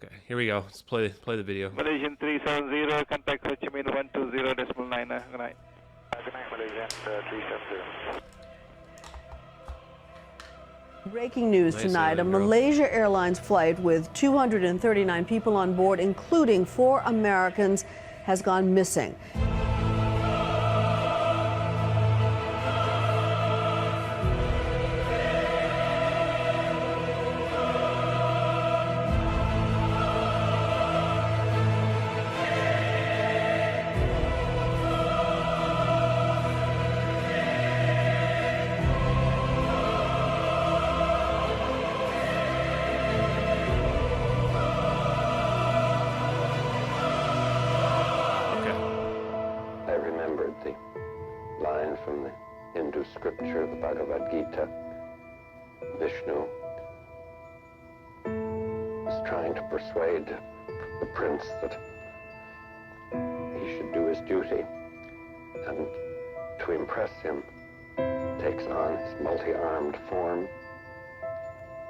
Okay, here we go. Let's play the video. Malaysian 370, contact Ho Chi Minh 120.9. Good night. Good night, Malaysian 370. Breaking news Nice tonight. A alien girl. Malaysia Airlines flight with 239 people on board, including 4 Americans, has gone missing. I remembered the line from the Hindu scripture, the Bhagavad Gita. Vishnu is trying to persuade the prince that he should do his duty, and to impress him, takes on his multi-armed form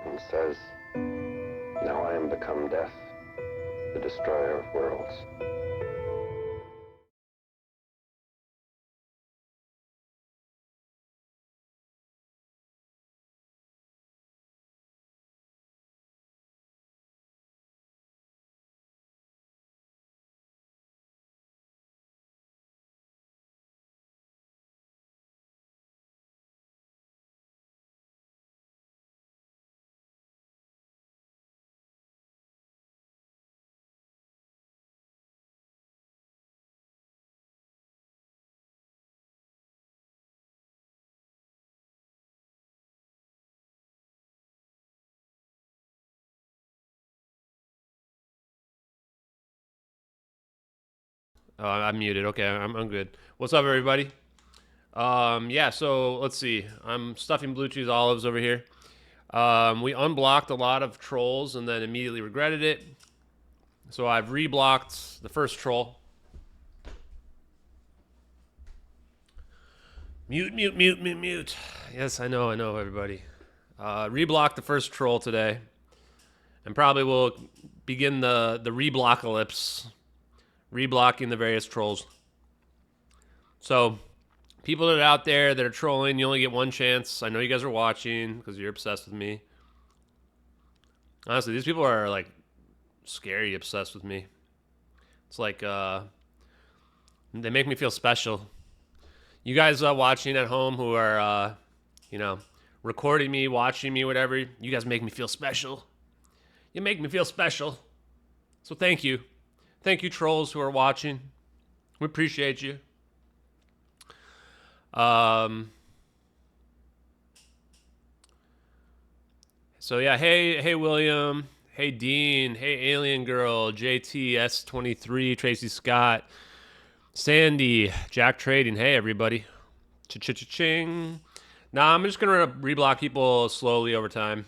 and says, "Now I am become death, the destroyer of worlds." Oh, I'm muted. Okay, I'm good. What's up, everybody? Yeah, so let's see. I'm stuffing blue cheese olives over here. We unblocked a lot of trolls and then immediately regretted it. So I've reblocked the first troll. Mute. Yes, I know, everybody. Reblocked the first troll today. And probably will begin the reblockalypse. Reblocking the various trolls. So, people that are out there that are trolling, you only get one chance. I know you guys are watching because you're obsessed with me. Honestly, these people are like scary obsessed with me. It's like they make me feel special. You guys watching at home who are recording me, watching me, whatever, you guys make me feel special. You make me feel special. So thank you. Thank you, trolls who are watching. We appreciate you. So yeah, hey William, hey Dean, hey Alien Girl, JTS23, Tracy Scott, Sandy, Jack Trading. Hey everybody, cha-cha-cha-ching. Nah, I'm just gonna reblock people slowly over time.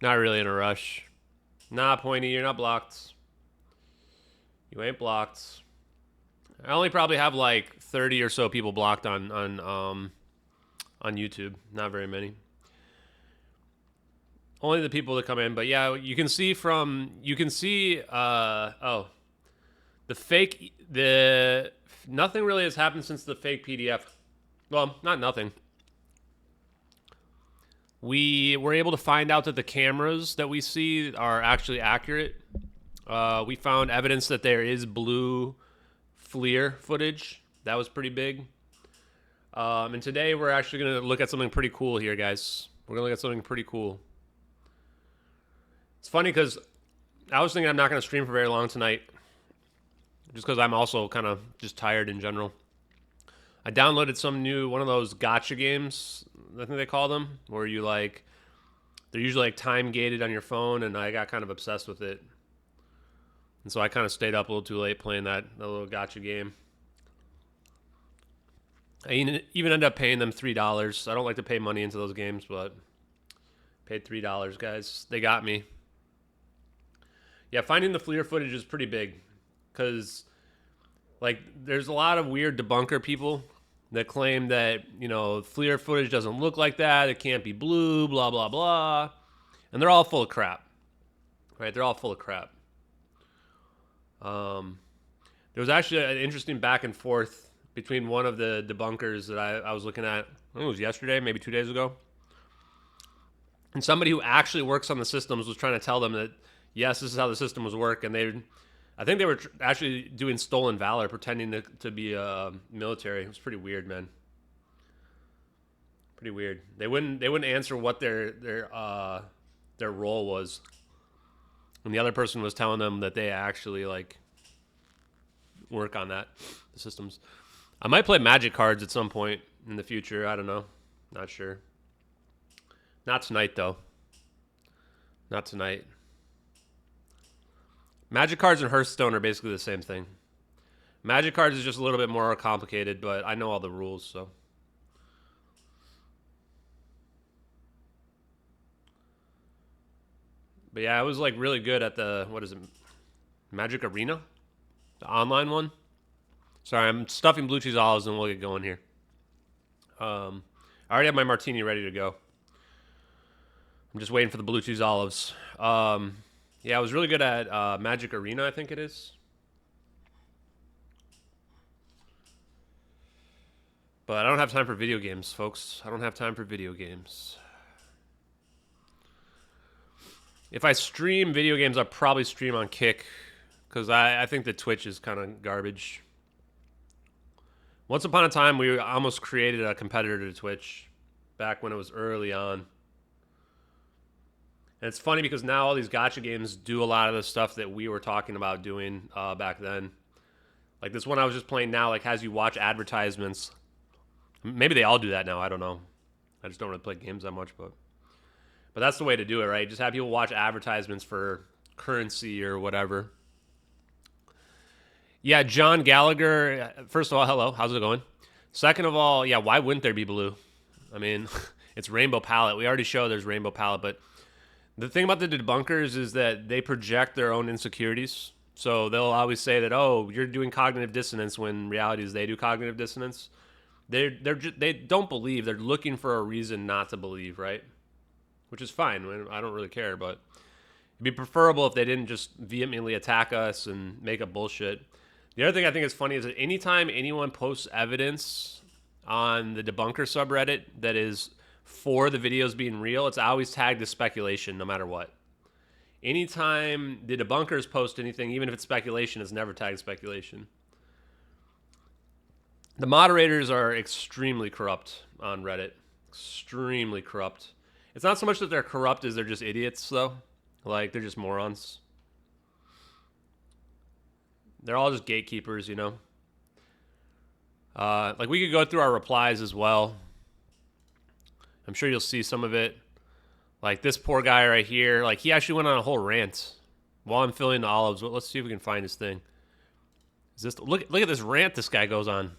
Not really in a rush. Nah, Pointy, you're not blocked. You ain't blocked. I only probably have like 30 or so people blocked on YouTube. Not very many. Only the people that come in, but yeah, you can see nothing really has happened since the fake PDF. Well, not nothing. We were able to find out that the cameras that we see are actually accurate. We found evidence that there is blue FLIR footage. That was pretty big. And today we're actually going to look at something pretty cool here, guys. We're going to look at something pretty cool. It's funny because I was thinking I'm not going to stream for very long tonight. Just because I'm also kind of just tired in general. I downloaded one of those gotcha games, I think they call them, where they're usually like time gated on your phone, and I got kind of obsessed with it. And so I kind of stayed up a little too late playing that little gotcha game. I even ended up paying them $3. I don't like to pay money into those games, but paid $3, guys. They got me. Yeah, finding the FLIR footage is pretty big. Because, there's a lot of weird debunker people that claim that, FLIR footage doesn't look like that. It can't be blue, blah, blah, blah. And they're all full of crap. Right? They're all full of crap. There was actually an interesting back and forth between one of the debunkers that I was looking at. I think it was yesterday, maybe 2 days ago. And somebody who actually works on the systems was trying to tell them that, yes, this is how the system was work. And I think they were actually doing stolen valor, pretending to be military. It was pretty weird, man. Pretty weird. They wouldn't answer what their role was. And the other person was telling them that they actually like work on the systems. I might play Magic cards at some point in the future. I don't know. Not sure. Not tonight, though. Not tonight. Magic cards and Hearthstone are basically the same thing. Magic cards is just a little bit more complicated, but I know all the rules, so. But yeah, I was like really good at the, what is it? Magic Arena? The online one? Sorry, I'm stuffing blue cheese olives and we'll get going here. I already have my martini ready to go. I'm just waiting for the blue cheese olives. Yeah, I was really good at Magic Arena, I think it is. But I don't have time for video games, folks. I don't have time for video games. If I stream video games, I'll probably stream on Kick. Because I think that Twitch is kind of garbage. Once upon a time, we almost created a competitor to Twitch. Back when it was early on. And it's funny because now all these gacha games do a lot of the stuff that we were talking about doing back then. Like this one I was just playing now, like has you watch advertisements. Maybe they all do that now. I don't know. I just don't really play games that much, but that's the way to do it, right? Just have people watch advertisements for currency or whatever. Yeah, John Gallagher. First of all, hello. How's it going? Second of all, yeah, why wouldn't there be blue? I mean, it's rainbow palette. We already showed there's rainbow palette, but the thing about the debunkers is that they project their own insecurities. So they'll always say that, oh, you're doing cognitive dissonance, when in reality is they do cognitive dissonance. They don't believe. They're looking for a reason not to believe, right? Which is fine. I don't really care, but it'd be preferable if they didn't just vehemently attack us and make up bullshit. The other thing I think is funny is that anytime anyone posts evidence on the debunker subreddit that is for the videos being real, it's always tagged as speculation no matter what. Anytime the debunkers post anything, even if it's speculation, it's never tagged speculation. The moderators are extremely corrupt on Reddit. Extremely corrupt. It's not so much that they're corrupt as they're just idiots, though. Like, they're just morons. They're all just gatekeepers, you know? Like, we could go through our replies as well. I'm sure you'll see some of it. Like, this poor guy right here, like, he actually went on a whole rant while I'm filling the olives. Let's see if we can find his thing. Is this... Look at this rant this guy goes on.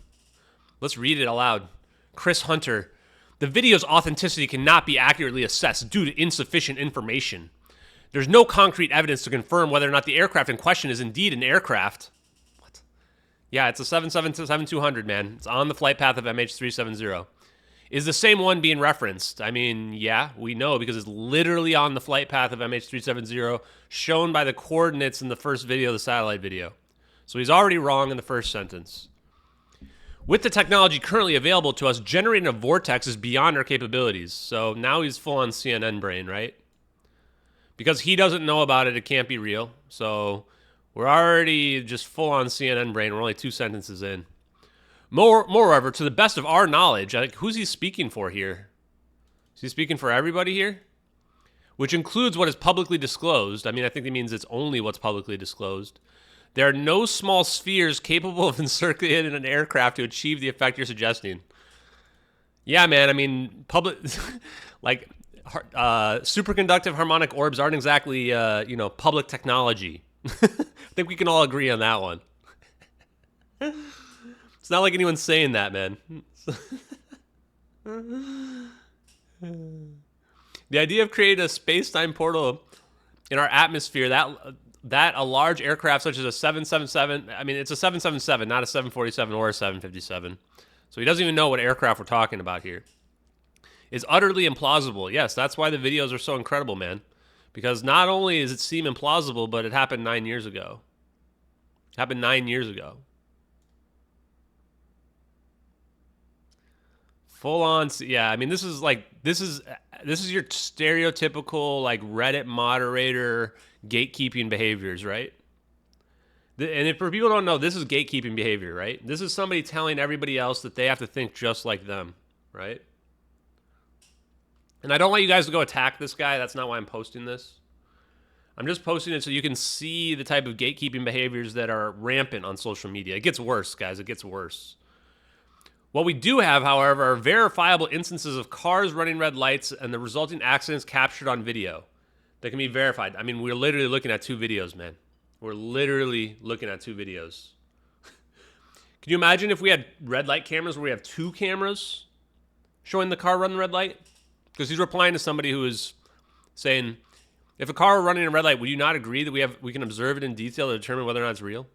Let's read it aloud. Chris Hunter. The video's authenticity cannot be accurately assessed due to insufficient information. There's no concrete evidence to confirm whether or not the aircraft in question is indeed an aircraft. What? Yeah, it's a 777-200, man. It's on the flight path of MH370. Is the same one being referenced? I mean, yeah, we know because it's literally on the flight path of MH370, shown by the coordinates in the first video, the satellite video. So he's already wrong in the first sentence. With the technology currently available to us, generating a vortex is beyond our capabilities. So now he's full on CNN brain, right? Because he doesn't know about it, it can't be real. So we're already just full on CNN brain. We're only 2 sentences in. Moreover, to the best of our knowledge, like, who's he speaking for here? Is he speaking for everybody here? Which includes what is publicly disclosed. I mean, I think it means it's only what's publicly disclosed. There are no small spheres capable of encircling an aircraft to achieve the effect you're suggesting. Yeah, man, I mean, like, superconductive harmonic orbs aren't exactly, public technology. I think we can all agree on that one. It's not like anyone's saying that, man. The idea of creating a space-time portal in our atmosphere, that a large aircraft such as a 777, I mean, it's a 777, not a 747 or a 757. So he doesn't even know what aircraft we're talking about here. Is utterly implausible. Yes, that's why the videos are so incredible, man. Because not only does it seem implausible, but it happened 9 years ago. It happened 9 years ago. Full on, yeah. I mean, this is your stereotypical like Reddit moderator gatekeeping behaviors, right? And if for people who don't know, this is gatekeeping behavior, right? This is somebody telling everybody else that they have to think just like them, right? And I don't want you guys to go attack this guy. That's not why I'm posting this. I'm just posting it so you can see the type of gatekeeping behaviors that are rampant on social media. It gets worse, guys. It gets worse. What we do have, however, are verifiable instances of cars running red lights and the resulting accidents captured on video that can be verified. I mean, we're literally looking at 2 videos, man. We're literally looking at 2 videos. Can you imagine if we had red light cameras where we have 2 cameras showing the car run the red light? Because he's replying to somebody who is saying, if a car were running a red light, would you not agree that we can observe it in detail to determine whether or not it's real?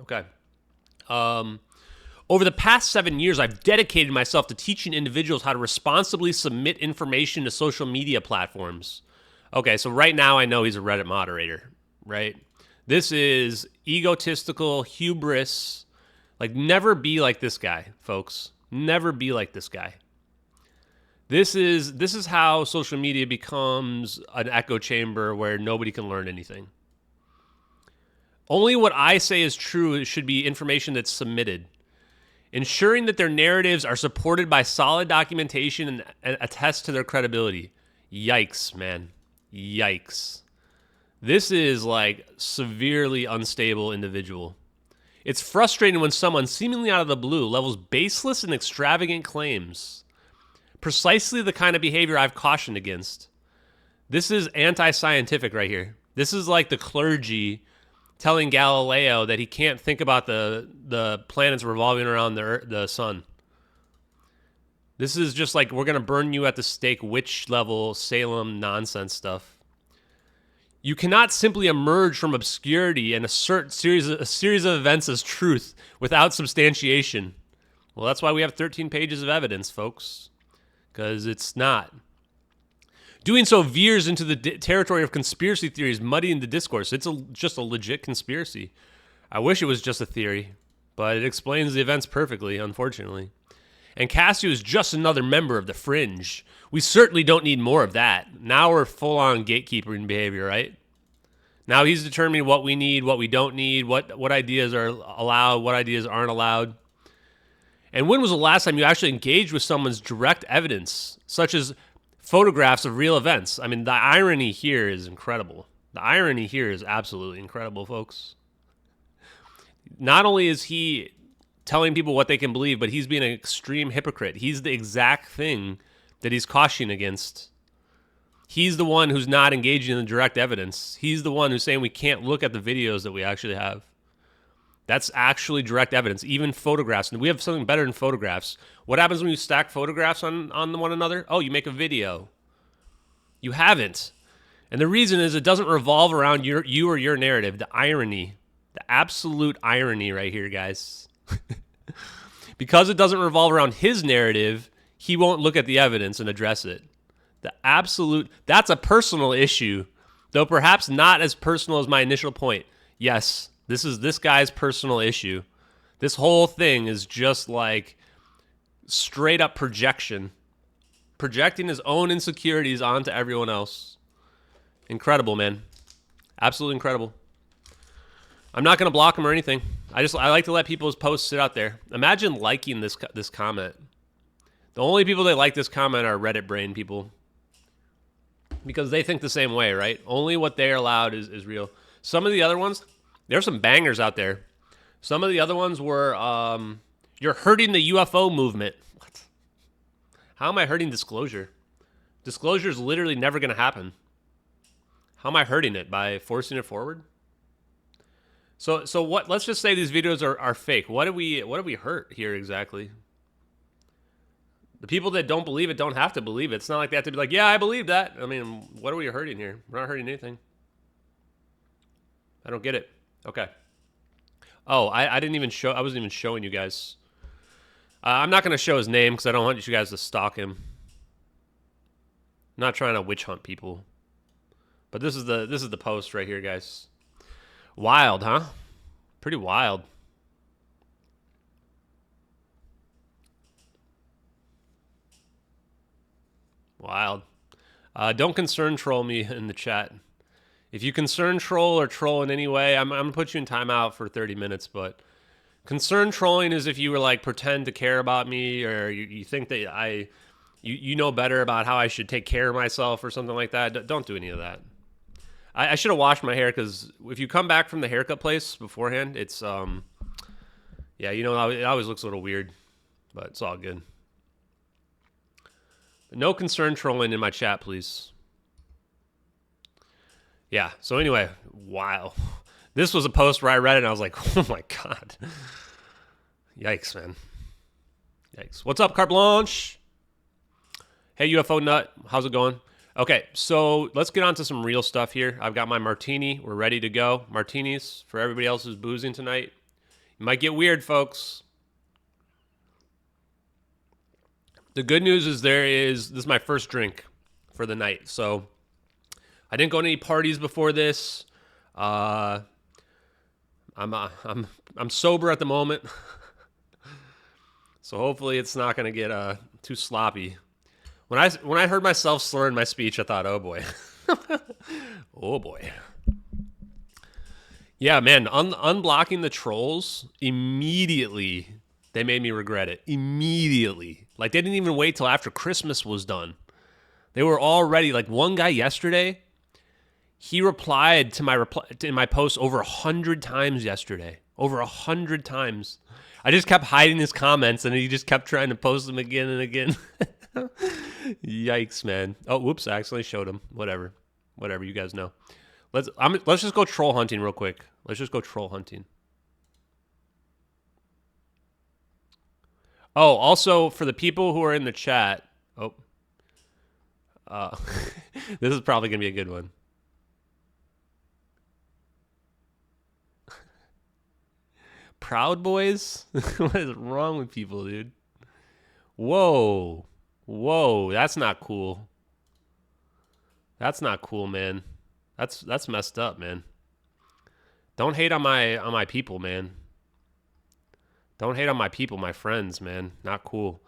Okay. Over the past 7 years, I've dedicated myself to teaching individuals how to responsibly submit information to social media platforms. Okay, so right now I know he's a Reddit moderator, right? This is egotistical hubris. Like, never be like this guy, folks. Never be like this guy. This is how social media becomes an echo chamber where nobody can learn anything. Only what I say is true should be information that's submitted. Ensuring that their narratives are supported by solid documentation and attest to their credibility. Yikes, man. Yikes. This is like severely unstable individual. It's frustrating when someone seemingly out of the blue levels baseless and extravagant claims. Precisely the kind of behavior I've cautioned against. This is anti-scientific right here. This is like the clergy telling Galileo that he can't think about the planets revolving around the sun. This is just like, we're going to burn you at the stake, witch level Salem nonsense stuff. You cannot simply emerge from obscurity and assert a series of events as truth without substantiation. Well, that's why we have 13 pages of evidence, folks, because it's not. Doing so veers into the territory of conspiracy theories, muddying the discourse. It's just a legit conspiracy. I wish it was just a theory, but it explains the events perfectly, unfortunately. And Cassio is just another member of the fringe. We certainly don't need more of that. Now we're full-on gatekeeping behavior, right? Now he's determining what we need, what we don't need, what ideas are allowed, what ideas aren't allowed. And when was the last time you actually engaged with someone's direct evidence, such as photographs of real events? I mean, the irony here is incredible. The irony here is absolutely incredible, folks. Not only is he telling people what they can believe, but he's being an extreme hypocrite. He's the exact thing that he's cautioning against. He's the one who's not engaging in the direct evidence. He's the one who's saying we can't look at the videos that we actually have. That's actually direct evidence, even photographs. And we have something better than photographs. What happens when you stack photographs on one another? Oh, you make a video. You haven't. And the reason is it doesn't revolve around you or your narrative. The irony, the absolute irony right here, guys. Because it doesn't revolve around his narrative, he won't look at the evidence and address it. That's a personal issue, though perhaps not as personal as my initial point. Yes, this is this guy's personal issue. This whole thing is just like straight up projection. Projecting his own insecurities onto everyone else. Incredible, man. Absolutely incredible. I'm not going to block him or anything. I like to let people's posts sit out there. Imagine liking this comment. The only people that like this comment are Reddit brain people. Because they think the same way, right? Only what they're allowed is real. Some of the other ones, there's some bangers out there. Some of the other ones were, you're hurting the UFO movement. What? How am I hurting disclosure? Disclosure is literally never going to happen. How am I hurting it? By forcing it forward? So what? Let's just say these videos are fake. What do we hurt here exactly? The people that don't believe it don't have to believe it. It's not like they have to be like, yeah, I believe that. I mean, what are we hurting here? We're not hurting anything. I don't get it. Okay. Oh, I didn't even show. I wasn't even showing you guys. I'm not going to show his name because I don't want you guys to stalk him. not trying to witch hunt people. But this is the post right here, guys. Wild, huh? Pretty wild. Wild. Don't concern troll me in the chat. If you concern troll or troll in any way, I'm going to put you in timeout for 30 minutes. But concern trolling is if you were like pretend to care about me, or you think that you know better about how I should take care of myself or something like that. Don't do any of that. I should have washed my hair, because if you come back from the haircut place beforehand, it's, yeah, you know, it always looks a little weird, but it's all good. No concern trolling in my chat, please. Yeah, so anyway, wow. This was a post where I read it and I was like, oh my God. Yikes, man. Yikes. What's up, Carte Blanche? Hey, UFO Nut. How's it going? Okay, so let's get on to some real stuff here. I've got my martini. We're ready to go. Martinis for everybody else who's boozing tonight. It might get weird, folks. The good news is this is my first drink for the night. So I didn't go to any parties before this. I'm sober at the moment. So hopefully it's not going to get too sloppy. When I heard myself slurring my speech, I thought, oh boy. Oh boy. Yeah, man, unblocking the trolls, immediately they made me regret it. Immediately. Like, they didn't even wait till after Christmas was done. They were already, like, one guy yesterday, he replied to my post over 100 times yesterday. Over 100 times. I just kept hiding his comments, and he just kept trying to post them again and again. Yikes, man. Oh, whoops, I accidentally showed him. Whatever, you guys know. Let's just go troll hunting real quick. Let's just go troll hunting. Oh, also for the people who are in the chat. Oh, this is probably gonna be a good one. Proud Boys? What is wrong with people, dude? Whoa, that's not cool. That's not cool, man. That's messed up, man. Don't hate on my people, man. Don't hate on my people, my friends, man. Not cool.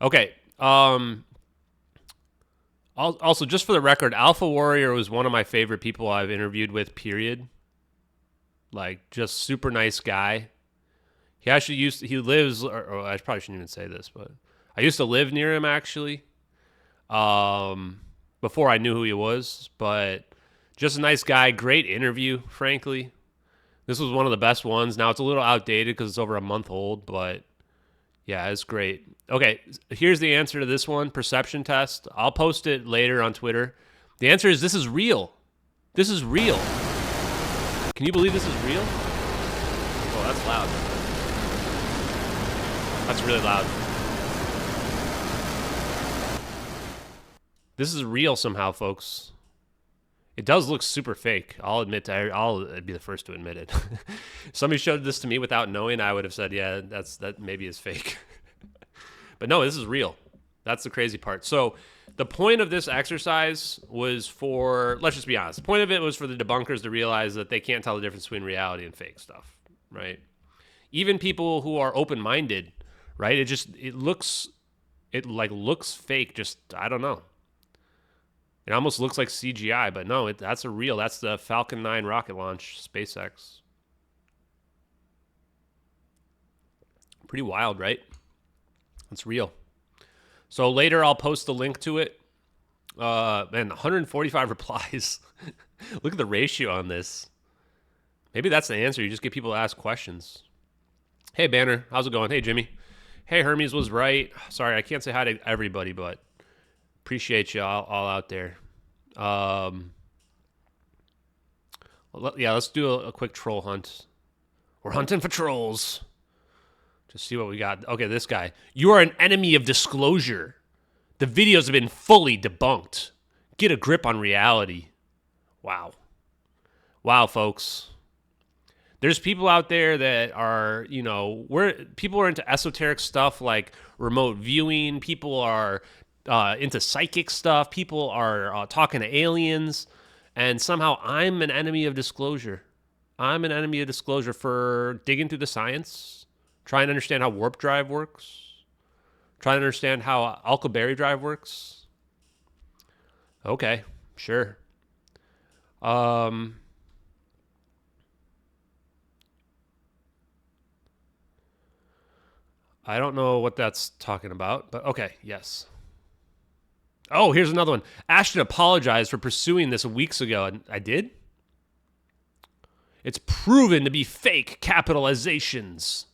Okay. Also, just for the record, Alpha Warrior was one of my favorite people I've interviewed with, period. Like, just super nice guy. He actually he lives, or I probably shouldn't even say this, but I used to live near him, actually. Before I knew who he was, but just a nice guy. Great interview, frankly. This was one of the best ones. Now it's a little outdated because it's over a month old, but yeah, it's great. Okay, here's the answer to this one, perception test. I'll post it later on Twitter. The answer is this is real. This is real. Can you believe this is real? Oh, that's loud. That's really loud. This is real somehow, folks. It does look super fake. I'll be the first to admit it. If somebody showed this to me without knowing, I would have said, yeah, that maybe is fake. But no, this is real. That's the crazy part. So the point of this exercise was for, let's just be honest, the point of it was for the debunkers to realize that they can't tell the difference between reality and fake stuff, right? Even people who are open-minded, right? It looks fake. Just, I don't know. It almost looks like CGI, but no, that's that's the Falcon 9 rocket launch, SpaceX. Pretty wild, right? It's real. So later I'll post the link to it. Man, 145 replies. Look at the ratio on this. Maybe that's the answer. You just get people to ask questions. Hey, Banner. How's it going? Hey, Jimmy. Hey, Hermes was right. Sorry, I can't say hi to everybody, but appreciate you all out there. Yeah, let's do a quick troll hunt. We're hunting for trolls. Just see what we got. Okay, this guy. You are an enemy of disclosure. The videos have been fully debunked. Get a grip on reality. Wow. Wow, folks. There's people out there that are, people are into esoteric stuff like remote viewing. People are into psychic stuff. People are talking to aliens. And somehow I'm an enemy of disclosure. I'm an enemy of disclosure for digging through the science, trying to understand how warp drive works, trying to understand how Alcubierre drive works. Okay, sure. I don't know what that's talking about, but okay, yes. Oh, here's another one. Ashton apologized for pursuing this weeks ago, and I did? It's proven to be fake capitalizations.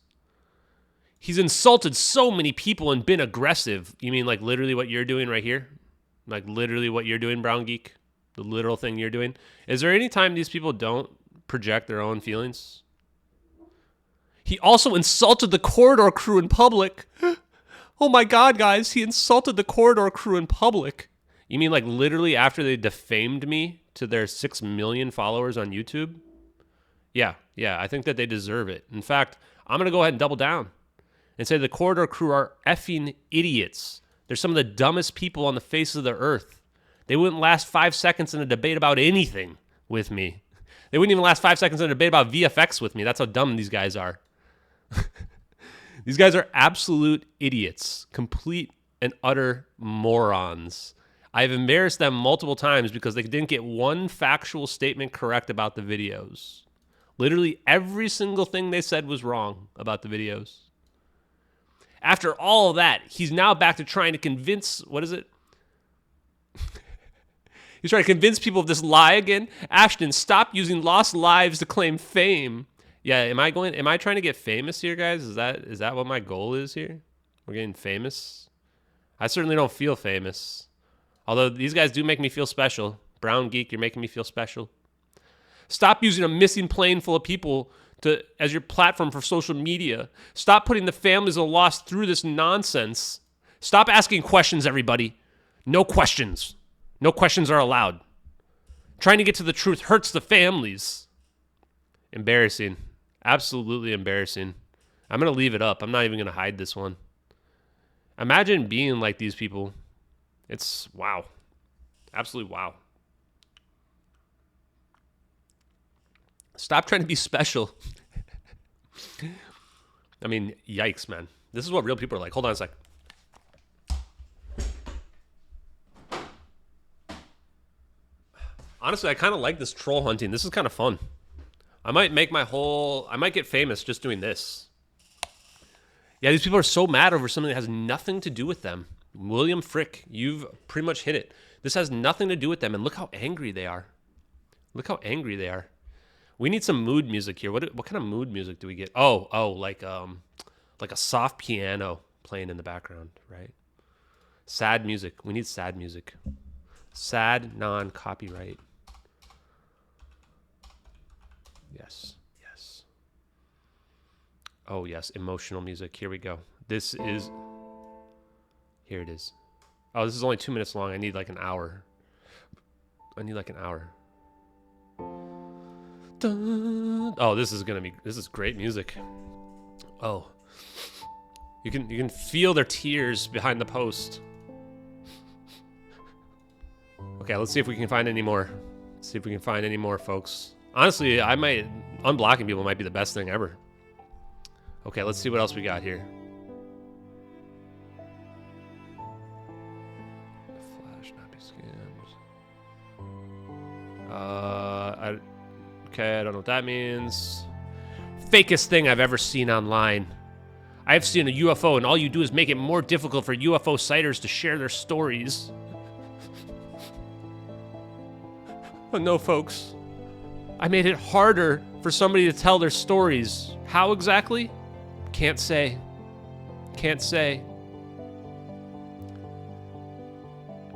He's insulted so many people and been aggressive. You mean like literally what you're doing right here? Like literally what you're doing, Brown Geek? The literal thing you're doing? Is there any time these people don't project their own feelings? He also insulted the corridor crew in public. Oh my God, guys, he insulted the corridor crew in public. You mean like literally after they defamed me to their 6 million followers on YouTube? Yeah, I think that they deserve it. In fact, I'm going to go ahead and double down and say the corridor crew are effing idiots. They're some of the dumbest people on the face of the earth. They wouldn't last 5 seconds in a debate about anything with me. They wouldn't even last 5 seconds in a debate about VFX with me. That's how dumb these guys are. These guys are absolute idiots, complete and utter morons. I've embarrassed them multiple times because they didn't get one factual statement correct about the videos. Literally every single thing they said was wrong about the videos. After all of that, he's now back to trying to convince, what is it? He's trying to convince people of this lie again. Ashton, stop using lost lives to claim fame. Yeah, am I trying to get famous here, guys? Is that what my goal is here? We're getting famous? I certainly don't feel famous. Although these guys do make me feel special. Brown Geek, you're making me feel special. Stop using a missing plane full of people as your platform for social media. Stop putting the families of the lost through this nonsense. Stop asking questions, everybody. No questions. No questions are allowed. Trying to get to the truth hurts the families. Embarrassing. Absolutely embarrassing. I'm going to leave it up. I'm not even going to hide this one. Imagine being like these people. It's wow. Absolutely wow. Stop trying to be special. I mean, yikes, man. This is what real people are like. Hold on a sec. Honestly, I kind of like this troll hunting. This is kind of fun. I might get famous just doing this. Yeah, these people are so mad over something that has nothing to do with them. William Frick, you've pretty much hit it. This has nothing to do with them, and look how angry they are. Look how angry they are. We need some mood music here. What kind of mood music do we get? Oh, like a soft piano playing in the background, right? Sad music. We need sad music. Sad, non-copyright. Yes. Oh, yes, emotional music. Here we go. Here it is. Oh, this is only 2 minutes long. I need like an hour. Dun. Oh, this is great music. Oh. You can feel their tears behind the post. Okay, let's see if we can find any more. Folks. Honestly, unblocking people might be the best thing ever. Okay, let's see what else we got here. Flash, not be scammed. Okay, I don't know what that means. Fakest thing I've ever seen online. I've seen a UFO, and all you do is make it more difficult for UFO sighters to share their stories. But no, folks. I made it harder for somebody to tell their stories. How exactly? Can't say.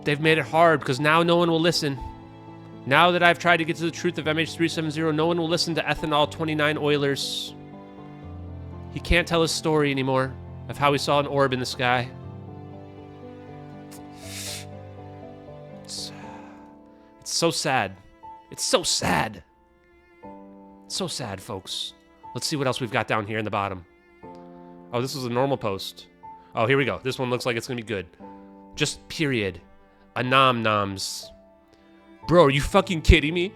They've made it hard because now no one will listen. Now that I've tried to get to the truth of MH370, no one will listen to Ethanol 29 Oilers. He can't tell his story anymore of how he saw an orb in the sky. It's so sad. It's so sad. So sad, folks. Let's see what else we've got down here in the bottom. Oh, this is a normal post. Oh, here we go. This one looks like it's going to be good. Just period. Anom-noms. Bro, are you fucking kidding me?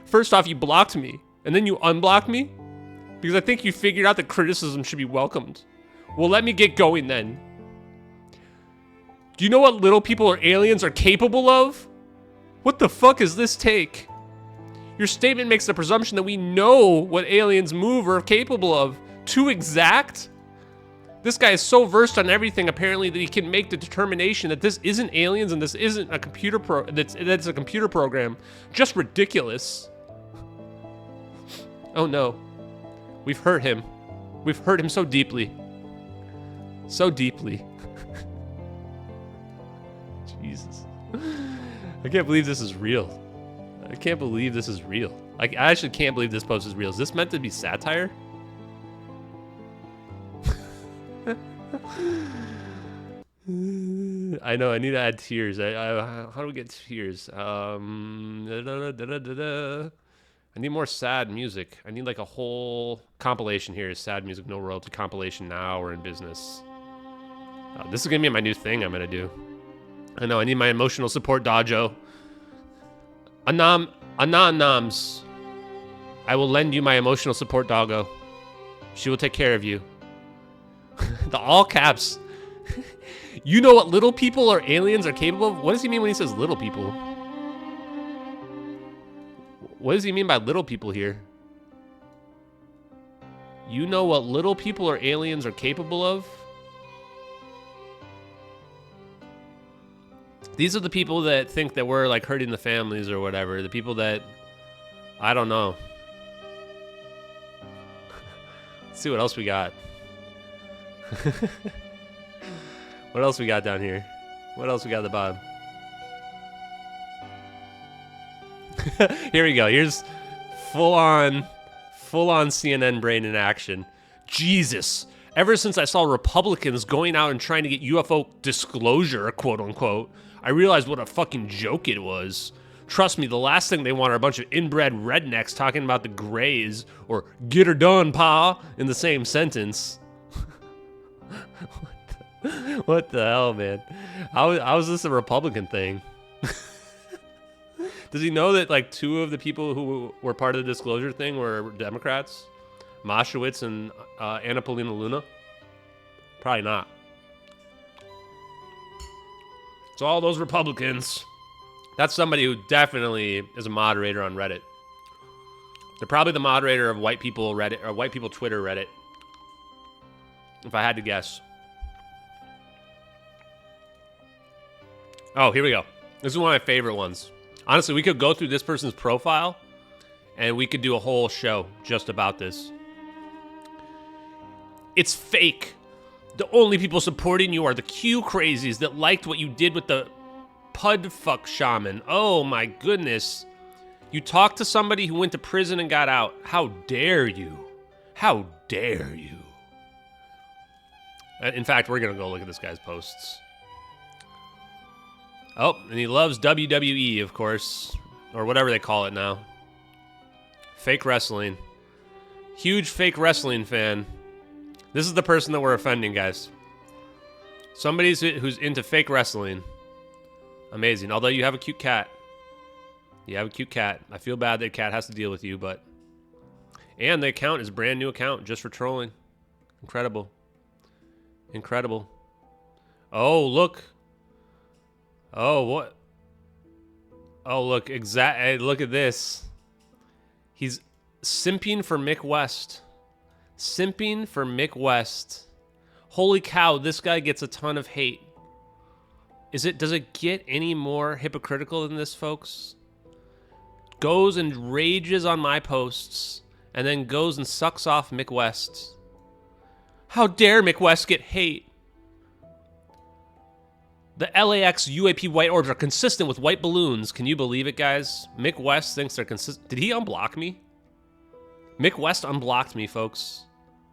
First off, you blocked me, and then you unblocked me? Because I think you figured out that criticism should be welcomed. Well, let me get going then. Do you know what little people or aliens are capable of? What the fuck is this take? Your statement makes the presumption that we know what aliens move or are capable of. Too exact? This guy is so versed on everything, apparently, that he can make the determination that this isn't aliens and this isn't a computer that's a computer program. Just ridiculous. Oh no. We've hurt him. We've hurt him so deeply. So deeply. Jesus. I can't believe this is real. I can't believe this is real. I actually can't believe this post is real. Is this meant to be satire? I know, I need to add tears. How do we get tears? I need more sad music. I need like a whole compilation here. Sad music, no royalty compilation now or in business. This is gonna be my new thing I'm gonna do. I know, I need my emotional support dojo. Anons. I will lend you my emotional support doggo. She will take care of you. The all caps. You know what little people or aliens are capable of? What does he mean when he says little people? What does he mean by little people here? You know what little people or aliens are capable of? These are the people that think that we're like hurting the families or whatever. The people that, I don't know. Let's see what else we got. What else we got down here? What else we got at the bottom? Here we go. Here's full on CNN brain in action. Jesus. Ever since I saw Republicans going out and trying to get UFO disclosure, quote unquote, I realized what a fucking joke it was. Trust me, the last thing they want are a bunch of inbred rednecks talking about the Greys or get her done, pa, in the same sentence. What the hell, man? How is this a Republican thing? Does he know that like two of the people who were part of the disclosure thing were Democrats? Moshowitz and Anna Paulina Luna? Probably not. So all those Republicans, that's somebody who definitely is a moderator on Reddit. They're probably the moderator of white people Reddit or white people Twitter Reddit. If I had to guess. Oh, here we go. This is one of my favorite ones. Honestly, we could go through this person's profile and we could do a whole show just about this. It's fake. The only people supporting you are the Q crazies that liked what you did with the Pud fuck shaman. Oh my goodness. You talked to somebody who went to prison and got out. How dare you? How dare you? In fact, we're going to go look at this guy's posts. Oh, and he loves WWE, of course, or whatever they call it now. Fake wrestling. Huge fake wrestling fan. This is the person that we're offending, guys. Somebody who's into fake wrestling. Amazing. Although you have a cute cat. You have a cute cat. I feel bad that cat has to deal with you, but... And the account is a brand new account just for trolling. Incredible. Incredible. Oh, look. Oh, what? Oh, look. Look at this. He's simping for Mick West. Simping for Mick West. Holy cow, this guy gets a ton of hate. Does it get any more hypocritical than this, folks? Goes and rages on my posts, and then goes and sucks off Mick West. How dare Mick West get hate? The LAX UAP white orbs are consistent with white balloons. Can you believe it, guys? Mick West thinks they're consistent. Did he unblock me? Mick West unblocked me, folks.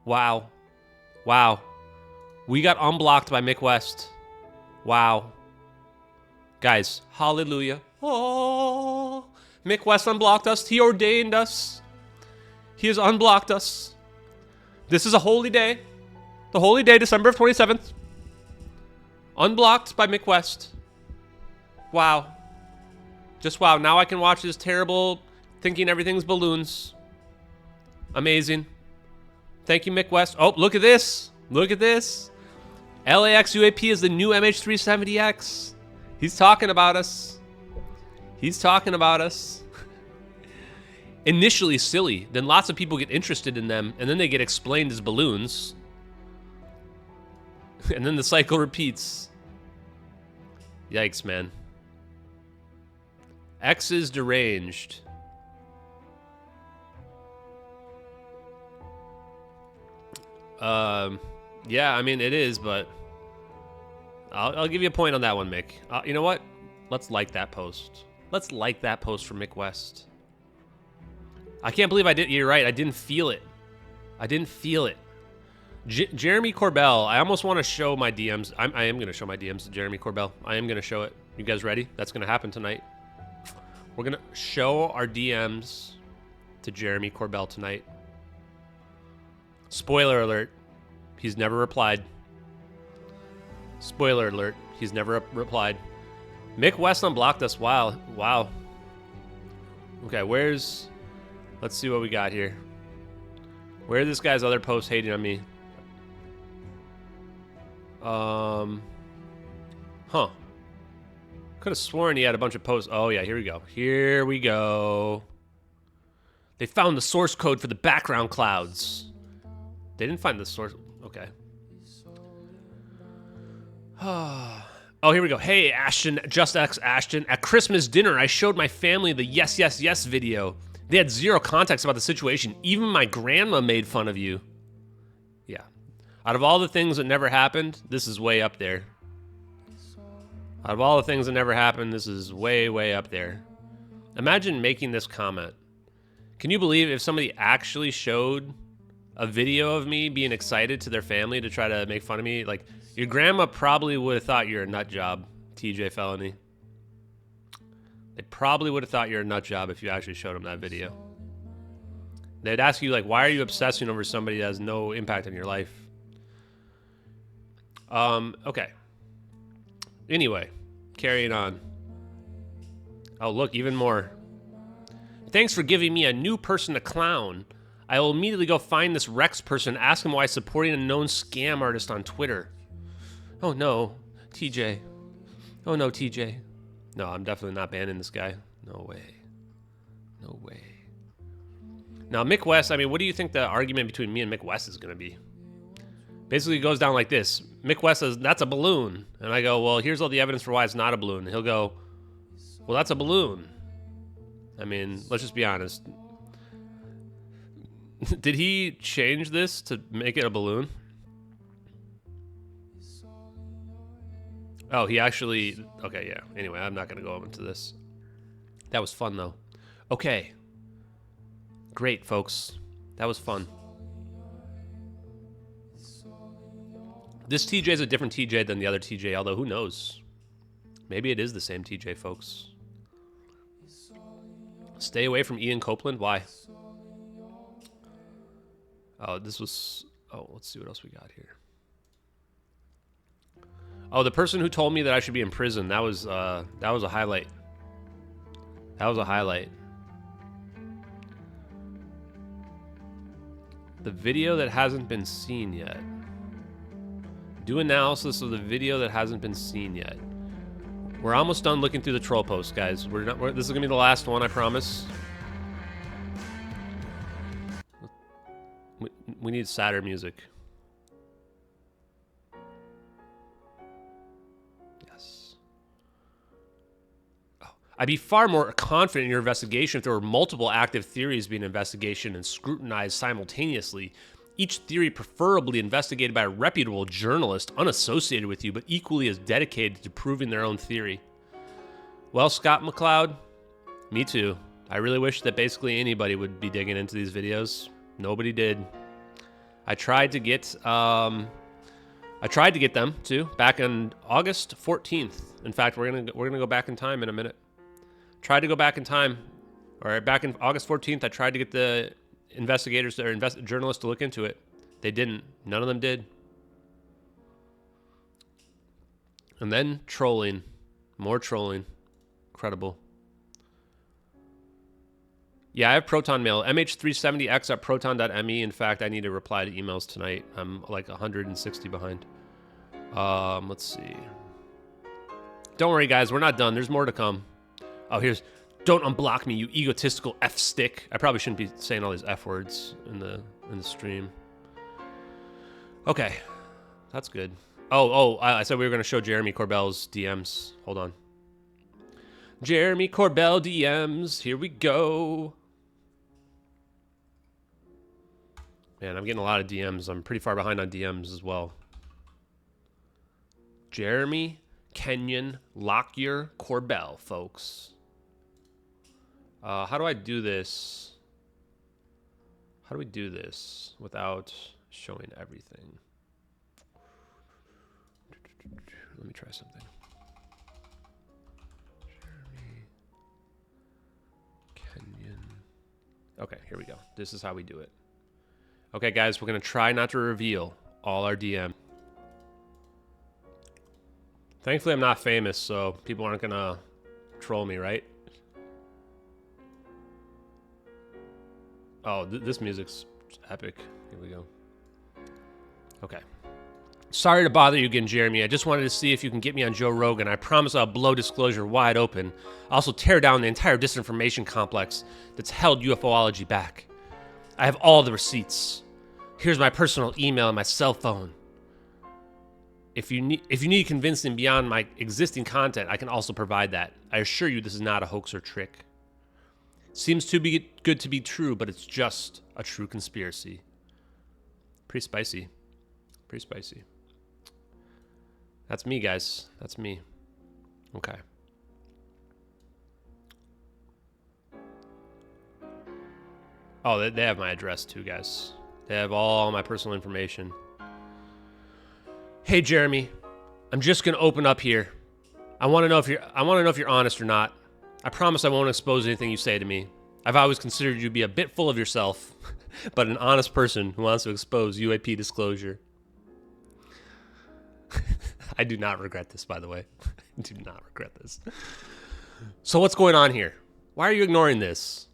Wow. Wow. We got unblocked by Mick West. Wow. Guys, hallelujah. Oh, Mick West unblocked us. He ordained us. He has unblocked us. This is a holy day. The holy day, December of 27th. Unblocked by Mick West. Wow. Just wow. Now I can watch this terrible thinking everything's balloons. Amazing. Thank you, Mick West. Oh, look at this. Look at this. LAX UAP is the new MH370X. He's talking about us. He's talking about us. Initially silly, then lots of people get interested in them, and then they get explained as balloons. And then the cycle repeats. Yikes, man. X is deranged. Yeah, I mean, it is, but I'll give you a point on that one, Mick. You know what? Let's like that post. Let's like that post from Mick West. I can't believe I did. You're right. I didn't feel it. I didn't feel it. Jeremy Corbell. I almost want to show my DMs. I am going to show my DMs to Jeremy Corbell. I am going to show it. You guys ready? That's going to happen tonight. We're going to show our DMs to Jeremy Corbell tonight. Spoiler alert. He's never replied. Spoiler alert. He's never replied. Mick West unblocked us. Wow. Wow. Okay, where's... Let's see what we got here. Where are this guy's other posts hating on me? Huh. Could have sworn he had a bunch of posts. Oh, yeah, here we go. Here we go. They found the source code for the background clouds. They didn't find the source. Okay. Oh, here we go. Hey, Ashton, Just X Ashton. At Christmas dinner, I showed my family the Yes, Yes, Yes video. They had zero context about the situation. Even my grandma made fun of you. Yeah. Out of all the things that never happened, this is way up there. Out of all the things that never happened, this is way, way up there. Imagine making this comment. Can you believe if somebody actually showed a video of me being excited to their family to try to make fun of me? Like, your grandma probably would have thought you're a nut job, TJ Felony. They probably would have thought you're a nut job if you actually showed them that video. They'd ask you, like, why are you obsessing over somebody that has no impact on your life? Okay. Anyway, carrying on. Oh, look, even more. Thanks for giving me a new person to clown. I will immediately go find this Rex person, ask him why he's supporting a known scam artist on Twitter. Oh no, TJ. Oh no, TJ. No, I'm definitely not banning this guy. No way. No way. Now, Mick West, I mean, what do you think the argument between me and Mick West is going to be? Basically, it goes down like this. Mick West says, that's a balloon. And I go, well, here's all the evidence for why it's not a balloon. And he'll go, well, that's a balloon. I mean, let's just be honest. Did he change this to make it a balloon? Oh, he actually... Okay, yeah. Anyway, I'm not going to go into this. That was fun, though. Okay. Great, folks. That was fun. This TJ is a different TJ than the other TJ, although who knows? Maybe it is the same TJ, folks. Stay away from Ian Copeland? Why? Oh, this was... Oh, let's see what else we got here. Oh, the person who told me that I should be in prison, that was a highlight. That was a highlight. The video that hasn't been seen yet. Do analysis of the video that hasn't been seen yet. We're almost done looking through the troll posts, guys. This is gonna be the last one, I promise. We need sadder music. Yes. Oh. I'd be far more confident in your investigation if there were multiple active theories being investigated and scrutinized simultaneously. Each theory preferably investigated by a reputable journalist unassociated with you, but equally as dedicated to proving their own theory. Well, Scott McCloud, me too. I really wish that basically anybody would be digging into these videos. Nobody did. I tried to get them too back on August 14th. In fact, we're gonna go back in time in a minute. Tried to go back in time, or back in August 14th. I tried to get the investigators or journalists to look into it. They didn't. None of them did. And then trolling. More trolling. Incredible. Yeah, I have Proton Mail. MH370x at proton.me. In fact, I need to reply to emails tonight. I'm like 160 behind. Let's see. Don't worry, guys. We're not done. There's more to come. Oh, here's... Don't unblock me, you egotistical F-stick. I probably shouldn't be saying all these F words in the stream. Okay. That's good. I said we were going to show Jeremy Corbell's DMs. Hold on. Jeremy Corbell DMs. Here we go. Man, I'm getting a lot of DMs. I'm pretty far behind on DMs as well. Jeremy Kenyon Lockyer Corbell, folks. How do I do this? How do we do this without showing everything? Let me try something. Jeremy Kenyon. Okay, here we go. This is how we do it. Okay, guys, we're going to try not to reveal all our DM. Thankfully, I'm not famous, so people aren't going to troll me, right? Oh, this music's epic. Here we go. Okay. Sorry to bother you again, Jeremy. I just wanted to see if you can get me on Joe Rogan. I promise I'll blow disclosure wide open. I'll also tear down the entire disinformation complex that's held UFOlogy back. I have all the receipts. Here's my personal email and my cell phone. If you need convincing beyond my existing content, I can also provide that. I assure you this is not a hoax or trick. Seems too good to be true, but it's just a true conspiracy. Pretty spicy. Pretty spicy. That's me, guys. That's me. Okay. Oh, they have my address too, guys. They have all my personal information. Hey, Jeremy. I'm just gonna open up here. I want to know if you're honest or not. I promise I won't expose anything you say to me. I've always considered you to be a bit full of yourself, but an honest person who wants to expose UAP disclosure. I do not regret this, by the way. I do not regret this. So what's going on here? Why are you ignoring this?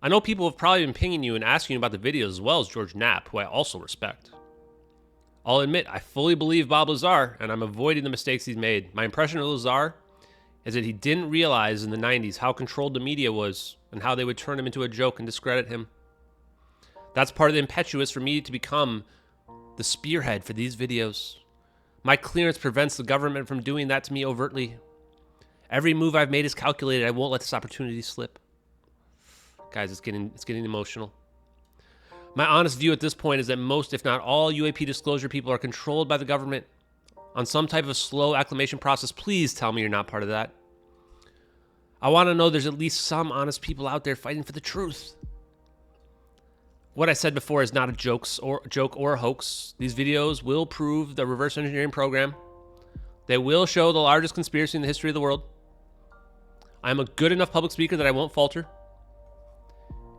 I know people have probably been pinging you and asking you about the videos as well as George Knapp, who I also respect. I'll admit, I fully believe Bob Lazar, and I'm avoiding the mistakes he's made. My impression of Lazar is that he didn't realize in the 90s how controlled the media was and how they would turn him into a joke and discredit him. That's part of the impetus for me to become the spearhead for these videos. My clearance prevents the government from doing that to me overtly. Every move I've made is calculated. I won't let this opportunity slip. Guys, it's getting emotional. My honest view at this point is that most, if not all, UAP disclosure people are controlled by the government on some type of slow acclimation process. Please tell me you're not part of that. I want to know there's at least some honest people out there fighting for the truth. What I said before is not a joke or a hoax. These videos will prove the reverse engineering program. They will show the largest conspiracy in the history of the world. I'm a good enough public speaker that I won't falter.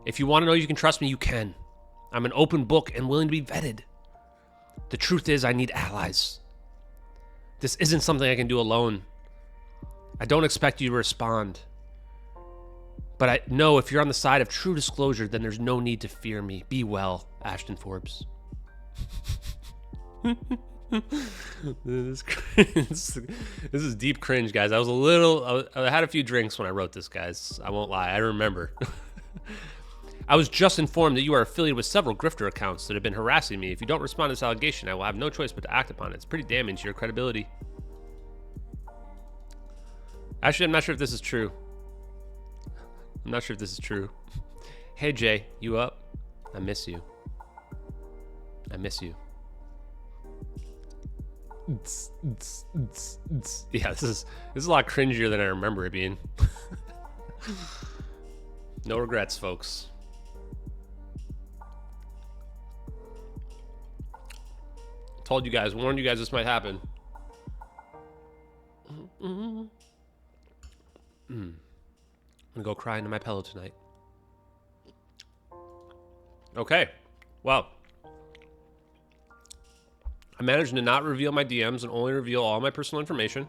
If you want to know you can trust me, you can. I'm an open book and willing to be vetted. The truth is, I need allies. This isn't something I can do alone. I don't expect you to respond. But I know if you're on the side of true disclosure, then there's no need to fear me. Be well, Ashton Forbes. This is deep cringe, guys. I had a few drinks when I wrote this, guys. I won't lie. I remember. I was just informed that you are affiliated with several grifter accounts that have been harassing me. If you don't respond to this allegation, I will have no choice but to act upon it. It's pretty damning to your credibility. Actually, I'm not sure if this is true. Hey, Jay, you up? I miss you. Yeah, this is a lot cringier than I remember it being. No regrets, folks. Told you guys, warned you guys this might happen. I'm gonna go cry into my pillow tonight. Okay, well, I managed to not reveal my DMs and only reveal all my personal information.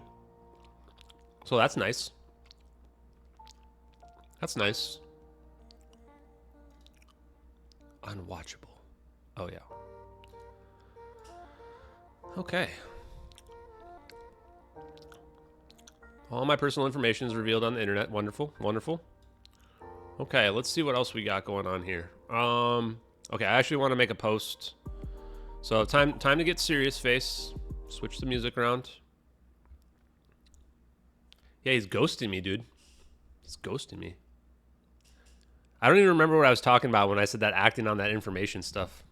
So that's nice. That's nice. Unwatchable. Oh, yeah. Okay. All my personal information is revealed on the internet. Wonderful. Wonderful. Okay, let's see what else we got going on here. Okay, I actually want to make a post. So time to get serious, face. Switch the music around. Yeah, he's ghosting me, dude. He's ghosting me. I don't even remember what I was talking about when I said that acting on that information stuff.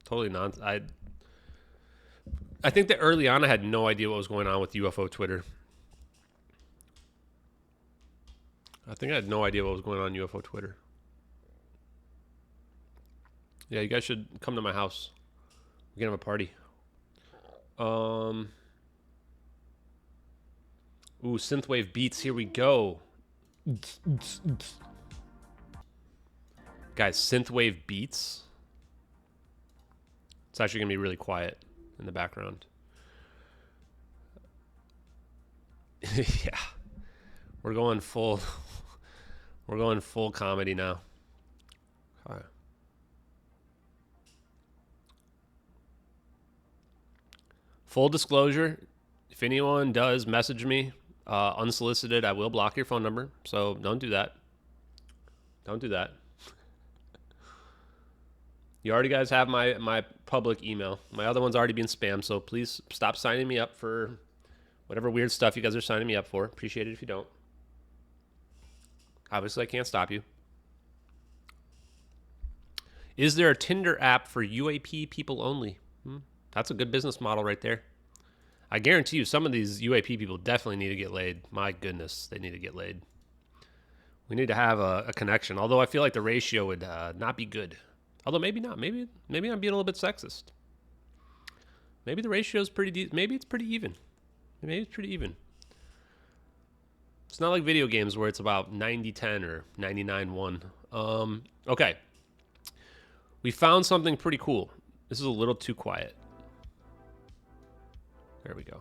Totally nonsense. I think that early on I had no idea what was going on with UFO Twitter. I think I had no idea what was going on in UFO Twitter. Yeah, you guys should come to my house. We can have a party. Ooh, synthwave beats. Here we go. Guys, synthwave beats. It's actually gonna be really quiet in the background. Yeah, we're going full. We're going full comedy now. Okay. Full disclosure: if anyone does message me unsolicited, I will block your phone number. So don't do that. Don't do that. You already guys have my public email. My other one's already been spammed, so please stop signing me up for whatever weird stuff you guys are signing me up for. Appreciate it if you don't. Obviously, I can't stop you. Is there a Tinder app for UAP people only? That's a good business model right there. I guarantee you some of these UAP people definitely need to get laid. My goodness, they need to get laid. We need to have a connection, although I feel like the ratio would not be good. Although maybe not. Maybe I'm being a little bit sexist. Maybe the ratio is pretty maybe it's pretty even. Maybe it's pretty even. It's not like video games where it's about 90-10 or 99-1. Okay. We found something pretty cool. This is a little too quiet. There we go.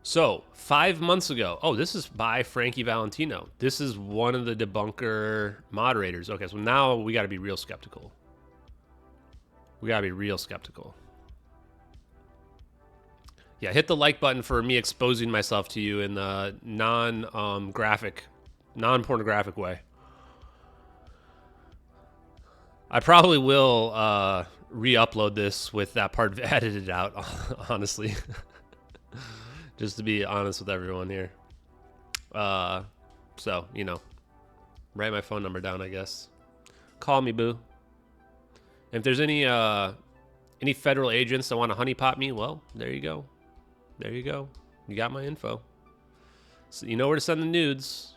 So, 5 months ago. Oh, this is by Frankie Valentino. This is one of the debunker moderators. Okay, so now we got to be real skeptical. We got to be real skeptical. Yeah, hit the like button for me exposing myself to you in the non-pornographic way. I probably will re-upload this with that part edited out, honestly. Just to be honest with everyone here. So, you know, write my phone number down, I guess. Call me, boo. If there's any federal agents that want to honeypot me, well, there you go. There you go. You got my info. So you know where to send the nudes.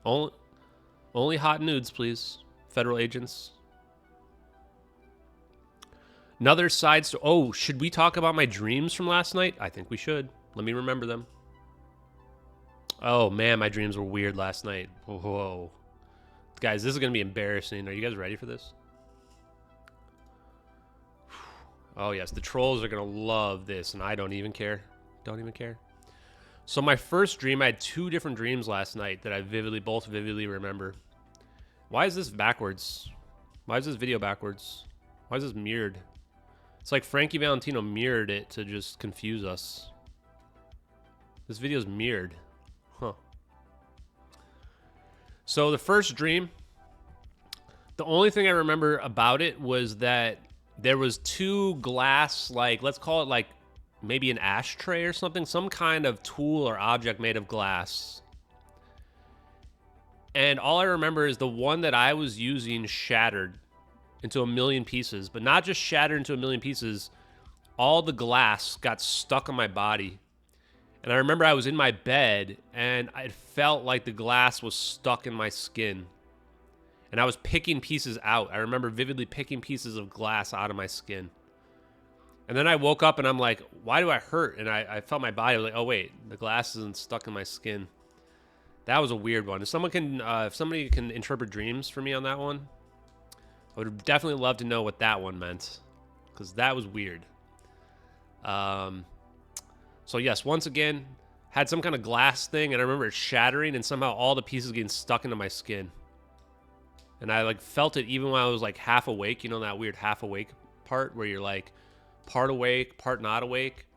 Only hot nudes, please. Federal agents. Another side story. Oh, should we talk about my dreams from last night? I think we should. Let me remember them. Oh, man, my dreams were weird last night. Whoa. Guys, this is going to be embarrassing. Are you guys ready for this? Oh, yes. The trolls are going to love this, and I don't even care. Don't even care. So my first dream, I had two different dreams last night that I both vividly remember. Why is this backwards? Why is this video backwards? Why is this mirrored? It's like Frankie Valentino mirrored it to just confuse us. This video's mirrored. Huh. So the first dream, the only thing I remember about it was that there was two glass, like, let's call it like maybe an ashtray or something, some kind of tool or object made of glass. And all I remember is the one that I was using shattered into a million pieces, but not just shattered into a million pieces. All the glass got stuck on my body. And I remember I was in my bed and I felt like the glass was stuck in my skin. And I was picking pieces out. I remember vividly picking pieces of glass out of my skin. And then I woke up and I'm like, why do I hurt? And I felt my body. I was like, oh wait, the glass isn't stuck in my skin. That was a weird one. If somebody can interpret dreams for me on that one, I would definitely love to know what that one meant. because that was weird. So yes, once again, had some kind of glass thing, and I remember it shattering, and somehow all the pieces getting stuck into my skin. And I like felt it even when I was like half awake. You know that weird half awake part where you're like part awake, part not awake.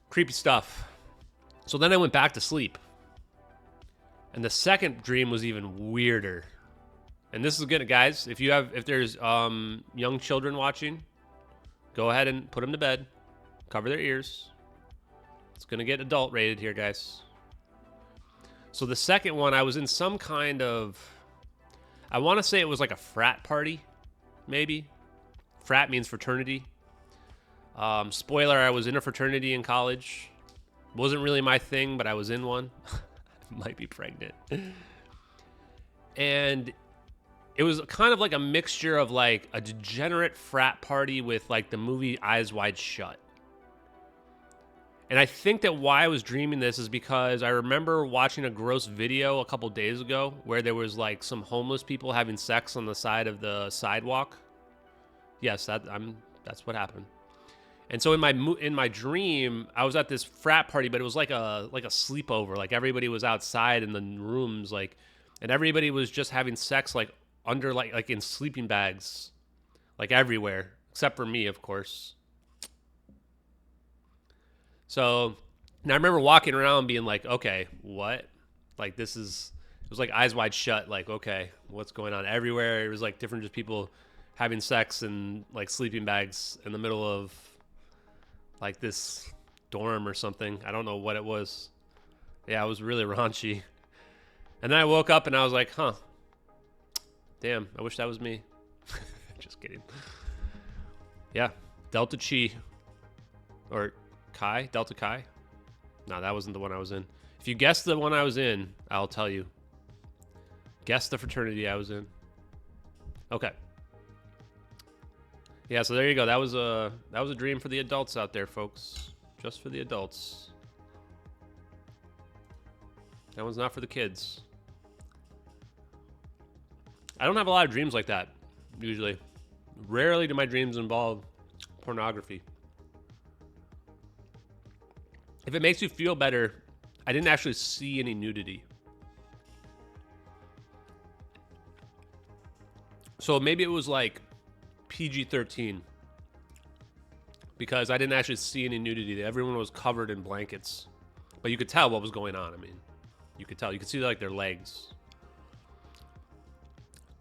Creepy stuff. So then I went back to sleep. And the second dream was even weirder. And this is good, guys. If there's young children watching, go ahead and put them to bed. Cover their ears. It's going to get adult rated here, guys. So the second one, I was in some kind of, I want to say it was like a frat party, maybe. Frat means fraternity. Spoiler, I was in a fraternity in college. Wasn't really my thing, but I was in one. Might be pregnant. And it was kind of like a mixture of like a degenerate frat party with like the movie Eyes Wide Shut. And I think that why I was dreaming this is because I remember watching a gross video a couple days ago where there was like some homeless people having sex on the side of the sidewalk. Yes, that's what happened. And so in my dream, I was at this frat party, but it was like a sleepover. Like everybody was outside in the rooms, like, and everybody was just having sex like under like in sleeping bags, like everywhere, except for me, of course. So now I remember walking around being like, okay, what? Like it was like Eyes Wide Shut. Like, okay, what's going on everywhere? It was like different just people having sex in like sleeping bags in the middle of like this dorm or something. I don't know what it was. Yeah, it was really raunchy. And then I woke up and I was like, huh, damn, I wish that was me. Just kidding. Yeah, Delta Chi. Or Chi? Delta Chi? No, that wasn't the one I was in. If you guessed the one I was in, I'll tell you. Guess the fraternity I was in. Okay. Yeah, so there you go. That was a dream for the adults out there, folks. Just for the adults. That one's not for the kids. I don't have a lot of dreams like that, usually. Rarely do my dreams involve pornography. If it makes you feel better, I didn't actually see any nudity. So maybe it was like PG-13 because I didn't actually see any nudity. Everyone was covered in blankets, but you could tell what was going on. I mean, you could tell. You could see like their legs.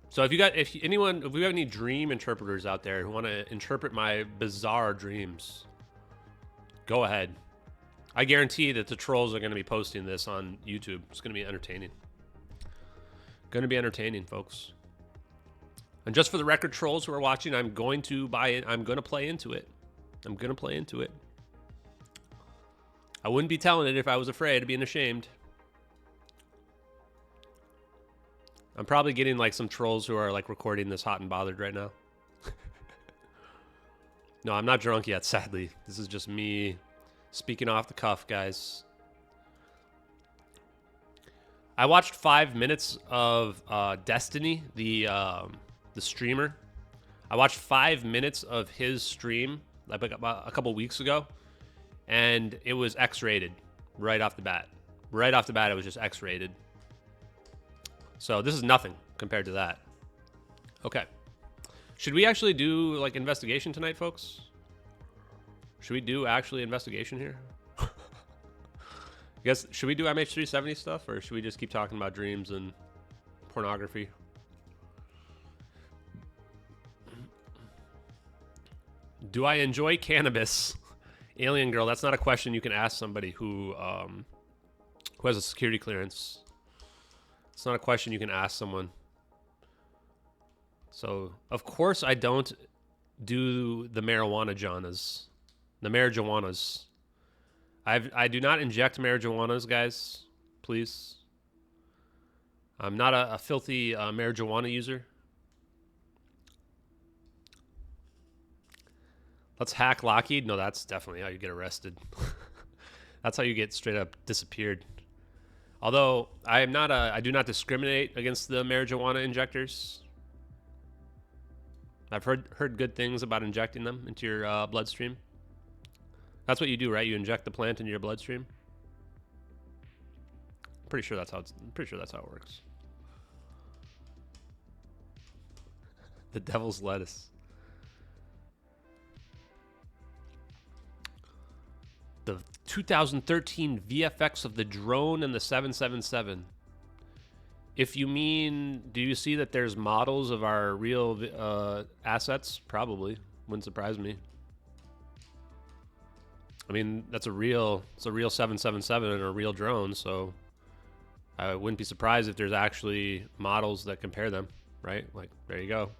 So if we have any dream interpreters out there who want to interpret my bizarre dreams, go ahead. I guarantee that the trolls are going to be posting this on YouTube. It's going to be entertaining. Going to be entertaining, folks. And just for the record, trolls who are watching, I'm going to buy it. I'm going to play into it. I'm going to play into it. I wouldn't be telling it if I was afraid of being ashamed. I'm probably getting like some trolls who are like recording this hot and bothered right now. No, I'm not drunk yet, sadly. This is just me speaking off the cuff, guys. I watched 5 minutes of Destiny, the streamer. I watched 5 minutes of his stream like about a couple weeks ago, and it was X-rated right off the bat. Right off the bat, it was just X-rated. So this is nothing compared to that. Okay. Should we actually do like investigation tonight, folks? Should we do actually investigation here? I guess, should we do MH370 stuff, or should we just keep talking about dreams and pornography? Do I enjoy cannabis? Alien girl, that's not a question you can ask somebody who has a security clearance. It's not a question you can ask someone. So, of course I don't do the marijuana jonas. The marijuanas. I do not inject marijuanas, guys. Please. I'm not a filthy marijuana user. Let's hack Lockheed. No, that's definitely how you get arrested. That's how you get straight up disappeared. Although I do not discriminate against the marijuana injectors. I've heard good things about injecting them into your bloodstream. That's what you do, right? You inject the plant into your bloodstream. I'm pretty sure that's how it works. The devil's lettuce. The 2013 VFX of the drone and the 777. If you mean, do you see that there's models of our real assets? Probably. Wouldn't surprise me. I mean, it's a real 777 and a real drone, so I wouldn't be surprised if there's actually models that compare them, right? Like, there you go.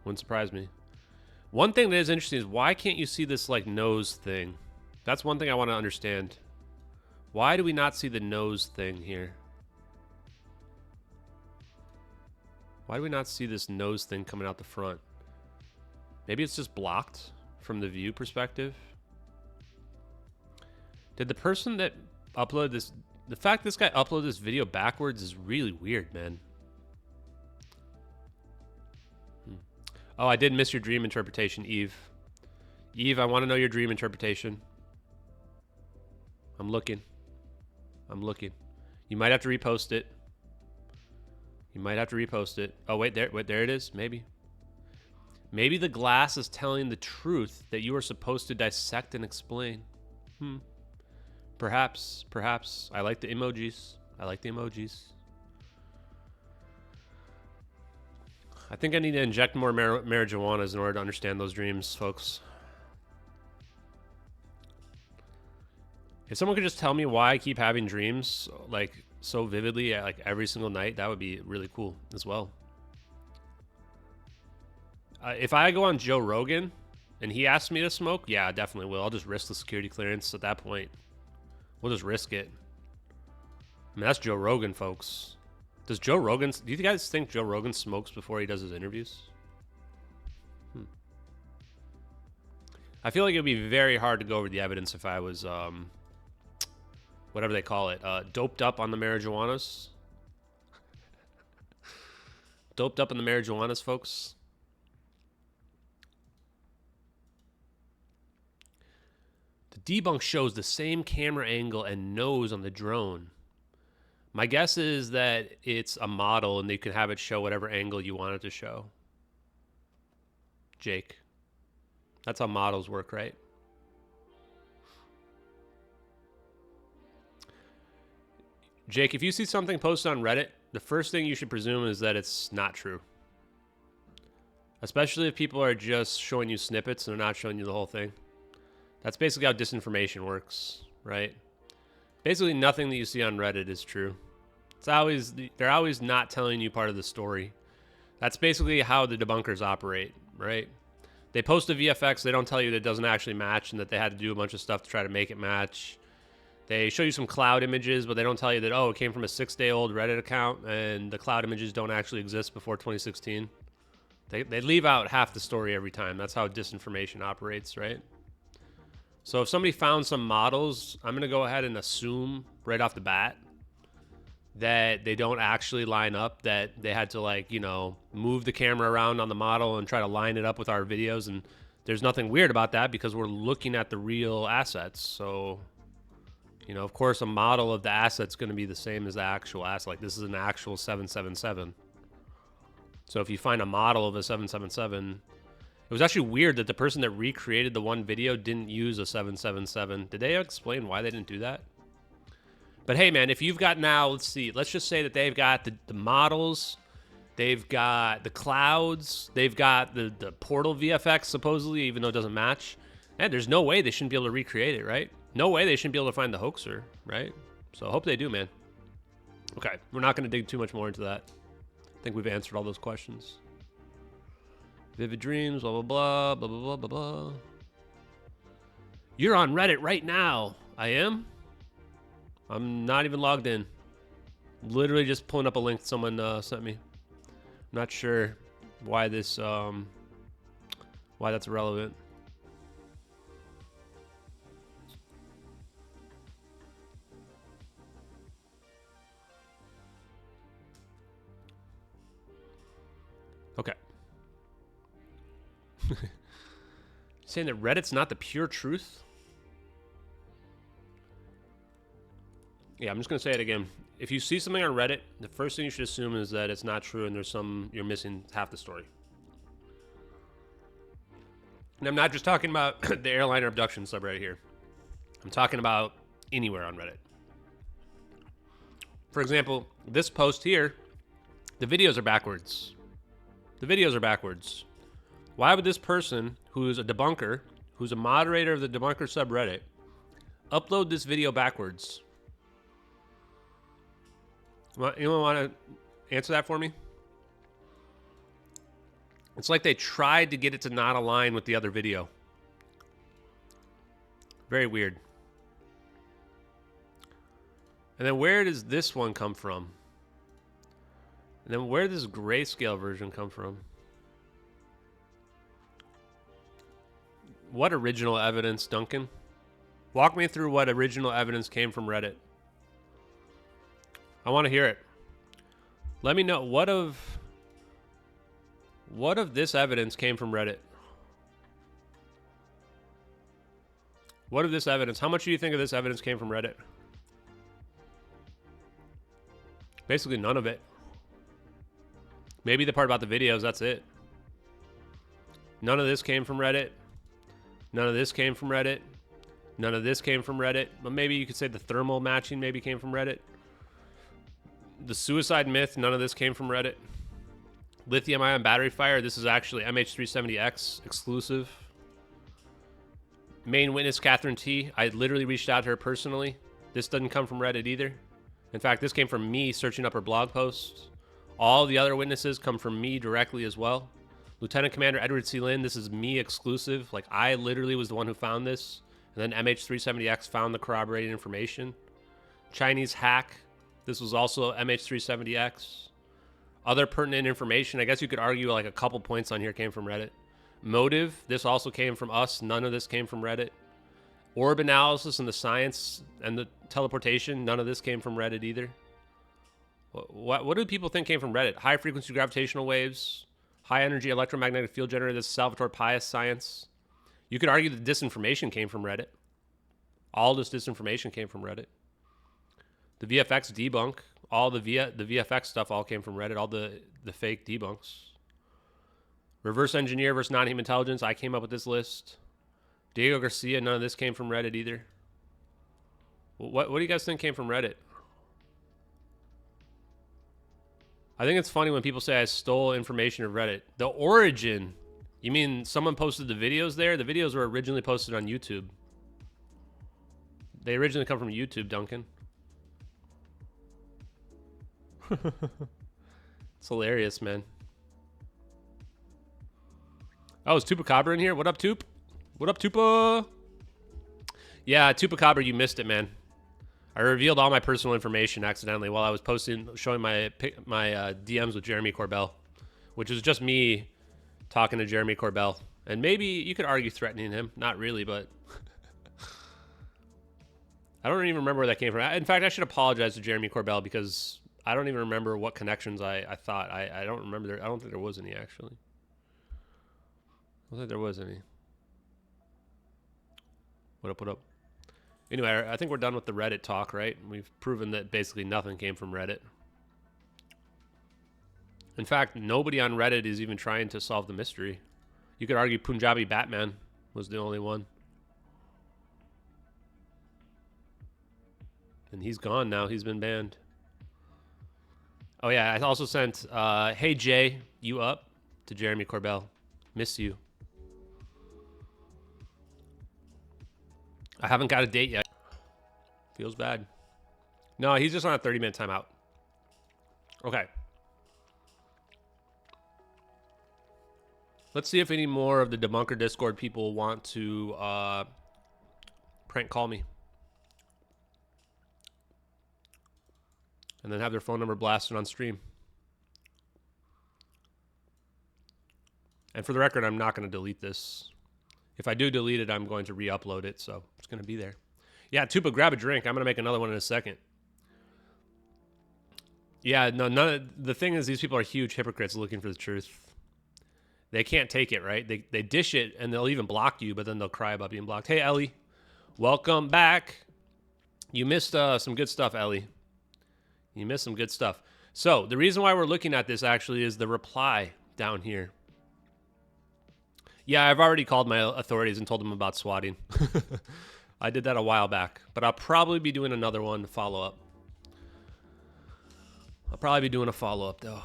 Wouldn't surprise me. One thing that is interesting is why can't you see this like nose thing? That's one thing I want to understand. Why do we not see the nose thing here? Why do we not see this nose thing coming out the front? Maybe it's just blocked from the view perspective. Did the person that uploaded this... The fact this guy uploaded this video backwards is really weird, man. Oh, I did miss your dream interpretation, Eve. Eve, I want to know your dream interpretation. I'm looking. You might have to repost it. Oh, wait, there it is. Maybe the glass is telling the truth that you are supposed to dissect and explain. Perhaps. I like the emojis. I think I need to inject more marijuanas in order to understand those dreams, folks. If someone could just tell me why I keep having dreams like so vividly like every single night, that would be really cool as well. If I go on Joe Rogan and he asks me to smoke, yeah, I definitely will. I'll just risk the security clearance at that point. We'll just risk it. I mean, that's Joe Rogan, folks. Do you guys think Joe Rogan smokes before he does his interviews? I feel like it would be very hard to go over the evidence if I was, whatever they call it, doped up on the marijuanas. Doped up on the marijuanas, folks. The debunk shows the same camera angle and nose on the drone. My guess is that it's a model and you can have it show whatever angle you want it to show. Jake. That's how models work, right? Jake, if you see something posted on Reddit, the first thing you should presume is that it's not true. Especially if people are just showing you snippets and they're not showing you the whole thing. That's basically how disinformation works, right? Basically, nothing that you see on Reddit is true. They're always not telling you part of the story. That's basically how the debunkers operate, right? They post a VFX, they don't tell you that it doesn't actually match and that they had to do a bunch of stuff to try to make it match. They show you some cloud images, but they don't tell you that, oh, it came from a 6-day-old Reddit account and the cloud images don't actually exist before 2016. They leave out half the story every time. That's how disinformation operates, right? So if somebody found some models, I'm going to go ahead and assume right off the bat that they don't actually line up, that they had to, like, you know, move the camera around on the model and try to line it up with our videos. And there's nothing weird about that because we're looking at the real assets. So, you know, of course, a model of the asset's going to be the same as the actual asset. Like, this is an actual 777. So if you find a model of a 777... It was actually weird that the person that recreated the one video didn't use a 777. Did they explain why they didn't do that? But hey, man, if you've got now, let's just say that they've got the models, they've got the clouds, they've got the portal VFX, supposedly, even though it doesn't match. And there's no way they shouldn't be able to recreate it, right? No way they shouldn't be able to find the hoaxer, right? So I hope they do, man. Okay, we're not going to dig too much more into that. I think we've answered all those questions. Vivid dreams, blah, blah, blah, blah, blah, blah, blah. You're on Reddit right now. I am? I'm not even logged in. Literally just pulling up a link someone sent me. I'm not sure why this, why that's relevant. Okay. Saying that Reddit's not the pure truth? Yeah, I'm just gonna say it again. If you see something on Reddit, the first thing you should assume is that it's not true and you're missing half the story. And I'm not just talking about the airliner abduction subreddit here. I'm talking about anywhere on Reddit. For example, this post here, the videos are backwards. The videos are backwards. Why would this person, who's a debunker, who's a moderator of the debunker subreddit, upload this video backwards? Anyone want to answer that for me? It's like they tried to get it to not align with the other video. Very weird. And then where does this one come from? And then where does this grayscale version come from? What original evidence, Duncan? Walk me through what original evidence came from Reddit. I want to hear it. Let me know what of this evidence came from Reddit. What of this evidence? How much do you think of this evidence came from Reddit? Basically none of it. Maybe the part about the videos, that's it. None of this came from Reddit. None of this came from Reddit. None of this came from Reddit. But maybe you could say the thermal matching maybe came from Reddit. The suicide myth, none of this came from Reddit. Lithium ion battery fire, this is actually MH370x exclusive. Main witness, Catherine T. I literally reached out to her personally. This doesn't come from Reddit either. In fact, this came from me searching up her blog posts. All the other witnesses come from me directly as well. Lieutenant Commander Edward C. Lin, this is me exclusive. Like, I literally was the one who found this. And then MH370X found the corroborating information. Chinese hack, this was also MH370X. Other pertinent information, I guess you could argue like a couple points on here came from Reddit. Motive, this also came from us. None of this came from Reddit. Orb analysis and the science and the teleportation, none of this came from Reddit either. What do people think came from Reddit? High frequency gravitational waves, high energy electromagnetic field generator, this is Salvatore Pais science. You could argue that disinformation came from Reddit. All this disinformation came from Reddit. The VFX debunk, all the VFX stuff all came from Reddit, all the fake debunks. Reverse engineer versus non-human intelligence, I came up with this list. Diego Garcia, none of this came from Reddit either. What do you guys think came from Reddit? I think it's funny when people say I stole information of Reddit. The origin, you mean someone posted the videos there? The videos were originally posted on YouTube. They originally come from YouTube, Duncan. It's hilarious, man. Oh, is Tupacabra in here? What up, Tup? What up, Tupa? Yeah, Tupacabra, you missed it, man. I revealed all my personal information accidentally while I was showing my DMs with Jeremy Corbell, which is just me talking to Jeremy Corbell. And maybe you could argue threatening him. Not really, but I don't even remember where that came from. In fact, I should apologize to Jeremy Corbell because I don't even remember what connections I thought. I don't remember there. I don't think there was any, actually. I don't think there was any. What up, what up? Anyway, I think we're done with the Reddit talk, right? We've proven that basically nothing came from Reddit. In fact, nobody on Reddit is even trying to solve the mystery. You could argue Punjabi Batman was the only one. And he's gone now. He's been banned. Oh, yeah. I also sent, hey, Jay, you up? To Jeremy Corbell. Miss you. I haven't got a date yet. Feels bad. No, he's just on a 30-minute timeout. Okay. Let's see if any more of the Debunker Discord people want to prank call me. And then have their phone number blasted on stream. And for the record, I'm not going to delete this. If I do delete it, I'm going to re-upload it, so it's going to be there. Yeah, Tupa, grab a drink. I'm going to make another one in a second. Yeah, no, the thing is, these people are huge hypocrites looking for the truth. They can't take it, right? They dish it and they'll even block you, but then they'll cry about being blocked. Hey, Ellie. Welcome back. You missed some good stuff, Ellie. You missed some good stuff. So the reason why we're looking at this actually is the reply down here. Yeah, I've already called my authorities and told them about swatting. I did that a while back, but I'll probably be doing another one to follow up. I'll probably be doing a follow-up, though.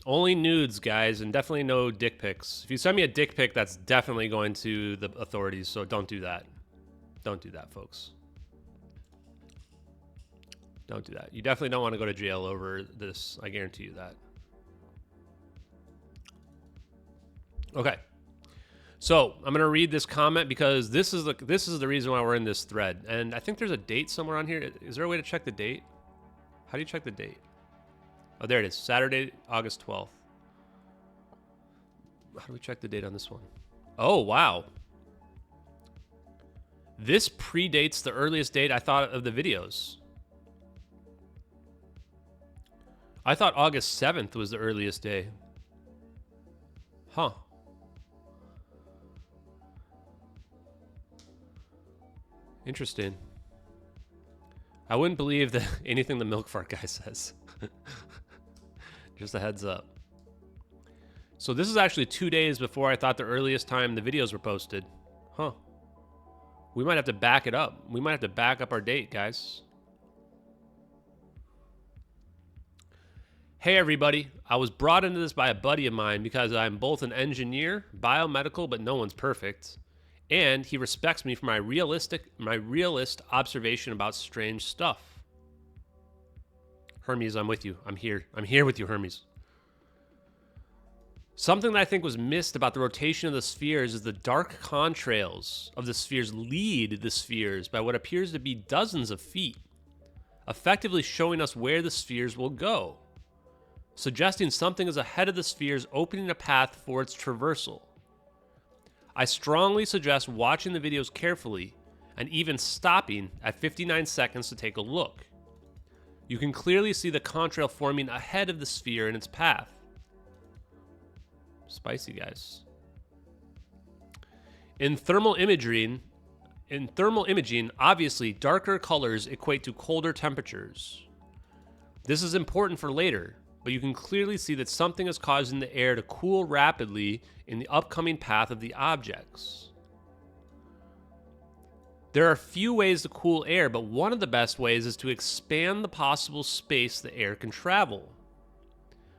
Only nudes, guys, and definitely no dick pics. If you send me a dick pic, that's definitely going to the authorities, so don't do that. Don't do that, folks. Don't do that. You definitely don't want to go to jail over this. I guarantee you that. Okay. So I'm going to read this comment because this is the reason why we're in this thread. And I think there's a date somewhere on here. Is there a way to check the date? How do you check the date? Oh, there it is. Saturday, August 12th. How do we check the date on this one? Oh, wow. This predates the earliest date I thought of the videos. I thought August 7th was the earliest day. Huh. Interesting. I wouldn't believe that anything the milk fart guy says. Just a heads up. So this is actually 2 days before I thought the earliest time the videos were posted. Huh. We might have to back it up. We might have to back up our date, guys. Hey everybody, I was brought into this by a buddy of mine because I'm both an engineer, biomedical, but no one's perfect, and he respects me for my realist observation about strange stuff. Hermes, I'm with you. I'm here with you, Hermes. Something that I think was missed about the rotation of the spheres is the dark contrails of the spheres lead the spheres by what appears to be dozens of feet, effectively showing us where the spheres will go, suggesting something is ahead of the spheres, opening a path for its traversal. I strongly suggest watching the videos carefully and even stopping at 59 seconds to take a look. You can clearly see the contrail forming ahead of the sphere in its path. Spicy, guys. In thermal imaging, obviously darker colors equate to colder temperatures. This is important for later, but you can clearly see that something is causing the air to cool rapidly in the upcoming path of the objects. There are few ways to cool air, but one of the best ways is to expand the possible space the air can travel.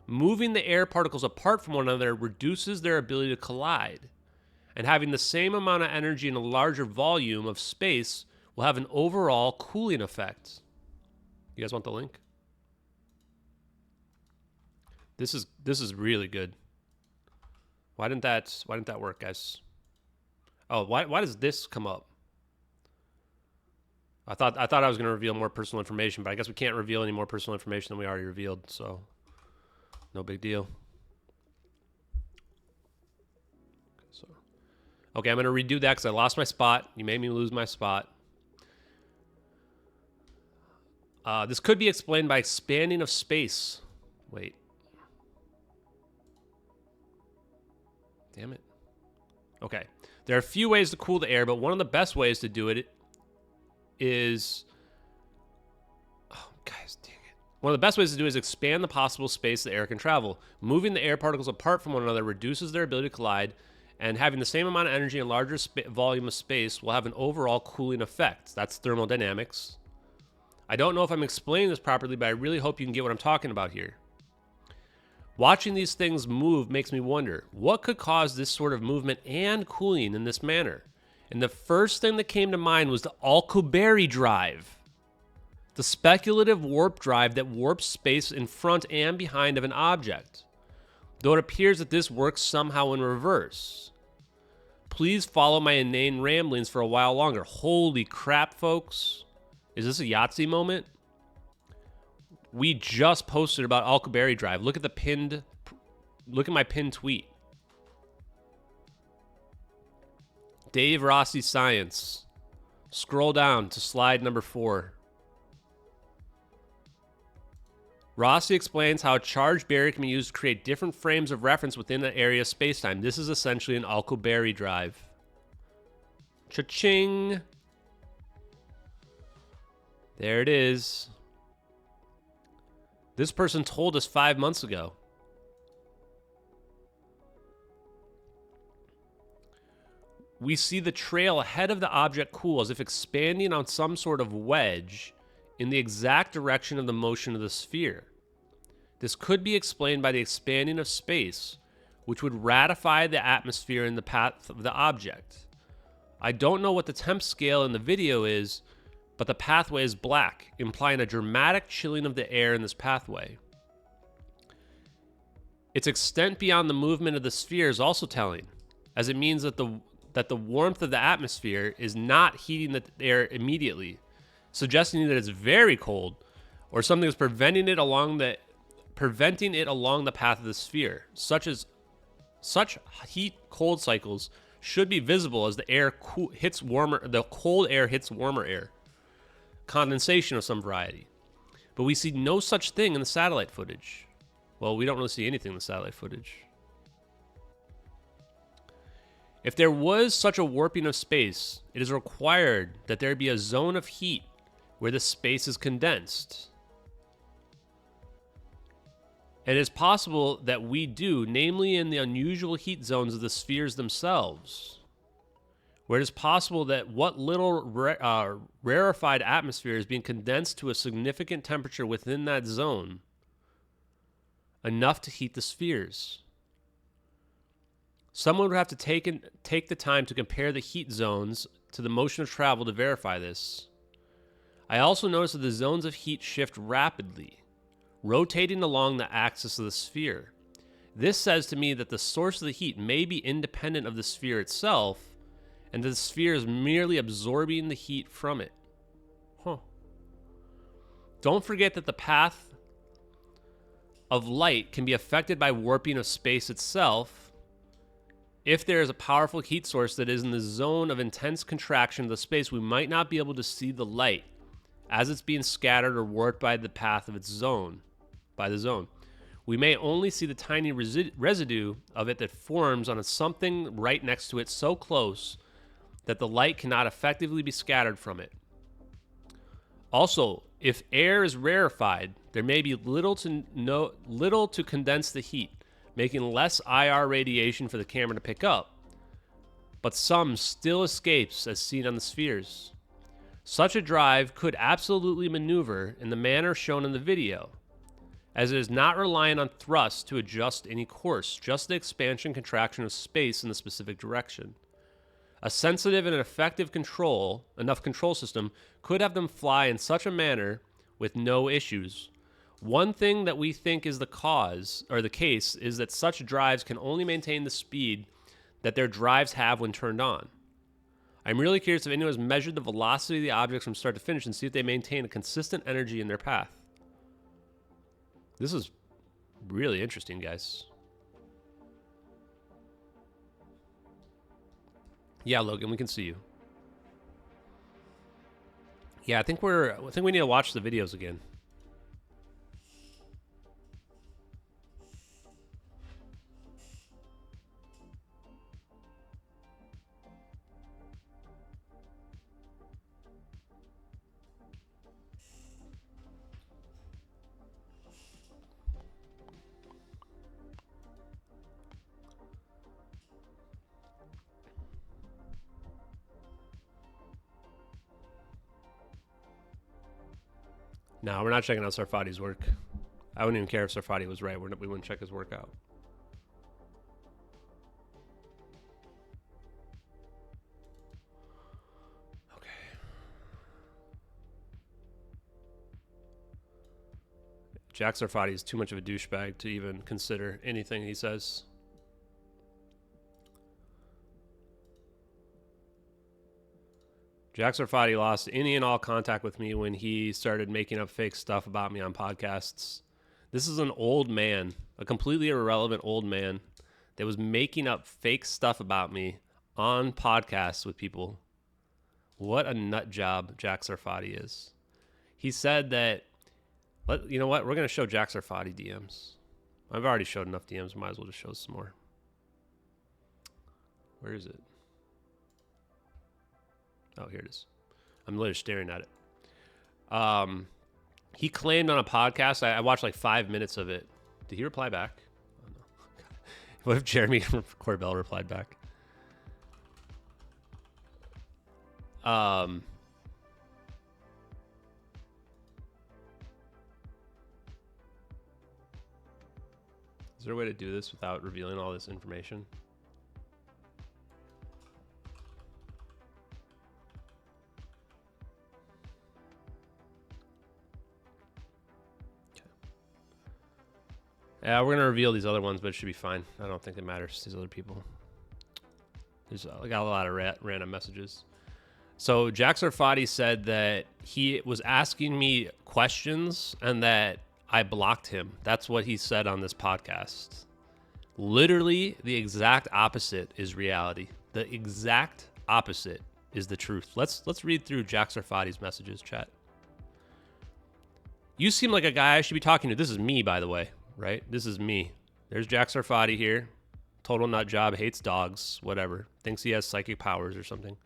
Moving the air particles apart from one another reduces their ability to collide, and having the same amount of energy in a larger volume of space will have an overall cooling effect. You guys want the link? This is really good. Why didn't that work, guys? Oh, why does this come up? I thought I was going to reveal more personal information, but I guess we can't reveal any more personal information than we already revealed, so no big deal. Okay, I'm going to redo that because I lost my spot. You made me lose my spot. This could be explained by expanding of space. Wait. Damn it. Okay. There are a few ways to cool the air, but one of the best ways to do it is... Oh, guys, dang it. One of the best ways to do it is expand the possible space the air can travel. Moving the air particles apart from one another reduces their ability to collide, and having the same amount of energy and larger volume of space will have an overall cooling effect. That's thermodynamics. I don't know if I'm explaining this properly, but I really hope you can get what I'm talking about here. Watching these things move makes me wonder, what could cause this sort of movement and cooling in this manner? And the first thing that came to mind was the Alcubierre drive, the speculative warp drive that warps space in front and behind of an object, though it appears that this works somehow in reverse. Please follow my inane ramblings for a while longer. Holy crap, folks. Is this a Yahtzee moment? We just posted about Alcubierre drive. Look at my pinned tweet. Dave Rossi Science. Scroll down to slide number 4. Rossi explains how a charge barrier can be used to create different frames of reference within an area of spacetime. This is essentially an Alcubierre drive. Cha-ching! There it is. This person told us 5 months ago. We see the trail ahead of the object cool as if expanding on some sort of wedge in the exact direction of the motion of the sphere. This could be explained by the expanding of space, which would ratify the atmosphere in the path of the object. I don't know what the temp scale in the video is, but the pathway is black, implying a dramatic chilling of the air in this pathway. Its extent beyond the movement of the sphere is also telling, as it means that the warmth of the atmosphere is not heating the air immediately, suggesting that it's very cold, or something is preventing it along the path of the sphere. Such heat-cold cycles should be visible as the cold air hits warmer air. Condensation of some variety. But we see no such thing in the satellite footage. Well, we don't really see anything in the satellite footage. If there was such a warping of space, it is required that there be a zone of heat where the space is condensed. And it is possible that we do, namely in the unusual heat zones of the spheres themselves, where it is possible that what little rarefied atmosphere is being condensed to a significant temperature within that zone, enough to heat the spheres. Someone would have to take the time to compare the heat zones to the motion of travel to verify this. I also noticed that the zones of heat shift rapidly, rotating along the axis of the sphere. This says to me that the source of the heat may be independent of the sphere itself, and that the sphere is merely absorbing the heat from it. Don't forget that the path of light can be affected by warping of space itself. If there is a powerful heat source that is in the zone of intense contraction of the space, we might not be able to see the light as it's being scattered or warped by the path of its zone, by the zone. We may only see the tiny residue of it that forms on something right next to it so close that the light cannot effectively be scattered from it. Also, if air is rarefied, there may be little to condense the heat, making less IR radiation for the camera to pick up, but some still escapes as seen on the spheres. Such a drive could absolutely maneuver in the manner shown in the video, as it is not reliant on thrust to adjust any course, just the expansion contraction of space in the specific direction. A sensitive and effective enough control system could have them fly in such a manner with no issues. One thing that we think is the case is that such drives can only maintain the speed that their drives have when turned on. I'm really curious if anyone has measured the velocity of the objects from start to finish and see if they maintain a consistent energy in their path. This is really interesting, guys. Yeah, Logan, we can see you. Yeah, I think we need to watch the videos again. No, we're not checking out Sarfatti's work. I wouldn't even care if Sarfatti was right. We wouldn't check his work out. Okay. Jack Sarfatti is too much of a douchebag to even consider anything he says. Jack Sarfatti lost any and all contact with me when he started making up fake stuff about me on podcasts. This is an old man, a completely irrelevant old man that was making up fake stuff about me on podcasts with people. What a nut job Jack Sarfatti is. He said that You know what? We're going to show Jack Sarfatti DMs. I've already showed enough DMs. Might as well just show some more. Where is it? Oh, here it is. I'm literally staring at it. He claimed on a podcast, I watched like 5 minutes of it. Did he reply back? Oh, no. What if Jeremy Corbell replied back? Is there a way to do this without revealing all this information? Okay. Yeah, we're gonna reveal these other ones, but it should be fine. I don't think it matters to these other people. I got a lot of random messages. So Jack Sarfatti said that he was asking me questions and that I blocked him. That's what he said on this podcast. Literally, the exact opposite is reality. The exact opposite is the truth. Let's read through Jack Sarfatti's messages, chat. You seem like a guy I should be talking to. This is me, by the way, right? This is me. There's Jack Sarfatti here. Total nut job, hates dogs, whatever. Thinks he has psychic powers or something.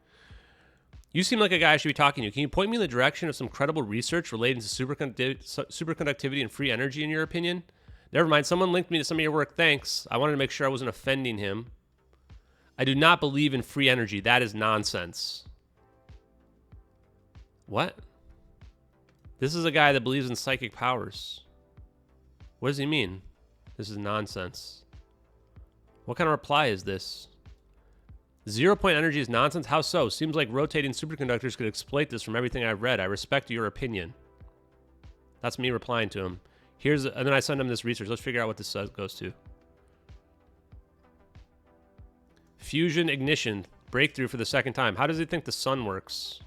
You seem like a guy I should be talking to. Can you point me in the direction of some credible research relating to superconductivity and free energy, in your opinion? Never mind. Someone linked me to some of your work. Thanks. I wanted to make sure I wasn't offending him. I do not believe in free energy. That is nonsense. What? This is a guy that believes in psychic powers. What does he mean? This is nonsense. What kind of reply is this? 0 point energy is nonsense? How so? Seems like rotating superconductors could exploit this from everything I've read. I respect your opinion. That's me replying to him. And then I send him this research. Let's figure out what this goes to. Fusion ignition. Breakthrough for the second time. How does he think the sun works?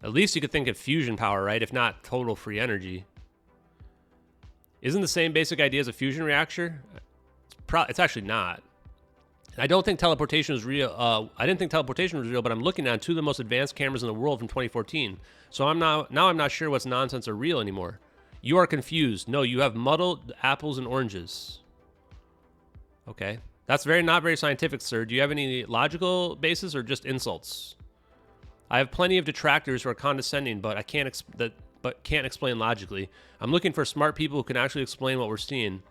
At least you could think of fusion power, right? If not total free energy. Isn't the same basic idea as a fusion reactor? It's actually not. I don't think teleportation was real. I didn't think teleportation was real, but I'm looking at two of the most advanced cameras in the world from 2014. So I'm not sure what's nonsense or real anymore. You are confused. No, you have muddled apples and oranges. Okay. That's not very scientific, sir. Do you have any logical basis or just insults? I have plenty of detractors who are condescending, but can't explain logically. I'm looking for smart people who can actually explain what we're seeing.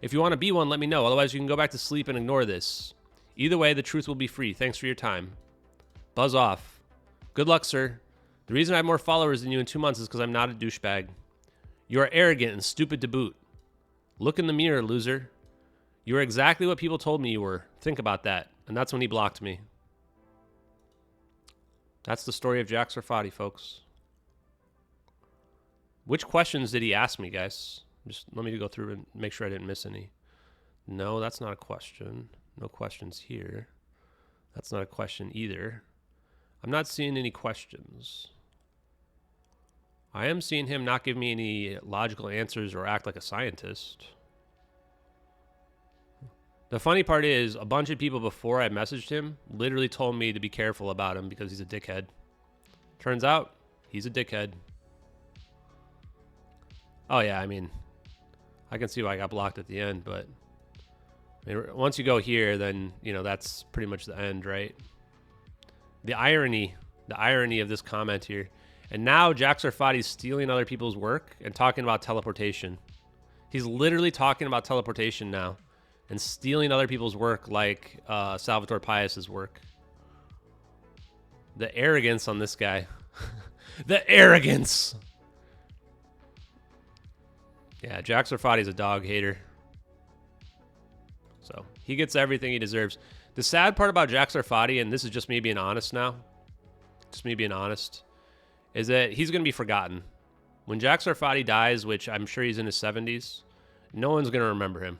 If you want to be one, let me know. Otherwise, you can go back to sleep and ignore this. Either way, the truth will be free. Thanks for your time. Buzz off. Good luck, sir. The reason I have more followers than you in 2 months is because I'm not a douchebag. You are arrogant and stupid to boot. Look in the mirror, loser. You are exactly what people told me you were. Think about that. And that's when he blocked me. That's the story of Jack Sarfatti, folks. Which questions did he ask me, guys? Just let me go through and make sure I didn't miss any. No, that's not a question. No questions here. That's not a question either. I'm not seeing any questions. I am seeing him not give me any logical answers or act like a scientist. The funny part is, a bunch of people before I messaged him literally told me to be careful about him because he's a dickhead. Turns out, he's a dickhead. Oh yeah, I mean, I can see why I got blocked at the end, but I mean, once you go here, then, you know, that's pretty much the end, right? The irony of this comment here. And now Jack Sarfatti's stealing other people's work and talking about teleportation. He's literally talking about teleportation now and stealing other people's work like Salvatore Pais' work. The arrogance on this guy. The arrogance! Yeah, Jack Sarfatti's a dog hater. So he gets everything he deserves. The sad part about Jack Sarfatti, and this is just me being honest now, is that he's going to be forgotten. When Jack Sarfatti dies, which I'm sure he's in his 70s, no one's going to remember him.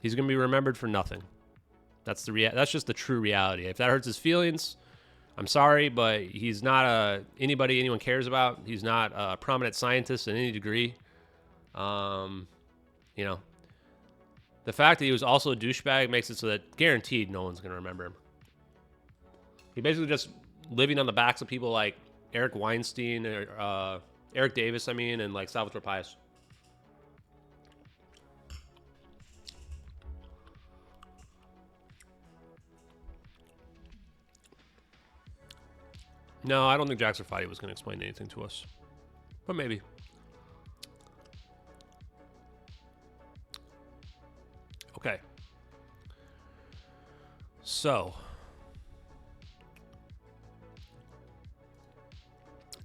He's going to be remembered for nothing. That's just the true reality. If that hurts his feelings, I'm sorry, but he's not anybody anyone cares about. He's not a prominent scientist in any degree. You know, the fact that he was also a douchebag makes it so that guaranteed no one's going to remember him. He basically just living on the backs of people like Eric Weinstein or Eric Davis, I mean, and like Salvatore Pius. No, I don't think Jack Sarfatti was going to explain anything to us. But maybe. Okay. So.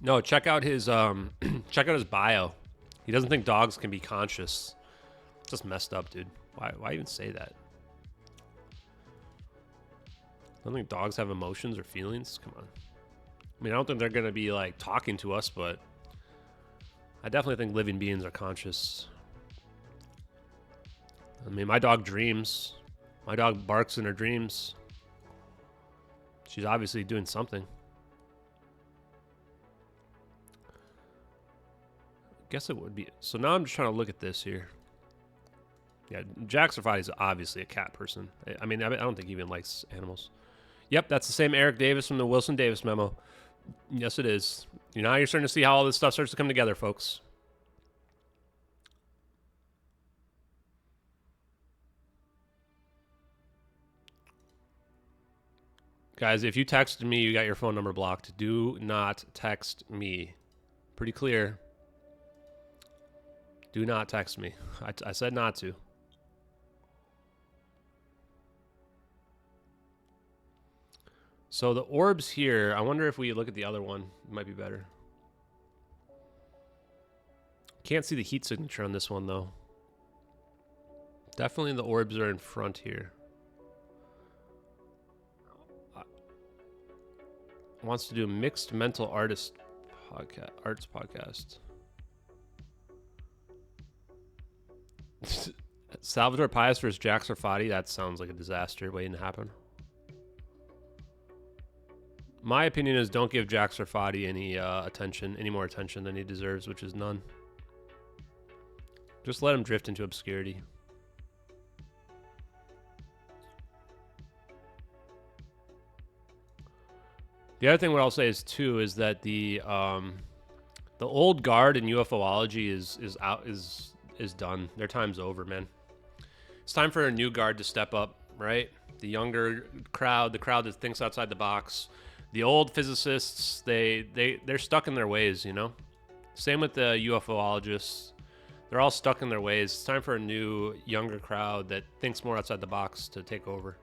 No, check out his check out his bio. He doesn't think dogs can be conscious. Just messed up, dude. Why even say that? I don't think dogs have emotions or feelings. Come on. I mean, I don't think they're going to be, like, talking to us, but I definitely think living beings are conscious. I mean, my dog dreams. My dog barks in her dreams. She's obviously doing something. I guess it would be. So now I'm just trying to look at this here. Yeah, Jack Sarfatti is obviously a cat person. I mean, I don't think he even likes animals. Yep, that's the same Eric Davis from the Wilson Davis memo. Yes, it is. Now you're starting to see how all this stuff starts to come together, folks. Guys, if you texted me, you got your phone number blocked. Do not text me. Pretty clear. Do not text me. I said not to. So the orbs here, I wonder if we look at the other one, it might be better. Can't see the heat signature on this one though. Definitely the orbs are in front here. Wants to do a mixed mental arts podcast. Salvatore Pius versus Jack Sarfatti. That sounds like a disaster waiting to happen. My opinion is don't give Jack Sarfatti any attention, any more attention than he deserves, which is none. Just let him drift into obscurity. The other thing what I'll say is too is that the old guard in UFOlogy is done. Their time's over, man. It's time for a new guard to step up, right? The younger crowd, the crowd that thinks outside the box. The old physicists, they're stuck in their ways, you know? Same with the UFOologists. They're all stuck in their ways. It's time for a new, younger crowd that thinks more outside the box to take over.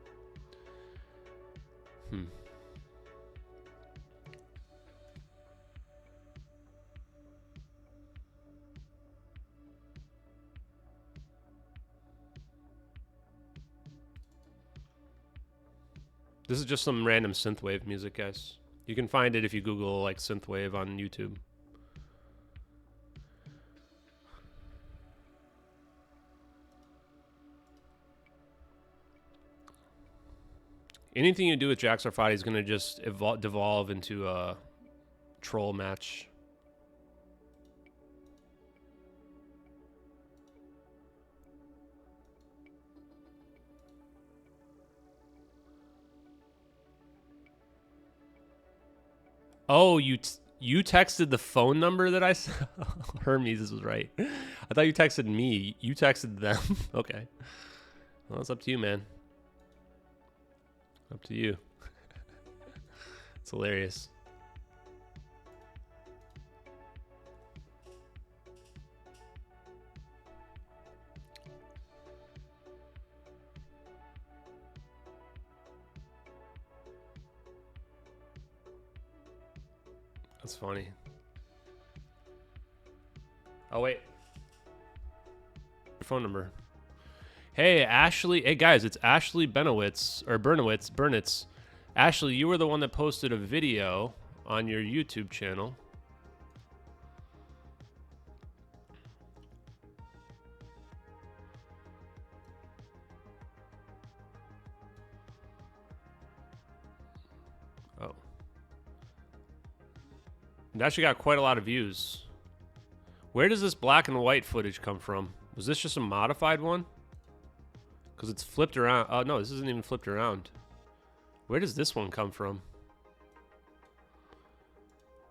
This is just some random synthwave music, guys. You can find it if you Google like synthwave on YouTube. Anything you do with Jack Sarfatti is going to just devolve into a troll match. Oh, you texted the phone number that I Hermes, this was right. I thought you texted me. You texted them. Okay. Well, it's up to you, man. Up to you. It's hilarious. That's funny. Oh, wait. Your phone number. Hey, Ashley. Hey, guys, it's Ashley Bernowitz. Ashley, you were the one that posted a video on your YouTube channel. Oh. It actually got quite a lot of views. Where does this black and white footage come from? Was this just a modified one? Because it's flipped around. Oh, no, this isn't even flipped around. Where does this one come from?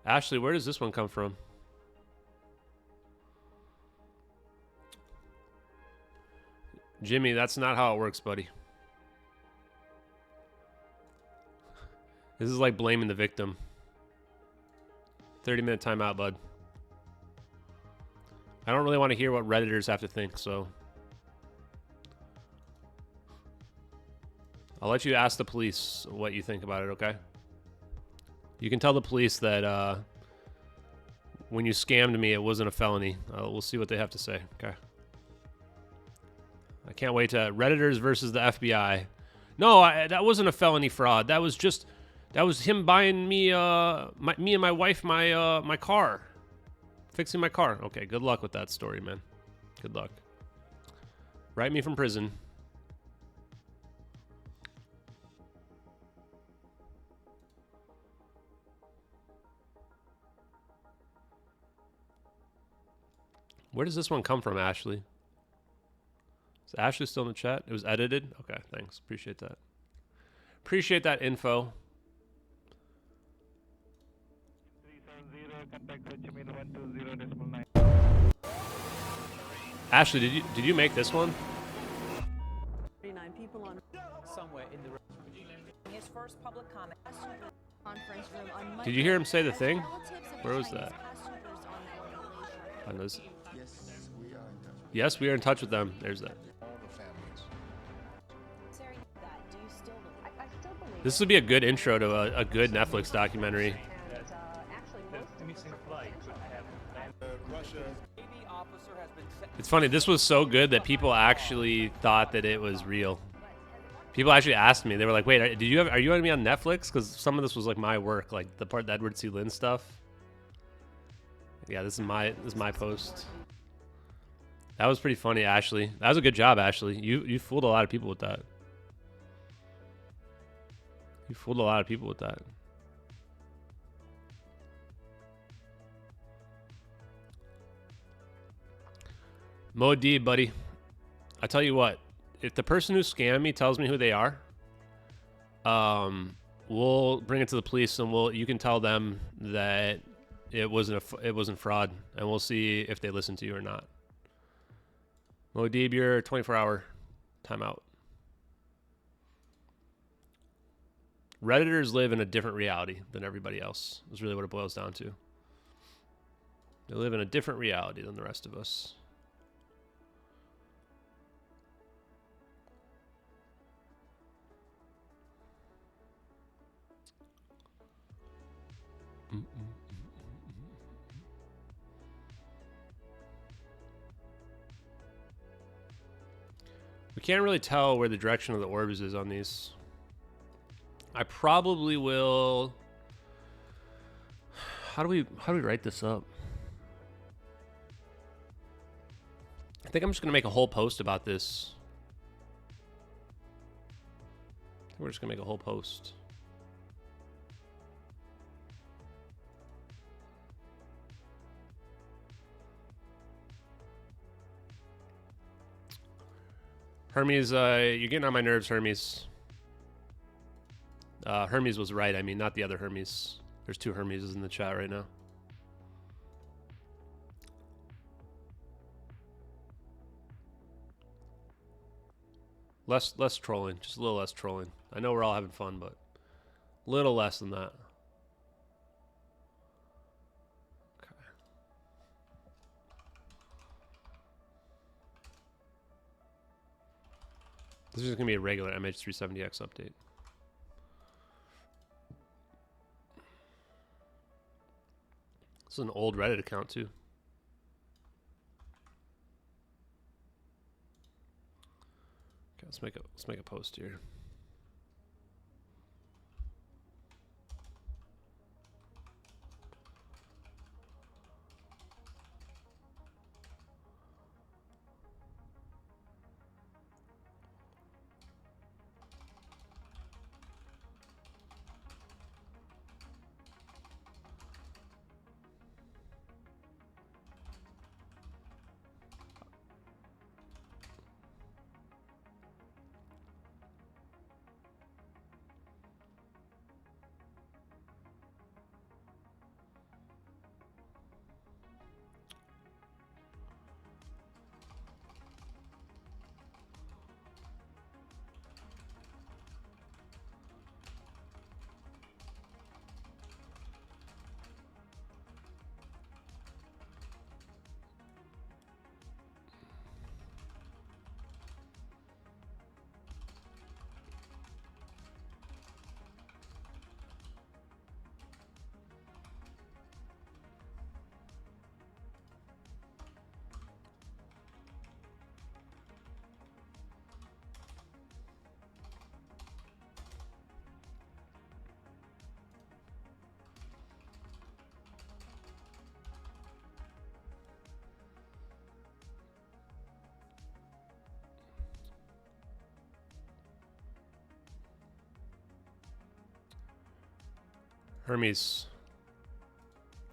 Ashley, where does this one come from? Jimmy, that's not how it works, buddy. This is like blaming the victim. 30-minute timeout, bud. I don't really want to hear what Redditors have to think, so I'll let you ask the police what you think about it, okay? You can tell the police that when you scammed me, it wasn't a felony. We'll see what they have to say, okay? I can't wait to Redditors versus the FBI. No, that wasn't a felony fraud. That was him buying me me and my wife my car. Fixing my car. Okay, good luck with that story, man. Good luck. Write me from prison. Where does this one come from, Ashley? Is Ashley still in the chat? It was edited? Okay, thanks. Appreciate that. Appreciate that info. 370, contact Ho Chi Minh 120.9. Ashley, did you make this one? 39 people on Somewhere in the His first public comment. conference room on Monday. Did you hear him say the thing? Relatives of Where was Chinese that? passengers on board Malaysia. On this? Yes, we are in touch with Yes, we are in touch with them. There's that. all the families. Sarah, that do you still believe? I still believe. This would be a good intro to a good Netflix documentary. And actually, most of Russia. Navy officer has been set. It's funny, this was so good that people actually thought that it was real. People actually asked me. They were like, "Wait, are you going to be on Netflix?" Because some of this was like my work, like the part, the Edward C. Lynn stuff. Yeah, this is my post. That was pretty funny, Ashley. That was a good job, Ashley. You fooled a lot of people with that. You fooled a lot of people with that. Mo D, buddy. I tell you what, if the person who scammed me tells me who they are, we'll bring it to the police and you can tell them that it wasn't fraud, and we'll see if they listen to you or not. Modib, your 24-hour timeout. Redditors live in a different reality than everybody else. Is really what it boils down to. They live in a different reality than the rest of us. We can't really tell where the direction of the orbs is on these. I probably will. How do we write this up? I think I'm just gonna make a whole post about this. I think we're just gonna make a whole post. Hermes, you're getting on my nerves, Hermes. Hermes was right. I mean, not the other Hermes. There's two Hermeses in the chat right now. Less trolling. Just a little less trolling. I know we're all having fun, but a little less than that. Okay. This is going to be a regular MH370x update. This is an old Reddit account too. Okay, let's make a post here. Hermes,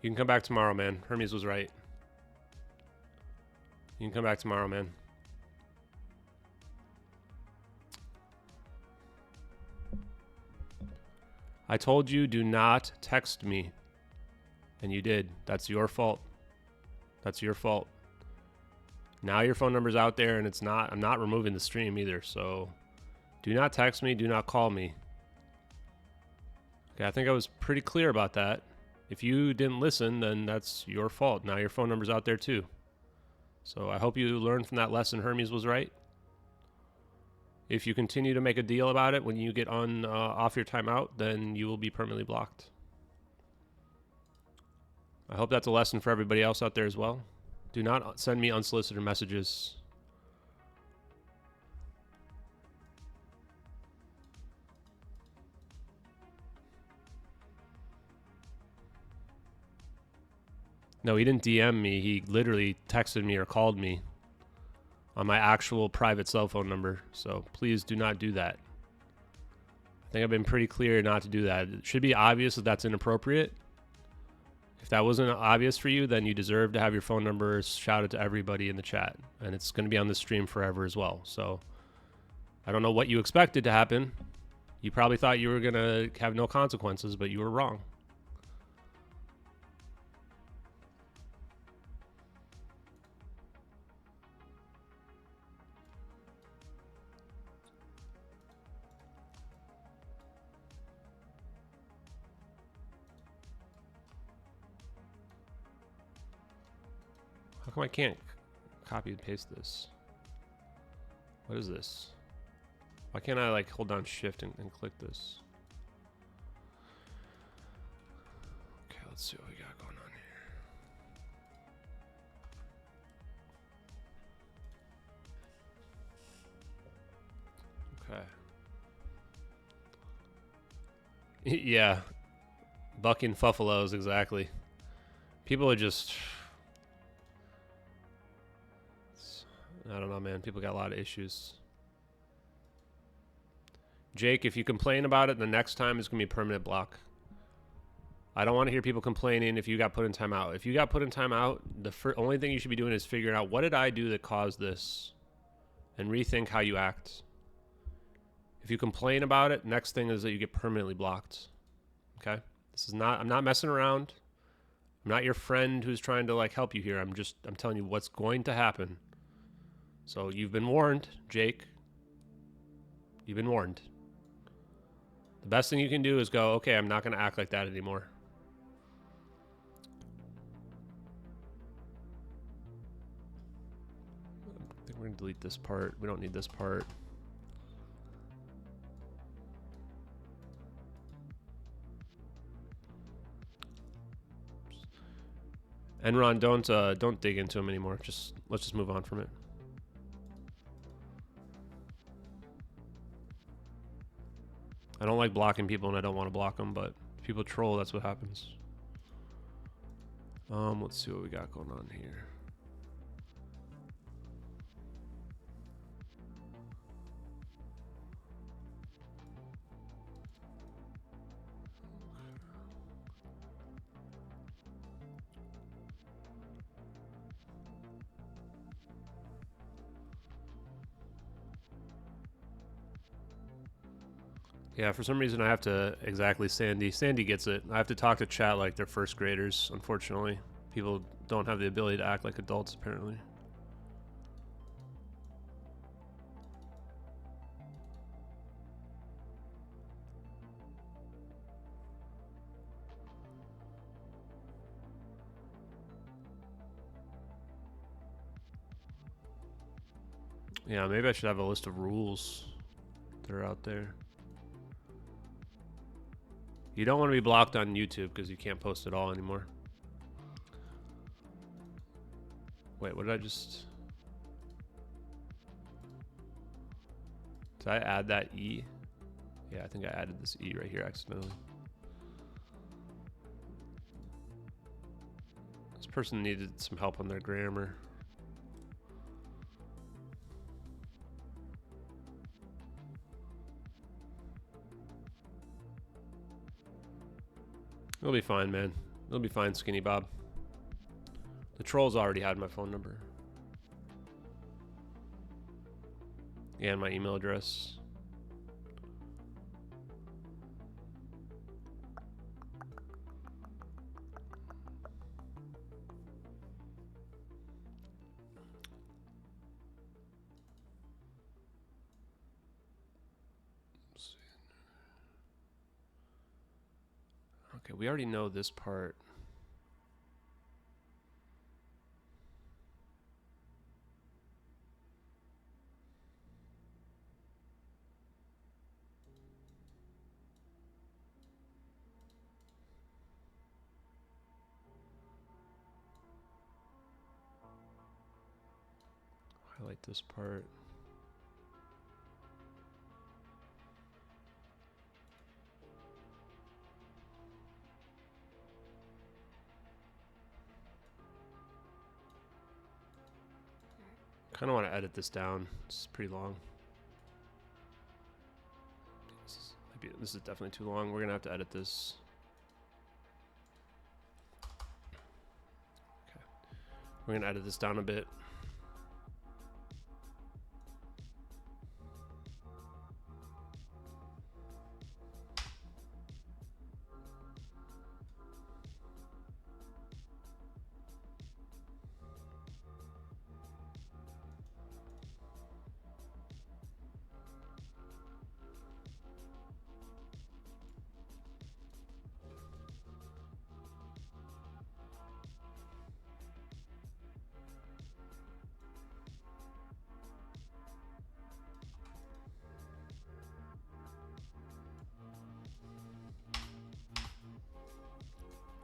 you can come back tomorrow, man. Hermes was right. You can come back tomorrow, man. I told you do not text me. And you did. That's your fault. That's your fault. Now your phone number's out there and it's not, I'm not removing the stream either. So do not text me. Do not call me. Okay, I think I was pretty clear about that. If you didn't listen, then that's your fault. Now your phone number's out there too. So I hope you learned from that lesson. Hermes was right. If you continue to make a deal about it when you get on off your timeout, then you will be permanently blocked. I hope that's a lesson for everybody else out there as well. Do not send me unsolicited messages. No, he didn't DM me. He literally texted me or called me on my actual private cell phone number. So please do not do that. I think I've been pretty clear not to do that. It should be obvious that that's inappropriate. If that wasn't obvious for you, then you deserve to have your phone number shouted to everybody in the chat. And it's going to be on the stream forever as well. So I don't know what you expected to happen. You probably thought you were going to have no consequences, but you were wrong. How come I can't copy and paste this? What is this? Why can't I like hold down shift and click this? Okay, let's see what we got going on here. Okay. Yeah. Bucking Fuffalos, exactly. People are just... I don't know, man. People got a lot of issues. Jake, if you complain about it, the next time it's going to be a permanent block. I don't want to hear people complaining if you got put in timeout. If you got put in timeout, the only thing you should be doing is figuring out what did I do that caused this and rethink how you act. If you complain about it, next thing is that you get permanently blocked. Okay? This is not, I'm not messing around. I'm not your friend who's trying to like help you here. I'm telling you what's going to happen. So you've been warned, Jake. You've been warned. The best thing you can do is go, okay, I'm not going to act like that anymore. I think we're going to delete this part. We don't need this part. Enron, don't dig into him anymore. Let's just move on from it. I don't like blocking people and I don't want to block them, but if people troll, that's what happens. Let's see what we got going on here. Yeah, for some reason I have to, exactly, Sandy. Sandy gets it. I have to talk to chat like they're first graders, unfortunately. People don't have the ability to act like adults, apparently. Yeah, maybe I should have a list of rules that are out there. You don't want to be blocked on YouTube because you can't post at all anymore. Wait, what did I just... Did I add that E? Yeah, I think I added this E right here accidentally. This person needed some help on their grammar. It'll be fine, man. It'll be fine, Skinny Bob. The trolls already had my phone number. And my email address. Okay, we already know this part. Highlight this part. Kind of want to edit this down. It's pretty long. This is definitely too long. We're gonna have to edit this. Okay, we're gonna edit this down a bit.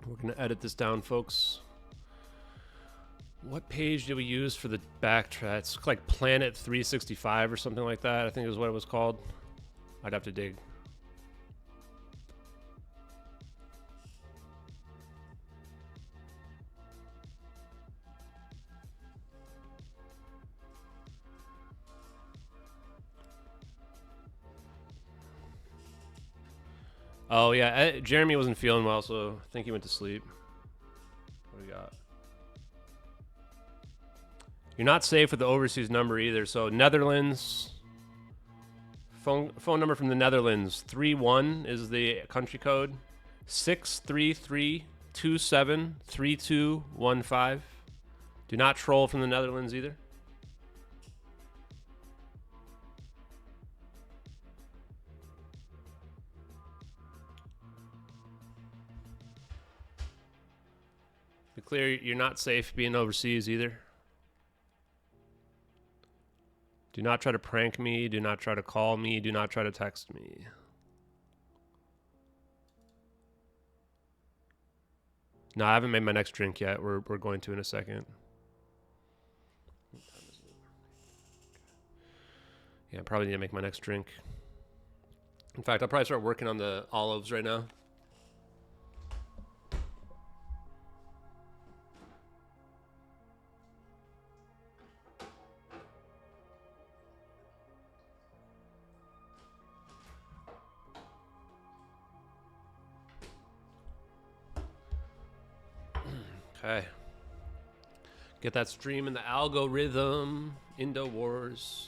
We're going to edit this down, folks. What page did we use for the backtrack? It's like Planet 365 or something like that, I think is what it was called. I'd have to dig. Oh yeah, Jeremy wasn't feeling well, so I think he went to sleep. What do we got? You're not safe with the overseas number either. So Netherlands, phone number from the Netherlands, 31 is the country code, 633273215. Do not troll from the Netherlands either. Be clear, you're not safe being overseas either. Do not try to prank me. Do not try to call me. Do not try to text me. No, I haven't made my next drink yet. We're going to in a second. What time is it? Yeah, I probably need to make my next drink. In fact, I'll probably start working on the olives right now. Okay. Get that stream in the algorithm. Indo Wars.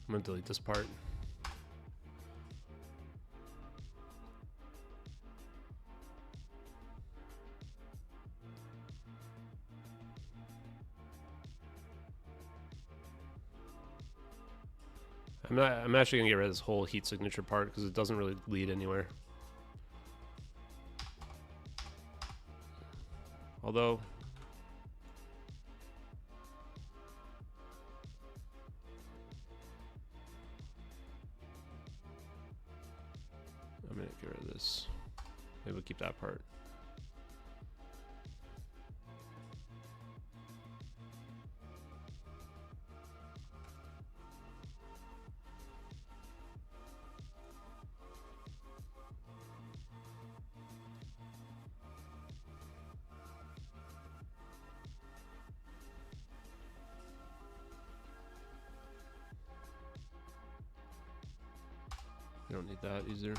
I'm gonna delete this part. I'm actually gonna get rid of this whole heat signature part because it doesn't really lead anywhere. Although I'm gonna get rid of this. Maybe we'll keep that part. We don't need that either.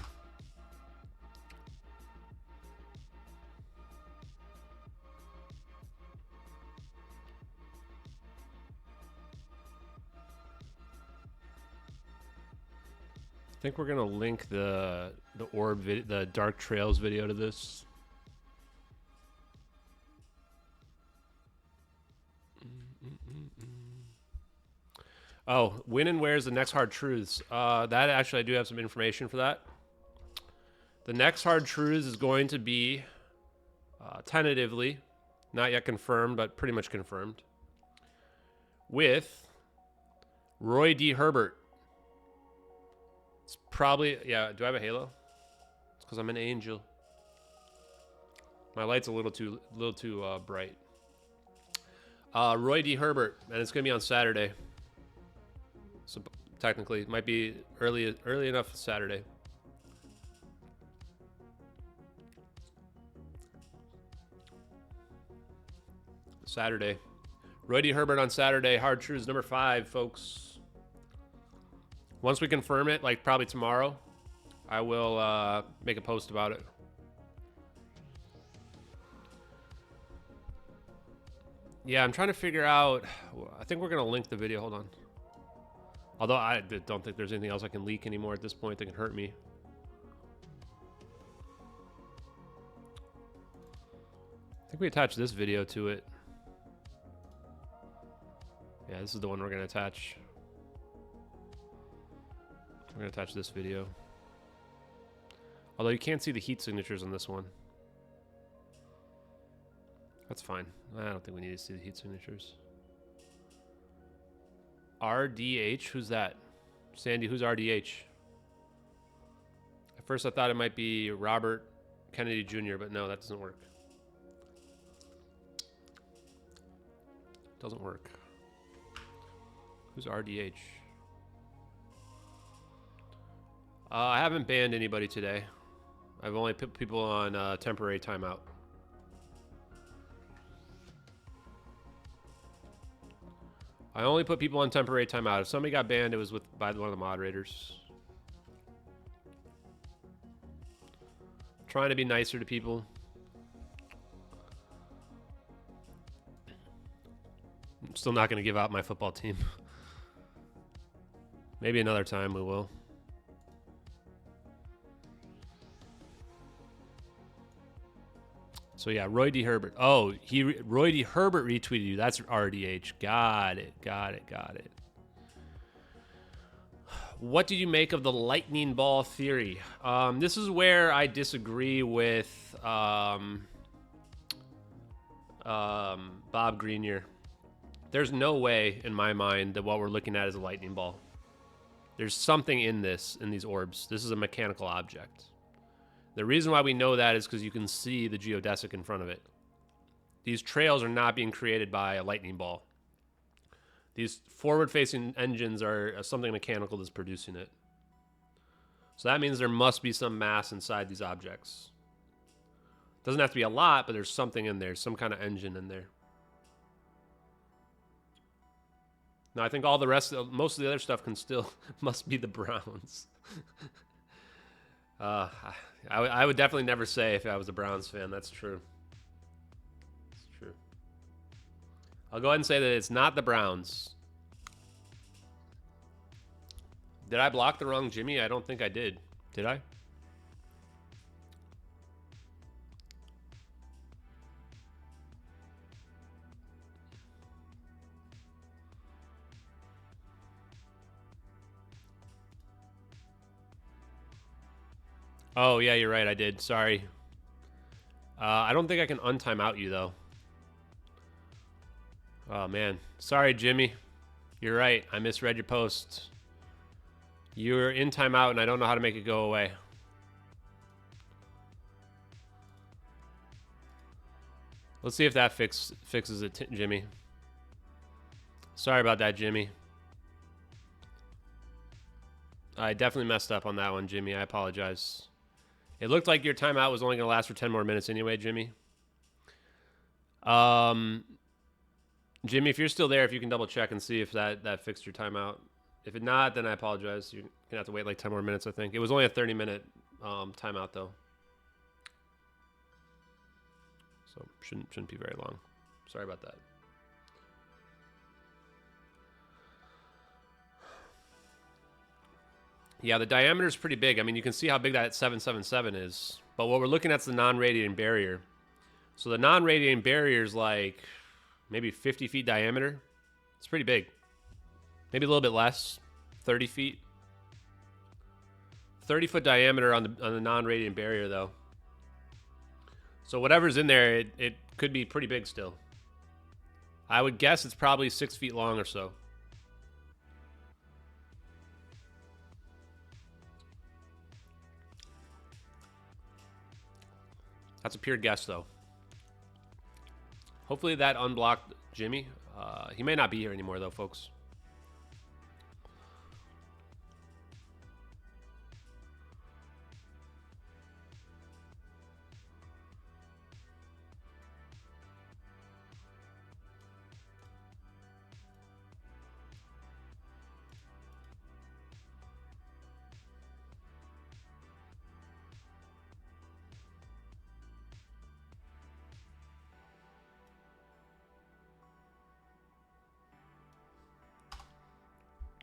I think we're gonna link the the Dark Trails video to this. Oh, when and where's the next Hard Truths? That actually, I do have some information for that. The next Hard Truths is going to be tentatively, not yet confirmed, but pretty much confirmed, with Roy D. Herbert. It's probably, yeah, do I have a halo? It's because I'm an angel. My light's a little too bright. Roy D. Herbert, and it's going to be on Saturday. So technically, it might be early enough Saturday. Saturday. Roy D. Herbert on Saturday. Hard Truths number 5, folks. Once we confirm it, like probably tomorrow, I will make a post about it. Yeah, I'm trying to figure out. I think we're going to link the video. Hold on. Although I don't think there's anything else I can leak anymore at this point that can hurt me. I think we attached this video to it. Yeah, this is the one we're going to attach. We're going to attach this video. Although you can't see the heat signatures on this one. That's fine. I don't think we need to see the heat signatures. RDH? Who's that? Sandy, who's RDH? At first I thought it might be Robert Kennedy Jr., but no, that doesn't work. Doesn't work. Who's RDH? I haven't banned anybody today. I've only put people on temporary timeout. I only put people on temporary timeout. If somebody got banned, it was by one of the moderators. Trying to be nicer to people. I'm still not going to give out my football team. Maybe another time we will. So yeah, Roy D. Herbert. Oh, Roy D. Herbert retweeted you. That's RDH. Got it. What do you make of the lightning ball theory? This is where I disagree with Bob Greenier. There's no way in my mind that what we're looking at is a lightning ball. There's something in these orbs. This is a mechanical object. The reason why we know that is because you can see the geodesic in front of it. These trails are not being created by a lightning ball. These forward-facing engines are something mechanical that's producing it. So that means there must be some mass inside these objects. Doesn't have to be a lot, but there's something in there, some kind of engine in there. No, I think all the rest, most of the other stuff can still, must be the Browns. I would definitely never say if I was a Browns fan. That's true. It's true. I'll go ahead and say that it's not the Browns. Did I block the wrong Jimmy? I don't think I did. Did I? Oh, yeah, you're right. I did. Sorry. I don't think I can untime out you, though. Oh, man. Sorry, Jimmy. You're right. I misread your post. You're in timeout, and I don't know how to make it go away. Let's see if that fixes it, Jimmy. Sorry about that, Jimmy. I definitely messed up on that one, Jimmy. I apologize. It looked like your timeout was only going to last for 10 more minutes anyway, Jimmy. Jimmy, if you're still there, if you can double check and see if that fixed your timeout. If it not, then I apologize. You're going to have to wait like 10 more minutes, I think. It was only a 30-minute timeout, though. So shouldn't be very long. Sorry about that. Yeah, the diameter is pretty big. I mean, you can see how big that 777 is. But what we're looking at is the non-radiating barrier. So the non-radiating barrier is like maybe 50 feet diameter. It's pretty big. Maybe a little bit less, 30 feet. 30-foot diameter on the non-radiating barrier, though. So whatever's in there, it could be pretty big still. I would guess it's probably 6 feet long or so. That's a pure guess, though. Hopefully that unblocked Jimmy. He may not be here anymore, though, folks.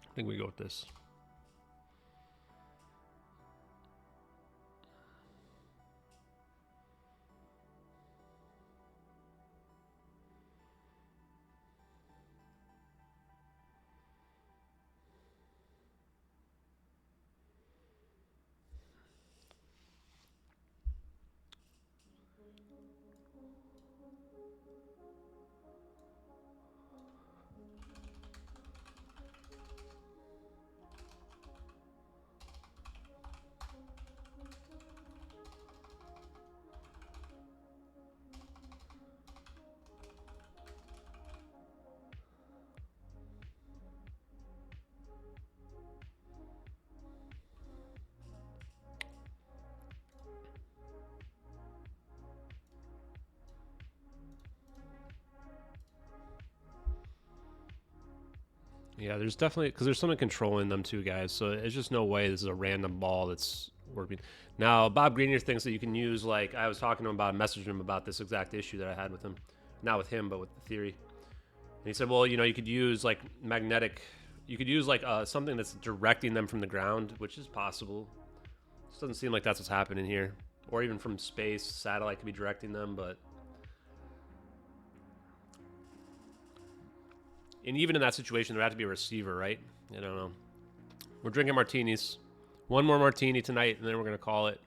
I think we go with this. Yeah, there's definitely, because there's someone controlling them too, guys. So it's just no way this is a random ball that's working. Now, Bob Greenier thinks that you can use, like, I was talking to him about, messaging him about this exact issue that I had with him. Not with him, but with the theory. And he said, well, you know, you could use, like, magnetic, you could use, like, something that's directing them from the ground, which is possible. It doesn't seem like that's what's happening here. Or even from space, satellite could be directing them, but... And even in that situation, there had to be a receiver, right? I don't know. We're drinking martinis. One more martini tonight, and then we're going to call it.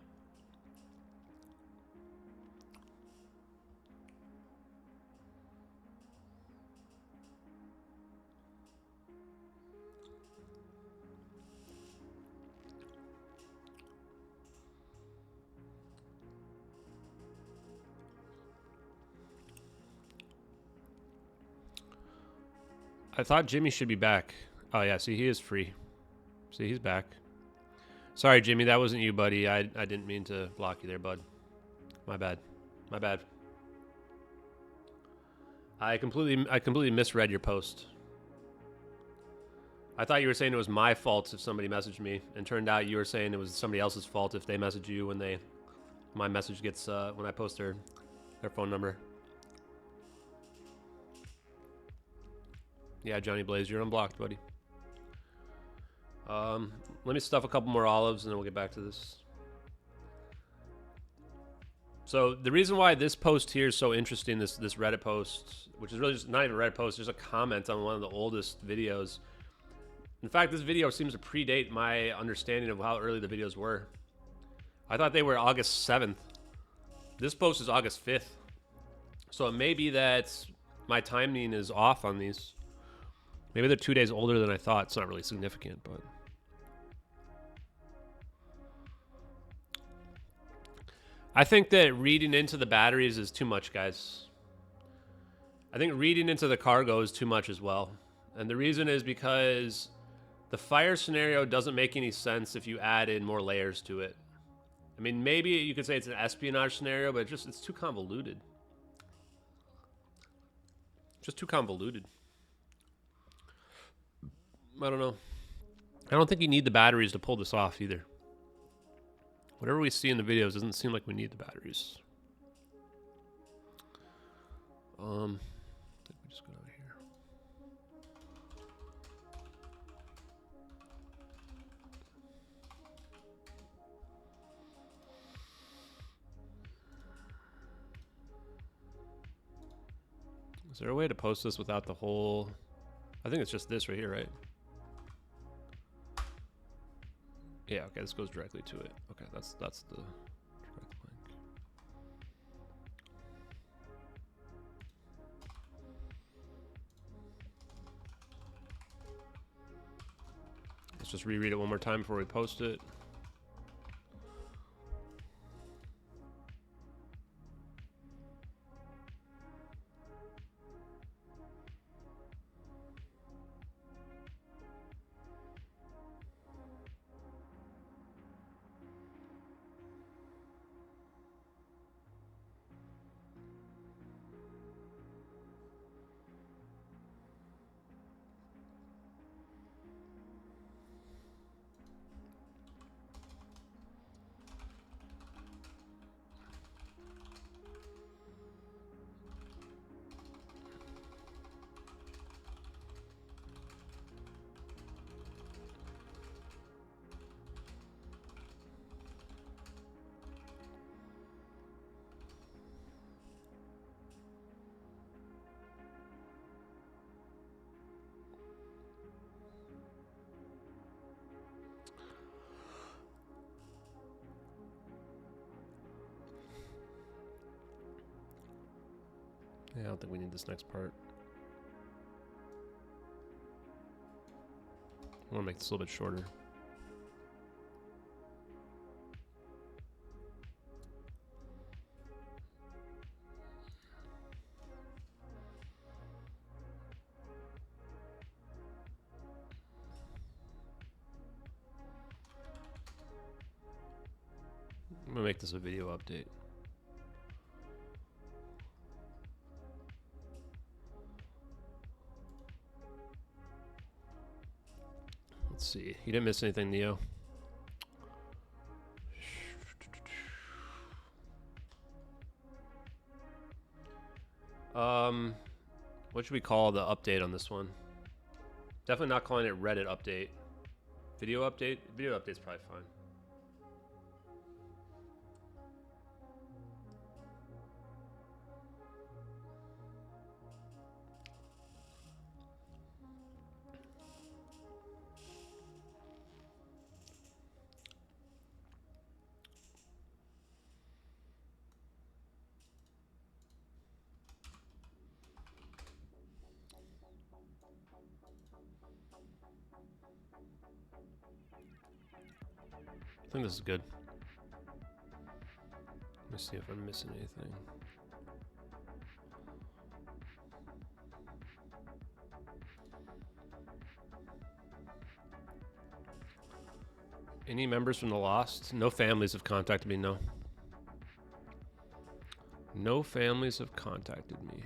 I thought Jimmy should be back. Oh, yeah. See, he is free. See, he's back. Sorry, Jimmy. That wasn't you, buddy. I didn't mean to block you there, bud. My bad. My bad. I completely misread your post. I thought you were saying it was my fault if somebody messaged me, and turned out you were saying it was somebody else's fault if they message you when my message gets when I post their phone number. Yeah, Johnny Blaze, you're unblocked, buddy. Let me stuff a couple more olives and then we'll get back to this. So the reason why this post here is so interesting, this Reddit post, which is really just not even a Reddit post, just a comment on one of the oldest videos. In fact, this video seems to predate my understanding of how early the videos were. I thought they were August 7th. This post is August 5th. So it may be that my timing is off on these. Maybe they're 2 days older than I thought. It's not really significant, but... I think that reading into the batteries is too much, guys. I think reading into the cargo is too much as well. And the reason is because the fire scenario doesn't make any sense if you add in more layers to it. I mean, maybe you could say it's an espionage scenario, but it's too convoluted. Just too convoluted. I don't know. I don't think you need the batteries to pull this off either. Whatever we see in the videos doesn't seem like we need the batteries. I think we just go down here. Is there a way to post this without the whole... I think it's just this right here, right? Yeah, okay, this goes directly to it. Okay, that's the direct link. Let's just reread it one more time before we post it. Yeah, I don't think we need this next part. I want to make this a little bit shorter. I'm gonna make this a video update. Let's see. You didn't miss anything, Neo. What should we call the update on this one? Definitely not calling it Reddit update. Video update? Video update's probably fine. I think this is good. Let me see if I'm missing anything. Any members from the Lost? No families have contacted me, no. No families have contacted me.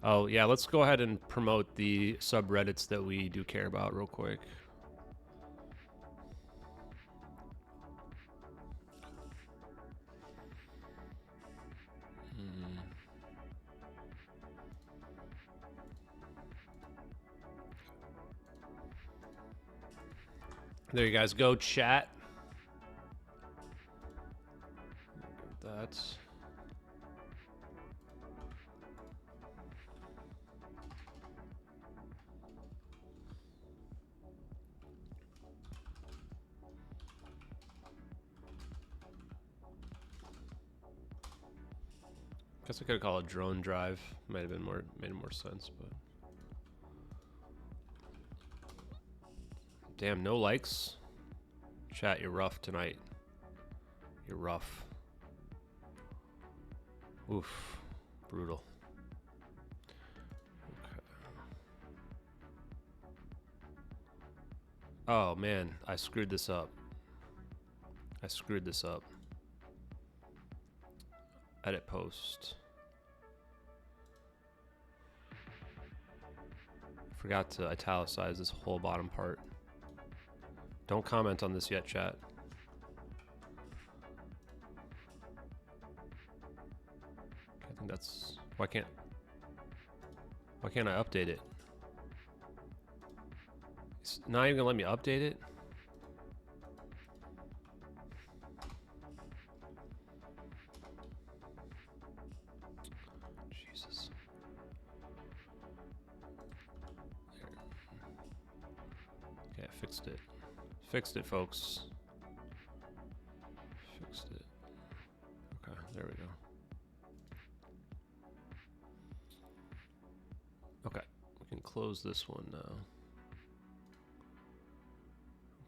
Oh, yeah, let's go ahead and promote the subreddits that we do care about real quick. There you guys go, chat. That's... Guess I could call it drone drive. Might have been made more sense, but damn, no likes. Chat, you're rough tonight. You're rough. Oof, Brutal. Okay. Oh man, I screwed this up. Edit post. Forgot to italicize this whole bottom part. Don't comment on this yet, chat. I think that's... Why can't I update it? It's not even gonna let me update it? Jesus. There. Okay, I fixed it. Fixed it, folks. Fixed it. Okay, there we go. Okay, we can close this one now.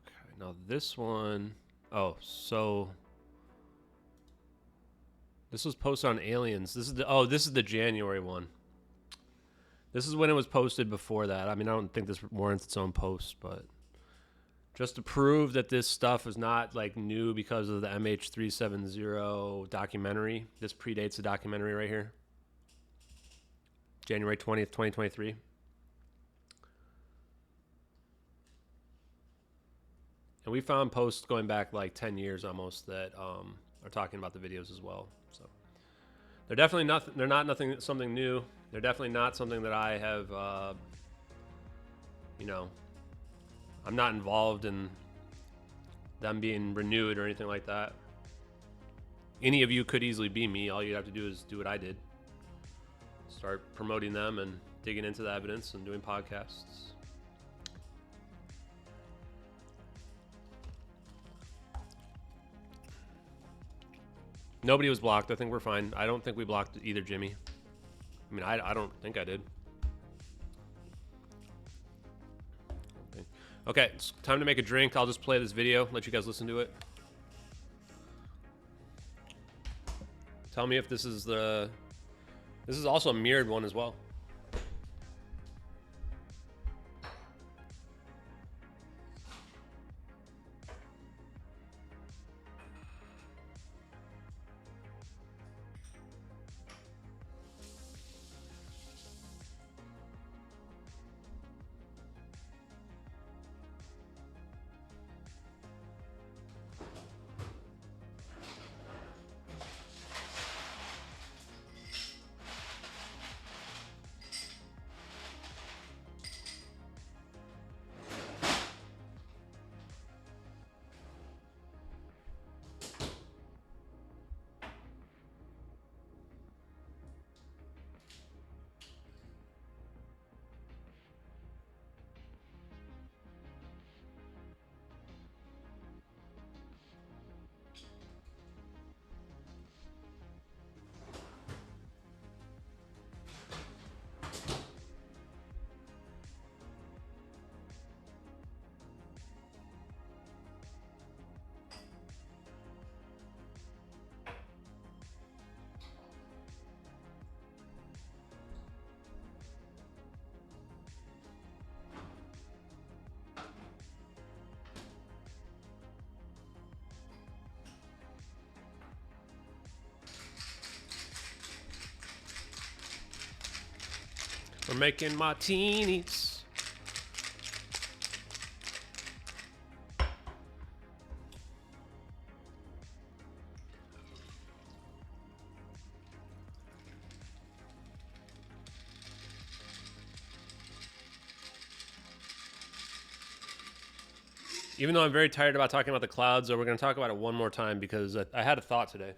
Okay, now this one... Oh, so... This was posted on Aliens. This is the January one. This is when it was posted before that. I mean, I don't think this warrants its own post, but... Just to prove that this stuff is not like new because of the MH370 documentary. This predates the documentary right here. January 20th, 2023. And we found posts going back like 10 years almost that are talking about the videos as well. So they're definitely nothing. They're not something new. They're definitely not something that I have, you know, I'm not involved in them being renewed or anything like that. Any of you could easily be me. All you have to do is do what I did. Start promoting them and digging into the evidence and doing podcasts. Nobody was blocked. I think we're fine. I don't think we blocked either, Jimmy. I mean, I don't think I did. Okay, it's time to make a drink. I'll just play this video, let you guys listen to it. Tell me if this is the... This is also a mirrored one as well. We're making martinis. Even though I'm very tired about talking about the clouds, we're going to talk about it one more time because I had a thought today.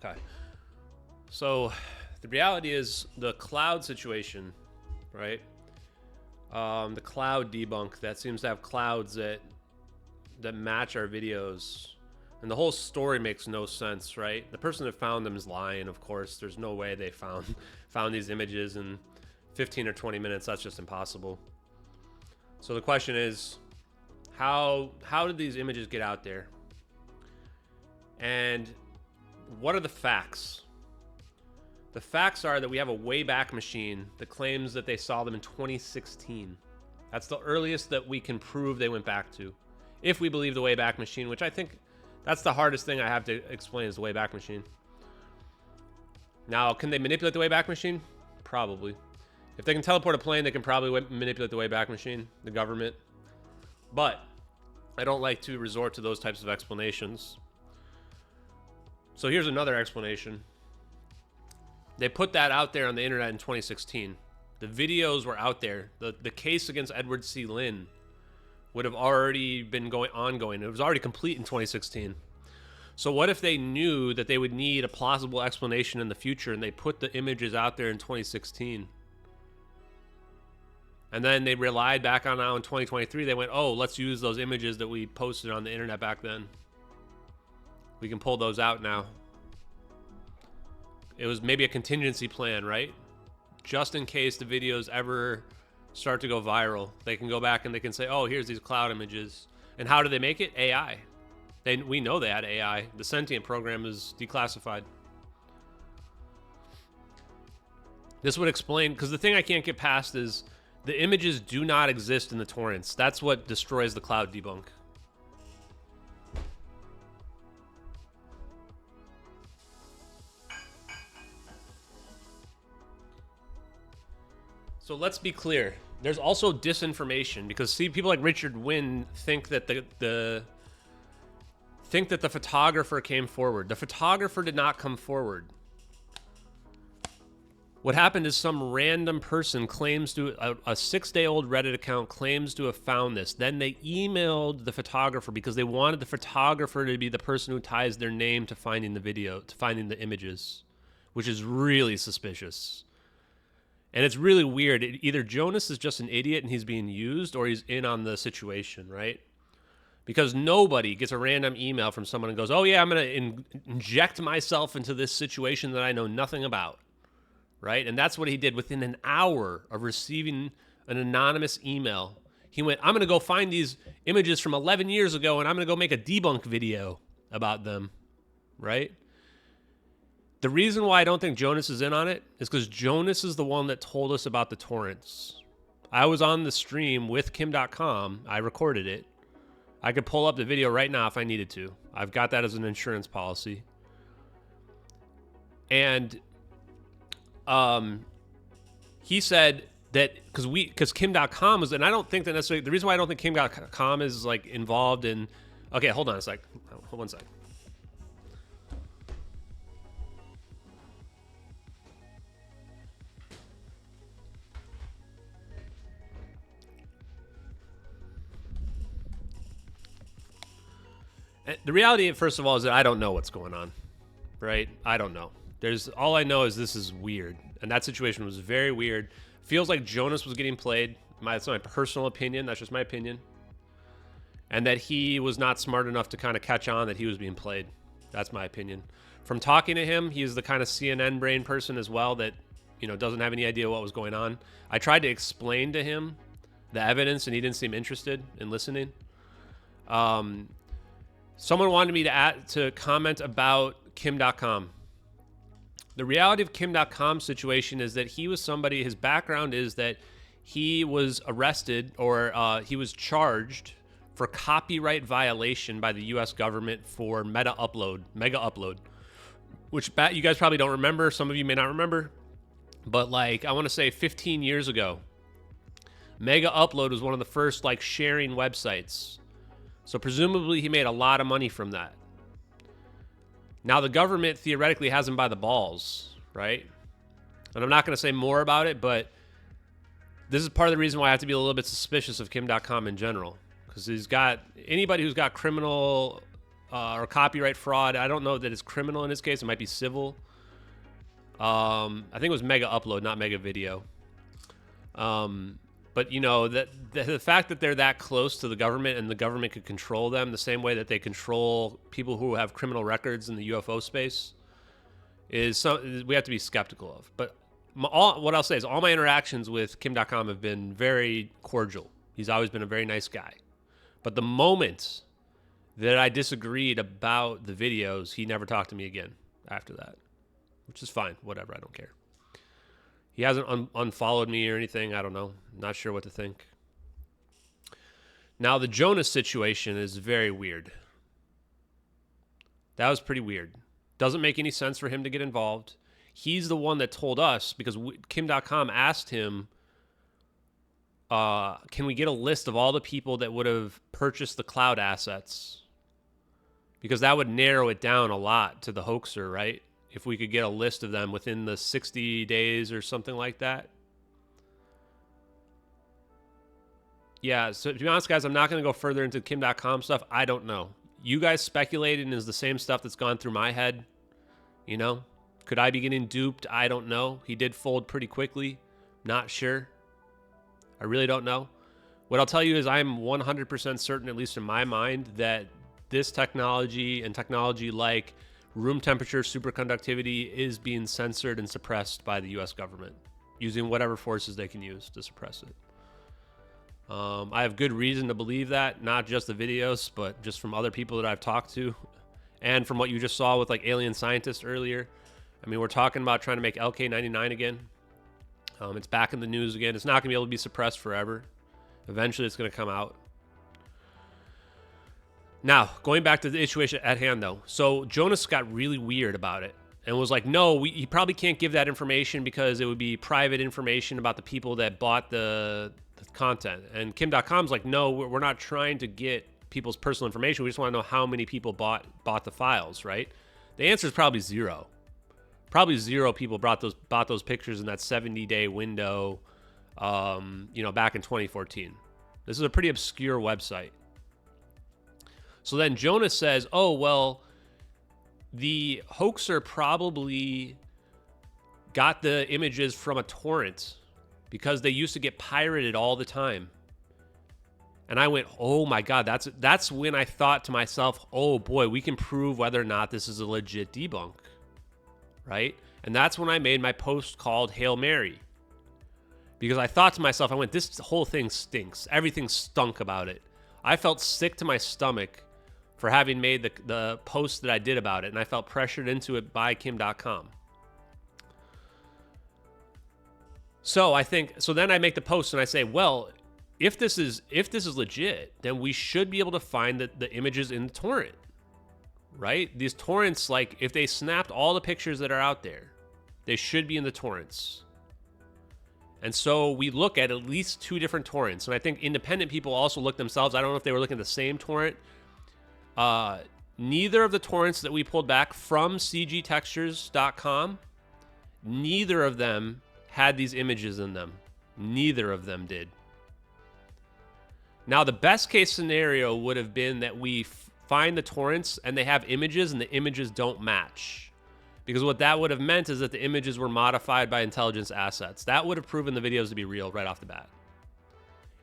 Okay. So the reality is the cloud situation, right? The cloud debunk that seems to have clouds that match our videos. And the whole story makes no sense, right? The person that found them is lying, of course. There's no way they found these images in 15 or 20 minutes. That's just impossible. So the question is, how did these images get out there? And what are the facts? The facts are that we have a Wayback Machine that claims that they saw them in 2016. That's the earliest that we can prove they went back to. If we believe the Wayback Machine, which I think that's the hardest thing I have to explain is the Wayback Machine. Now, can they manipulate the Wayback Machine? Probably. If they can teleport a plane, they can probably manipulate the Wayback Machine, the government. But I don't like to resort to those types of explanations. So here's another explanation. They put that out there on the internet in 2016. The videos were out there. The case against Edward C. Lynn would have already been ongoing. It was already complete in 2016. So what if they knew that they would need a plausible explanation in the future and they put the images out there in 2016? And then they relied back on now in 2023. They went, oh, let's use those images that we posted on the internet back then. We can pull those out now. It was maybe a contingency plan, right? Just in case the videos ever start to go viral, they can go back and they can say, oh, here's these cloud images. And how do they make it? AI. We know they had AI. The sentient program is declassified. This would explain, because the thing I can't get past is the images do not exist in the torrents. That's what destroys the cloud debunk. So let's be clear. There's also disinformation because see, people like Richard Wynn think that the photographer came forward. The photographer did not come forward. What happened is some random person claims to a 6-day-old Reddit account claims to have found this. Then they emailed the photographer because they wanted the photographer to be the person who ties their name to finding the video, to finding the images, which is really suspicious. And it's really weird. Either Jonas is just an idiot and he's being used, or he's in on the situation, right? Because nobody gets a random email from someone and goes, oh yeah, I'm going to inject myself into this situation that I know nothing about, right? And that's what he did within an hour of receiving an anonymous email. He went, I'm going to go find these images from 11 years ago and I'm going to go make a debunk video about them, right? The reason why I don't think Jonas is in on it is because Jonas is the one that told us about the torrents. I was on the stream with Kim.com. I recorded it. I could pull up the video right now if I needed to. I've got that as an insurance policy. And he said that because Kim.com was, and I don't think that necessarily, the reason why I don't think Kim.com is like involved in, okay, hold on a sec. Hold one sec. The reality, first of all, is that I don't know what's going on, right? I don't know. All I know is this is weird, and that situation was very weird. Feels like Jonas was getting played. That's my personal opinion. That's just my opinion. And that he was not smart enough to kind of catch on that he was being played. That's my opinion. From talking to him, he's the kind of CNN brain person as well that, doesn't have any idea what was going on. I tried to explain to him the evidence, and he didn't seem interested in listening. Someone wanted me to comment about Kim.com. The reality of Kim.com's situation is that he was somebody, his background is that he was arrested or he was charged for copyright violation by the U.S. government for mega upload, which you guys probably don't remember. Some of you may not remember, but I want to say 15 years ago, Mega Upload was one of the first sharing websites. So presumably he made a lot of money from that. Now the government theoretically has him by the balls, right? And I'm not going to say more about it, but this is part of the reason why I have to be a little bit suspicious of Kim.com in general. Because anybody who's got criminal or copyright fraud. I don't know that it's criminal in this case. It might be civil. I think it was Mega Upload, not Mega Video. But you know, that the fact that they're that close to the government and the government could control them the same way that they control people who have criminal records in the UFO space is something we have to be skeptical of. But what I'll say is all my interactions with Kim.com have been very cordial. He's always been a very nice guy. But the moment that I disagreed about the videos, he never talked to me again after that, which is fine. Whatever. I don't care. He hasn't unfollowed me or anything. I don't know. Not sure what to think. Now, the Jonas situation is very weird. That was pretty weird. Doesn't make any sense for him to get involved. He's the one that told us, because Kim.com asked him, can we get a list of all the people that would have purchased the cloud assets? Because that would narrow it down a lot to the hoaxer, right? If we could get a list of them within the 60 days or something like that. Yeah, so to be honest, guys, I'm not going to go further into Kim.com stuff. I don't know. You guys speculating is the same stuff that's gone through my head. You know? Could I be getting duped? I don't know. He did fold pretty quickly. Not sure. I really don't know. What I'll tell you is I'm 100% certain, at least in my mind, that this technology and technology like room temperature superconductivity is being censored and suppressed by the U.S. government using whatever forces they can use to suppress it. I have good reason to believe that, not just the videos, but just from other people that I've talked to and from what you just saw with like alien scientists earlier. I mean, we're talking about trying to make LK-99 again. It's back in the news again. It's not going to be able to be suppressed forever. Eventually, it's going to come out. Now, going back to the issue at hand, though. So Jonas got really weird about it and was like, no, he probably can't give that information because it would be private information about the people that bought the content. And Kim.com's like, no, we're not trying to get people's personal information. We just want to know how many people bought the files, right? The answer is probably zero. Probably zero people bought those pictures in that 70-day window, back in 2014. This is a pretty obscure website. So then Jonas says, oh, well, the hoaxer probably got the images from a torrent because they used to get pirated all the time. And I went, oh my God, that's when I thought to myself, oh boy, we can prove whether or not this is a legit debunk, right? And that's when I made my post called Hail Mary. Because I thought to myself, I went, this whole thing stinks. Everything stunk about it. I felt sick to my stomach for having made the post that I did about it, and I felt pressured into it by Kim.com. So then I make the post and I say, well, if this is legit, then we should be able to find the images in the torrent, right? These torrents, like if they snapped all the pictures that are out there, they should be in the torrents. And so we look at least two different torrents, and I think independent people also look themselves. I don't know if they were looking at the same torrent. Neither of the torrents that we pulled back from cgtextures.com, neither of them had these images in them. Neither of them did. Now, the best case scenario would have been that we find the torrents and they have images and the images don't match. Because what that would have meant is that the images were modified by intelligence assets. That would have proven the videos to be real right off the bat.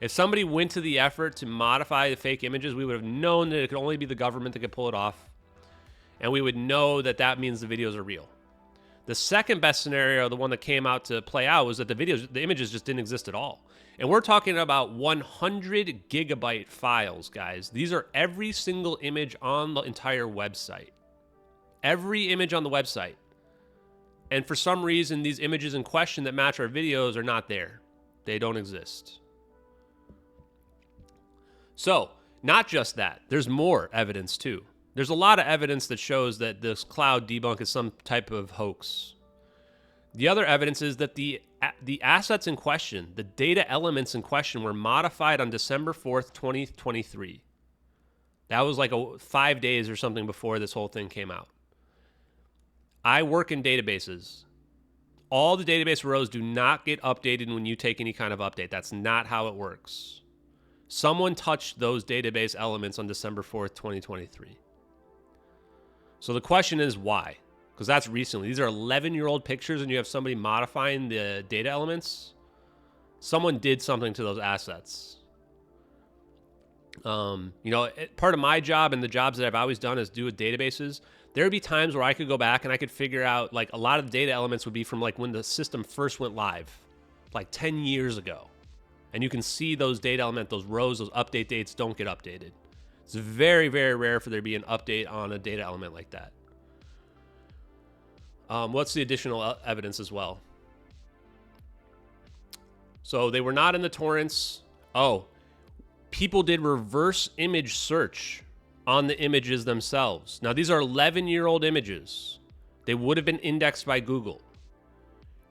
If somebody went to the effort to modify the fake images, we would have known that it could only be the government that could pull it off. And we would know that that means the videos are real. The second best scenario, the one that came out to play out, was that the images just didn't exist at all. And we're talking about 100 gigabyte files, guys. These are every single image on the entire website. Every image on the website. And for some reason, these images in question that match our videos are not there. They don't exist. So, not just that. There's more evidence, too. There's a lot of evidence that shows that this cloud debunk is some type of hoax. The other evidence is that the assets in question, the data elements in question, were modified on December 4th, 2023. That was like 5 days or something before this whole thing came out. I work in databases. All the database rows do not get updated when you take any kind of update. That's not how it works. Someone touched those database elements on December 4th, 2023. So the question is why? Because that's recently. These are 11-year-old pictures and you have somebody modifying the data elements. Someone did something to those assets. You know, part of my job and the jobs that I've always done is do with databases. There would be times where I could go back and I could figure out, like, a lot of the data elements would be from, like, when the system first went live, like 10 years ago. And you can see those data element, those rows, those update dates don't get updated. It's very, very rare for there to be an update on a data element like that. What's the additional evidence as well? So they were not in the torrents. Oh, people did reverse image search on the images themselves. Now, these are 11-year-old images. They would have been indexed by Google.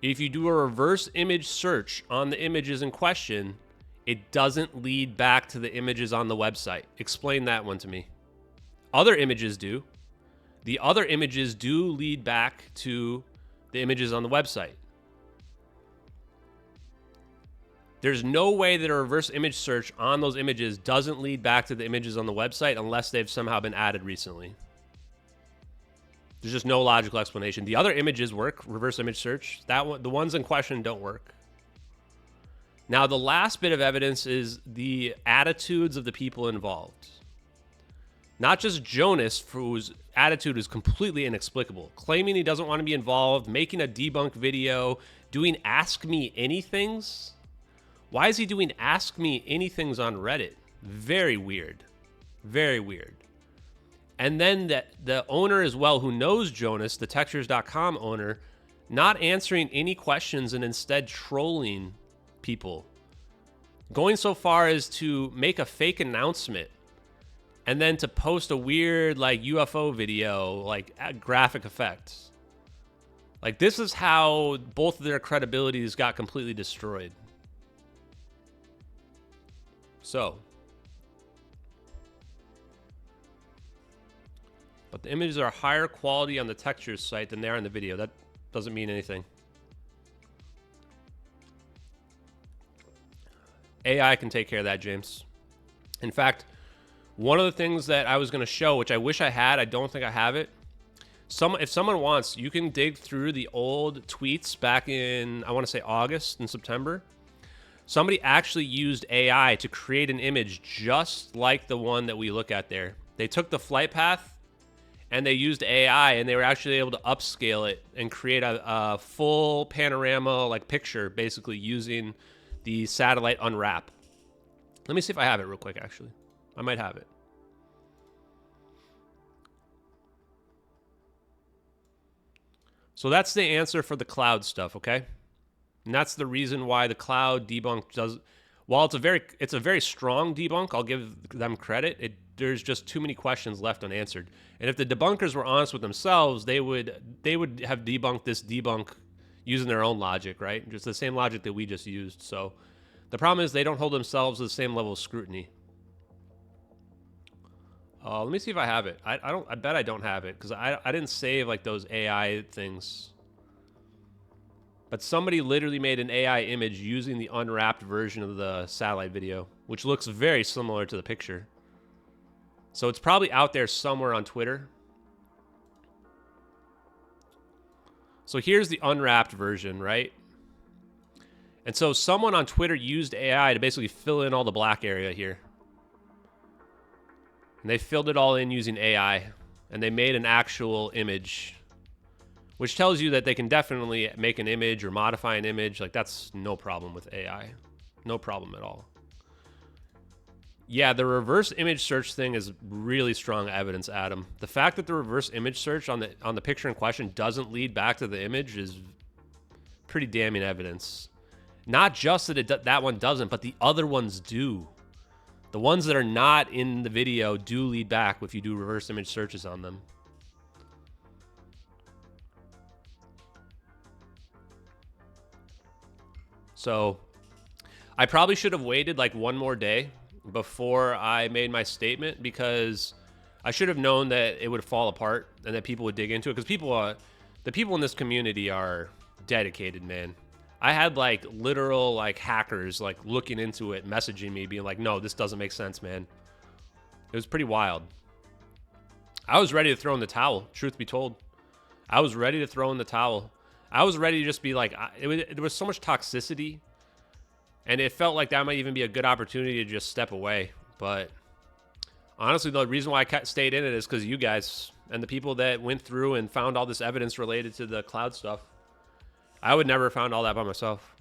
If you do a reverse image search on the images in question, it doesn't lead back to the images on the website. Explain that one to me. Other images do. The other images do lead back to the images on the website. There's no way that a reverse image search on those images doesn't lead back to the images on the website unless they've somehow been added recently. There's just no logical explanation. The other images work, reverse image search. That one, the ones in question don't work. Now, the last bit of evidence is the attitudes of the people involved. Not just Jonas, whose attitude is completely inexplicable, claiming he doesn't want to be involved, making a debunk video, doing Ask Me Anythings. Why is he doing Ask Me Anythings on Reddit? Very weird. Very weird. And then the owner as well, who knows Jonas, the Textures.com owner, not answering any questions and instead trolling people. Going so far as to make a fake announcement and then to post a weird, like, UFO video, like, graphic effects. Like, this is how both of their credibilities got completely destroyed. So, but the images are higher quality on the textures site than they are in the video. That doesn't mean anything. AI can take care of that, James. In fact, one of the things that I was going to show, which I wish I had, I don't think I have it. If someone wants, you can dig through the old tweets back in, I want to say August and September. Somebody actually used AI to create an image just like the one that we look at there. They took the flight path and they used AI, and they were actually able to upscale it and create a full panorama, like, picture, basically using the satellite unwrap. Let me see if I have it real quick, actually. I might have it. So that's the answer for the cloud stuff, okay? And that's the reason why the cloud debunk does, while it's a very strong debunk, I'll give them credit. There's just too many questions left unanswered. And if the debunkers were honest with themselves, they would have debunked this debunk using their own logic, right? Just the same logic that we just used. So the problem is they don't hold themselves to the same level of scrutiny. Let me see if I have it. I bet I don't have it because I didn't save, like, those AI things. But somebody literally made an AI image using the unwrapped version of the satellite video, which looks very similar to the picture. So it's probably out there somewhere on Twitter. So here's the unwrapped version, right? And so someone on Twitter used AI to basically fill in all the black area here. And they filled it all in using AI, and they made an actual image, which tells you that they can definitely make an image or modify an image. Like, that's no problem with AI. No problem at all. Yeah, the reverse image search thing is really strong evidence, Adam. The fact that the reverse image search on the picture in question doesn't lead back to the image is pretty damning evidence. Not just that that one doesn't, but the other ones do. The ones that are not in the video do lead back if you do reverse image searches on them. So I probably should have waited like one more day before I made my statement, because I should have known that it would fall apart and that people would dig into it, because the people in this community are dedicated, man. I had like literal like hackers like looking into it, messaging me, being like, no, this doesn't make sense, man. It was pretty wild. I was ready to throw in the towel, truth be told. I was ready to throw in the towel. I was ready to just be like, there was so much toxicity, and it felt like that might even be a good opportunity to just step away. But honestly, the reason why I stayed in it is because you guys and the people that went through and found all this evidence related to the cloud stuff. I would never have found all that by myself.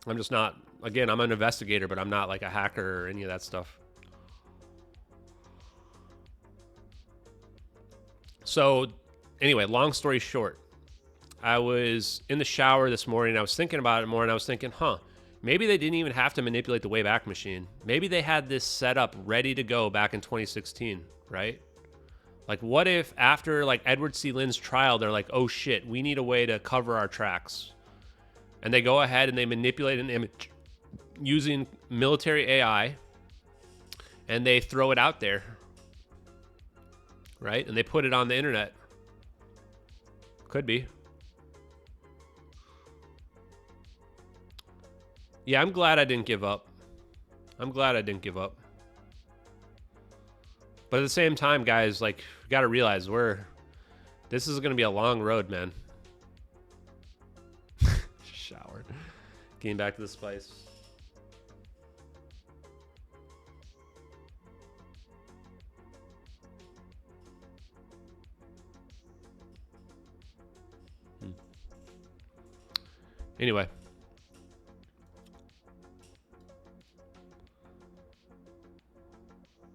I'm just not, again, I'm an investigator, but I'm not like a hacker or any of that stuff. So anyway, long story short, I was in the shower this morning. I was thinking about it more, and I was thinking, maybe they didn't even have to manipulate the Wayback Machine. Maybe they had this set up ready to go back in 2016, right? Like, what if after like Edward C. Lynn's trial, they're like, oh shit, we need a way to cover our tracks. And they go ahead and they manipulate an image using military AI, and they throw it out there, right? And they put it on the internet. Could be. Yeah, I'm glad I didn't give up. I'm glad I didn't give up. But at the same time, guys, like, you got to realize this is going to be a long road, man. Showered. Getting back to the spice. Anyway.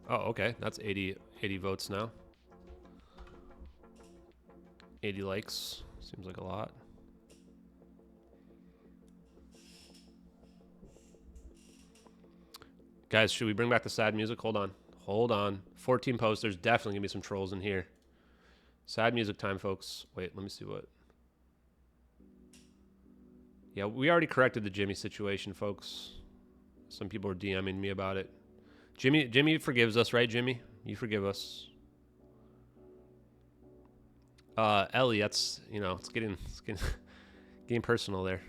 Oh, okay. That's 80 votes now. 80 likes. Seems like a lot. Guys, should we bring back the sad music? Hold on. Hold on. 14 posts. There's definitely going to be some trolls in here. Sad music time, folks. Wait, let me see what. Yeah, we already corrected the Jimmy situation, folks. Some people are DMing me about it. Jimmy forgives us, right, Jimmy? You forgive us. Ellie, that's, it's getting getting personal there.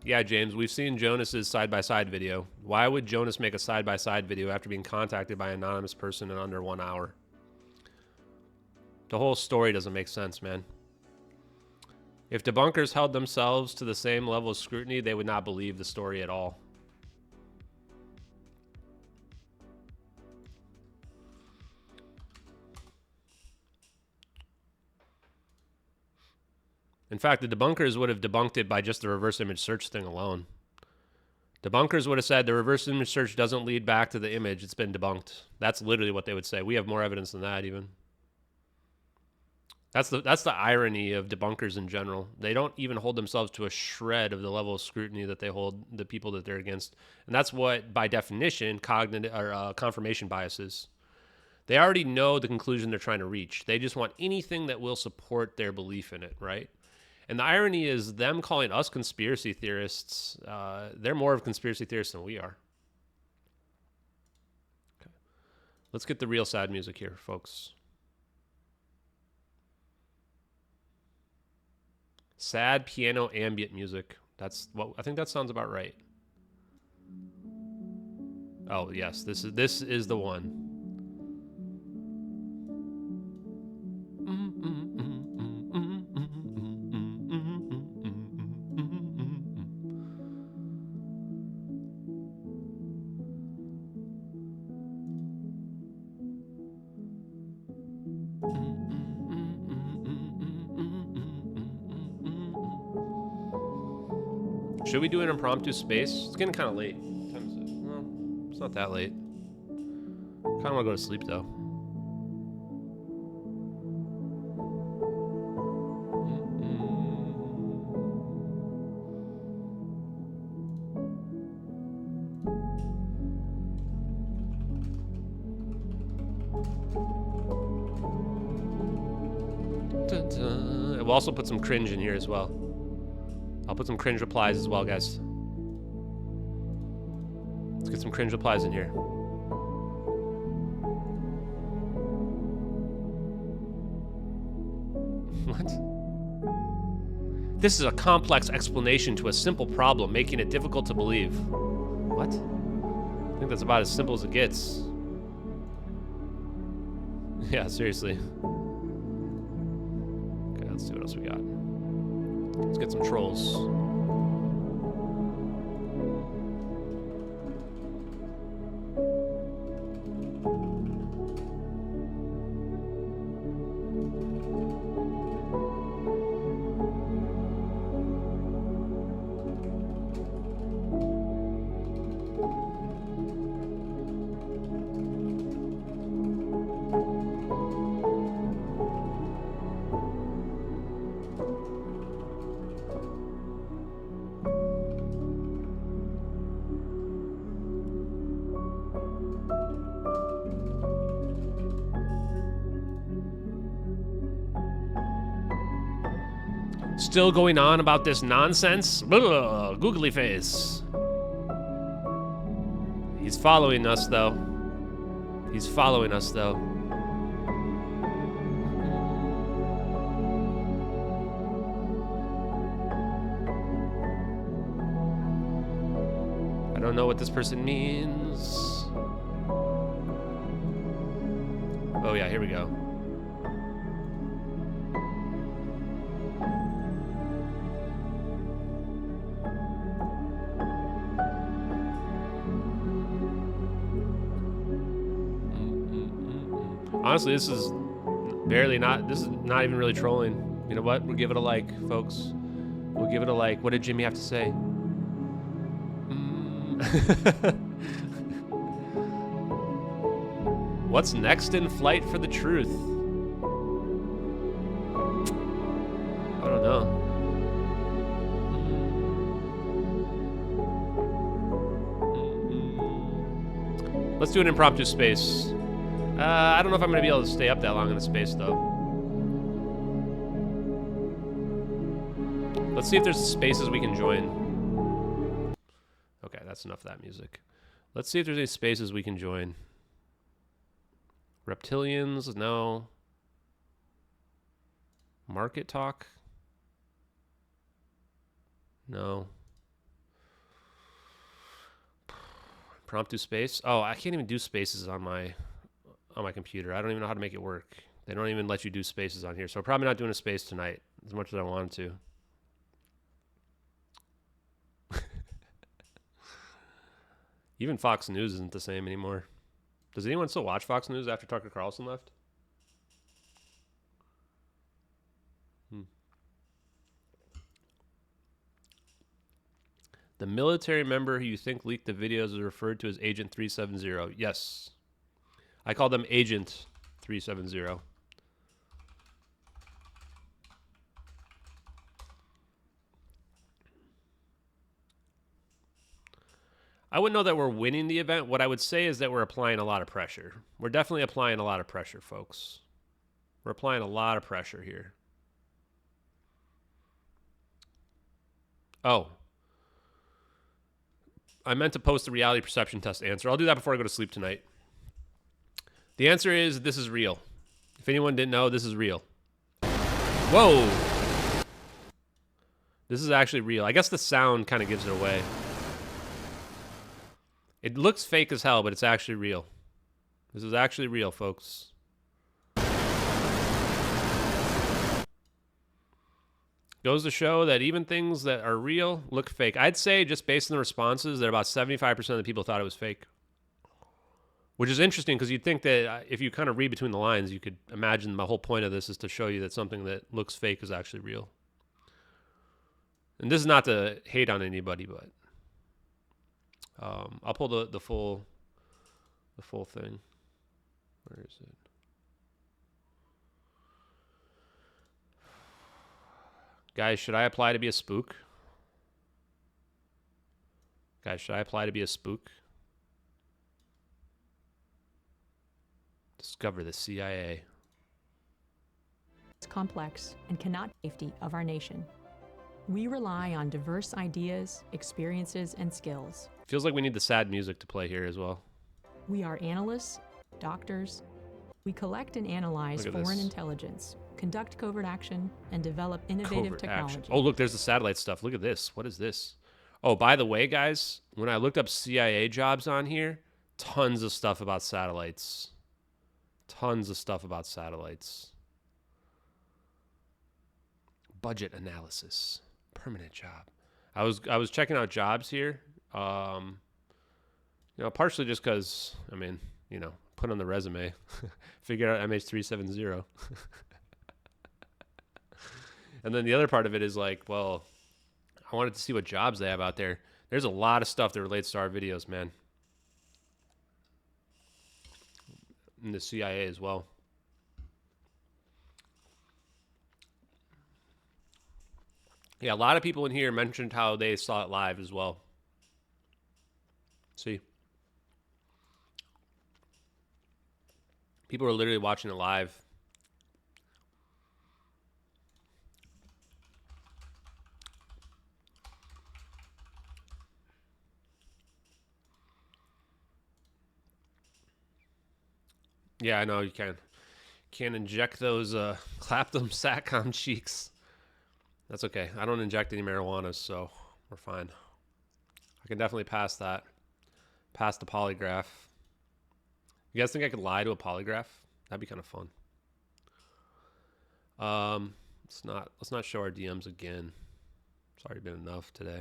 Yeah, James, we've seen Jonas's side-by-side video. Why would Jonas make a side-by-side video after being contacted by an anonymous person in under 1 hour? The whole story doesn't make sense, man. If debunkers held themselves to the same level of scrutiny, they would not believe the story at all. In fact, the debunkers would have debunked it by just the reverse image search thing alone. Debunkers would have said the reverse image search doesn't lead back to the image. It's been debunked. That's literally what they would say. We have more evidence than that even. That's the irony of debunkers in general. They don't even hold themselves to a shred of the level of scrutiny that they hold the people that they're against. And that's what, by definition, cognitive or confirmation bias is. They already know the conclusion they're trying to reach. They just want anything that will support their belief in it, right? And the irony is them calling us conspiracy theorists, they're more of conspiracy theorists than we are. Okay. Let's get the real sad music here, folks. Sad piano ambient music. That's what I think that sounds about right. Oh, yes, this is the one. Should we do an impromptu space? It's getting kind of late. What time is it? Well, it's not that late. Kind of want to go to sleep though. We'll also put some cringe in here as well. I'll put some cringe replies as well, guys. Let's get some cringe replies in here. What? This is a complex explanation to a simple problem, making it difficult to believe. What? I think that's about as simple as it gets. Yeah, seriously. Okay, let's see what else we got. Let's get some trolls. Still going on about this nonsense? Ugh, googly face. He's following us, though. He's following us, though. I don't know what this person means. Oh, yeah, here we go. Honestly, this is not even really trolling. You know what? We'll give it a like, folks. We'll give it a like. What did Jimmy have to say? What's next in flight for the truth? I don't know. Let's do an impromptu space. I don't know if I'm going to be able to stay up that long in the space, though. Let's see if there's spaces we can join. Okay, that's enough of that music. Let's see if there's any spaces we can join. Reptilians, no. Market talk? No. Impromptu space? Oh, I can't even do spaces on my computer. I don't even know how to make it work. They don't even let you do spaces on here. So I'm probably not doing a space tonight as much as I wanted to. Even Fox News isn't the same anymore. Does anyone still watch Fox News after Tucker Carlson left? The military member who you think leaked the videos is referred to as Agent 370. Yes. I call them Agent 370. I wouldn't know that we're winning the event. What I would say is that we're applying a lot of pressure. We're definitely applying a lot of pressure, folks. We're applying a lot of pressure here. Oh. I meant to post the reality perception test answer. I'll do that before I go to sleep tonight. The answer is this is real. If anyone didn't know, this is real. Whoa. This is actually real. I guess the sound kind of gives it away. It looks fake as hell, but it's actually real. This is actually real, folks. Goes to show that even things that are real look fake. I'd say, just based on the responses, that about 75% of the people thought it was fake. Which is interesting, because you'd think that if you kind of read between the lines, you could imagine the whole point of this is to show you that something that looks fake is actually real. And this is not to hate on anybody, but I'll pull the full thing. Where is it? Guys, should I apply to be a spook? Guys, should I apply to be a spook? Discover the CIA. It's complex and cannot safety of our nation. We rely on diverse ideas, experiences, and skills. Feels like we need the sad music to play here as well. We are analysts, doctors, We collect and analyze Look at foreign this. intelligence, conduct covert action, and develop innovative Covert technology. action. Oh, look, there's the satellite stuff. Look at this. What is this? Oh, by the way, guys, when I looked up CIA jobs on here, tons of stuff about satellites. Tons of stuff about satellites. Budget analysis. Permanent job. I was checking out jobs here. Partially just because, put on the resume. Figure out MH370. And then the other part of it is like, well, I wanted to see what jobs they have out there. There's a lot of stuff that relates to our videos, man. And the CIA as well. Yeah, a lot of people in here mentioned how they saw it live as well. See? People are literally watching it live. Yeah, I know you can. Can't inject those, clap them SATCOM cheeks. That's okay. I don't inject any marijuana, so we're fine. I can definitely pass that. Pass the polygraph. You guys think I could lie to a polygraph? That'd be kind of fun. Let's not show our DMs again. It's already been enough today.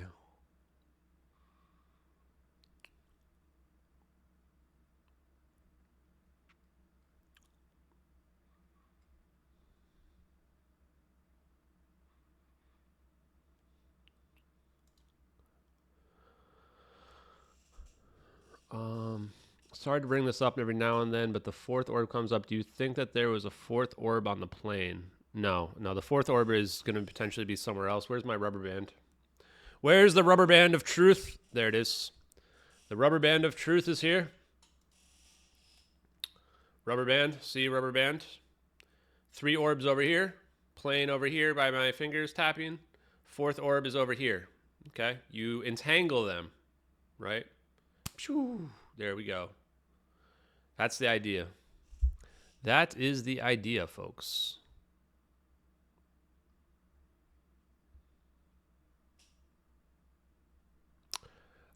Sorry to bring this up every now and then, but the fourth orb comes up. Do you think that there was a fourth orb on the plane? No. The fourth orb is going to potentially be somewhere else. Where's my rubber band? Where's the rubber band of truth? There it is. The rubber band of truth is here. Rubber band. See rubber band. 3 orbs over here. Plane over here by my fingers tapping. Fourth orb is over here. Okay? You entangle them, right? There we go. That's the idea. That is the idea, folks.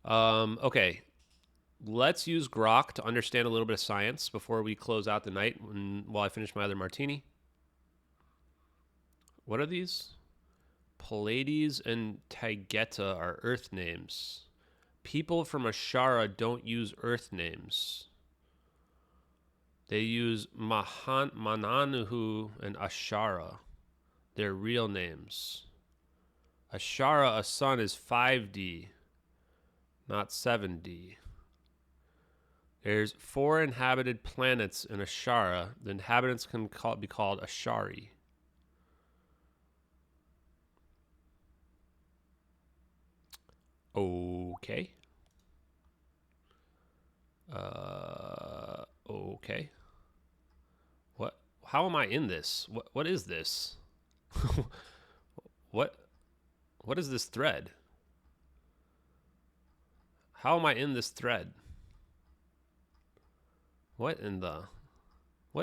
Okay. Let's use Grok to understand a little bit of science before we close out the night while I finish my other martini. What are these? Pleiades and Taygeta are Earth names. People from Ashara don't use Earth names. They use Mananuhu and Ashara. They're real names. Ashara, a sun, is 5D, not 7D. There's 4 inhabited planets in Ashara. The inhabitants can be called Ashari. Okay. Okay. What? How am I in this? What is this? What is this thread? How am I in this thread? What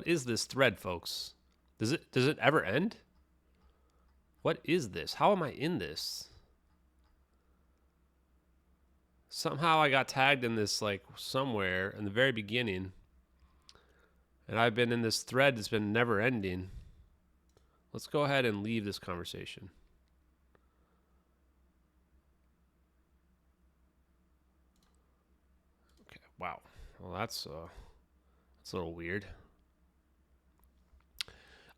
is this thread, folks? Does it ever end? What is this? How am I in this? Somehow I got tagged in this, like, somewhere in the very beginning. And I've been in this thread that's been never ending. Let's go ahead and leave this conversation. Okay, wow. Well, that's a little weird.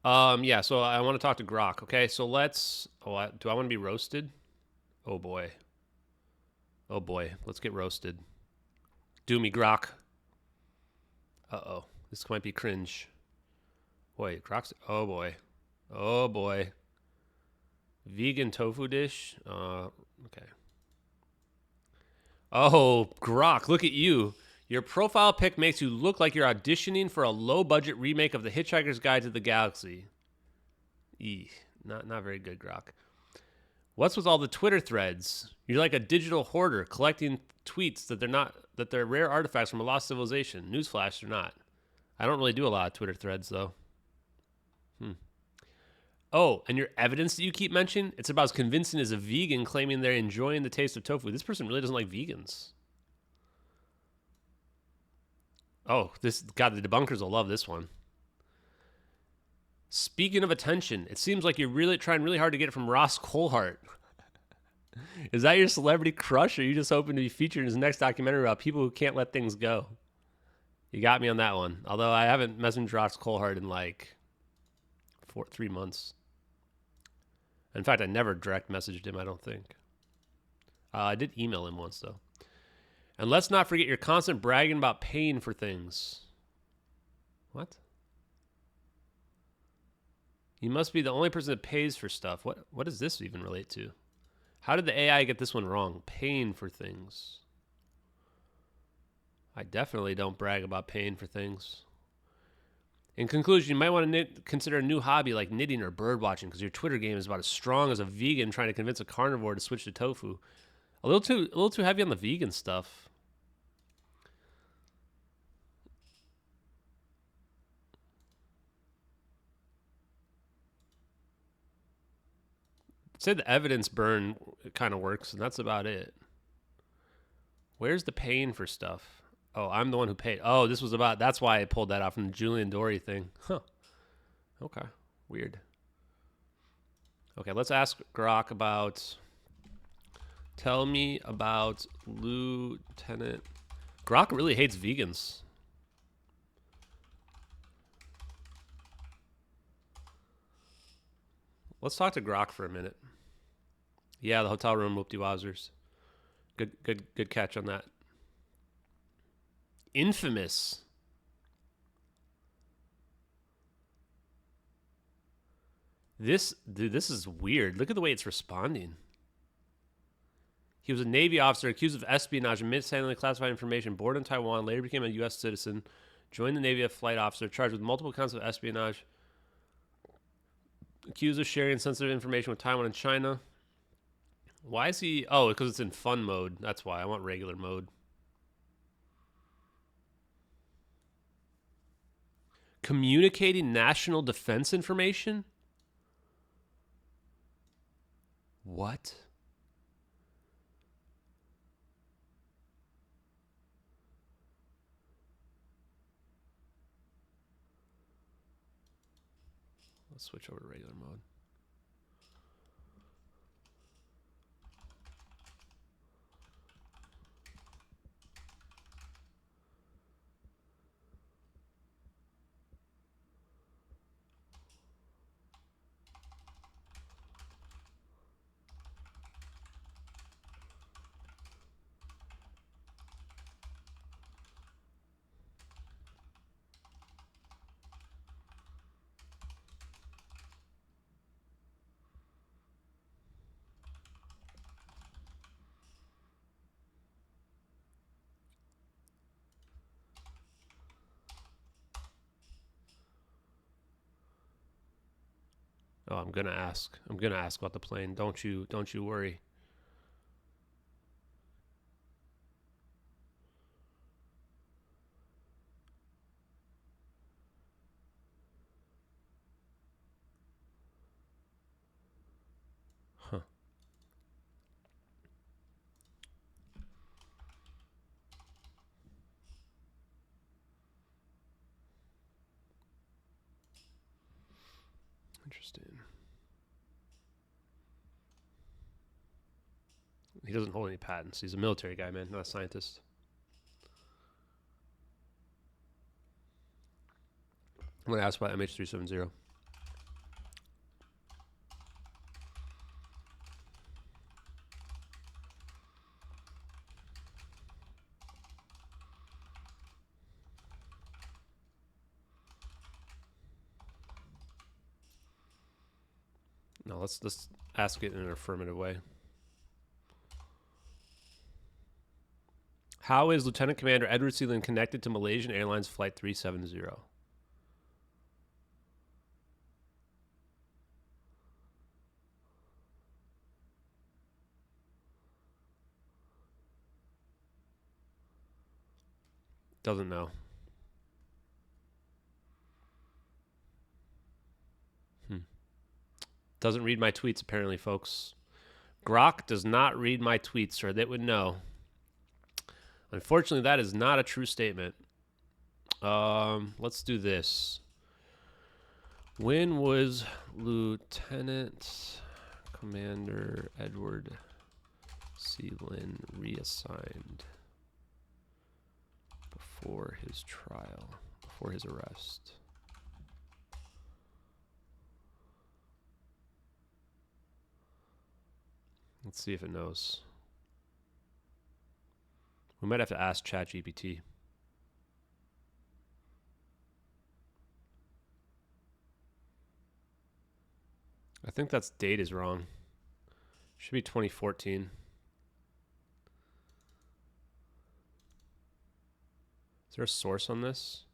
Yeah, so I want to talk to Grok. Okay, so let's... do I want to be roasted? Oh, boy. Oh, boy. Let's get roasted. Do me, Grok. Uh-oh. This might be cringe. Wait, Grok's... Oh, boy. Oh, boy. Vegan tofu dish? Okay. Oh, Grok, look at you. Your profile pic makes you look like you're auditioning for a low-budget remake of The Hitchhiker's Guide to the Galaxy. Eeh, not very good, Grok. What's with all the Twitter threads? You're like a digital hoarder collecting tweets that they're rare artifacts from a lost civilization. Newsflash, they're not. I don't really do a lot of Twitter threads, though. Oh, and your evidence that you keep mentioning, it's about as convincing as a vegan claiming they're enjoying the taste of tofu. This person really doesn't like vegans. Oh, God, the debunkers will love this one. Speaking of attention, it seems like you're really trying really hard to get it from Ross Coulthart. Is that your celebrity crush, or are you just hoping to be featured in his next documentary about people who can't let things go? You got me on that one. Although I haven't messaged Ross Coulthart in like 3 months. In fact, I never direct messaged him, I don't think. I did email him once, though. And let's not forget your constant bragging about paying for things. What? You must be the only person that pays for stuff. What does this even relate to? How did the AI get this one wrong? Paying for things. I definitely don't brag about paying for things. In conclusion, you might want to consider a new hobby like knitting or bird watching, because your Twitter game is about as strong as a vegan trying to convince a carnivore to switch to tofu. A little too heavy on the vegan stuff. I'd say the evidence burn kind of works, and that's about it. Where's the paying for stuff? Oh, I'm the one who paid. Oh, this was about, that's why I pulled that off from the Julian Dory thing. Huh. Okay. Weird. Okay, let's ask Grok about, tell me about Lieutenant. Grok really hates vegans. Let's talk to Grok for a minute. Yeah, the hotel room, whoop-de-wowzers. Good catch on that. Infamous. This is weird. Look at the way it's responding. He was a Navy officer accused of espionage and mishandling classified information, born in Taiwan, later became a U.S. citizen, joined the Navy as a flight officer, charged with multiple counts of espionage, accused of sharing sensitive information with Taiwan and China. Why is he... Oh, because it's in fun mode. That's why. I want regular mode. Communicating national defense information? What? Let's switch over to regular mode. Oh, I'm gonna ask. I'm gonna ask about the plane. Don't you worry. Huh. Interesting. He doesn't hold any patents. He's a military guy, man, not a scientist. I'm going to ask about MH370. No, let's ask it in an affirmative way. How is Lieutenant Commander Edward Sealand connected to Malaysian Airlines Flight 370? Doesn't know. Doesn't read my tweets, apparently, folks. Grok does not read my tweets, or they would know. Unfortunately, that is not a true statement. Let's do this. When was Lieutenant Commander Edward Seelin reassigned before his trial, before his arrest? Let's see if it knows. We might have to ask ChatGPT. I think that's date is wrong. Should be 2014. Is there a source on this?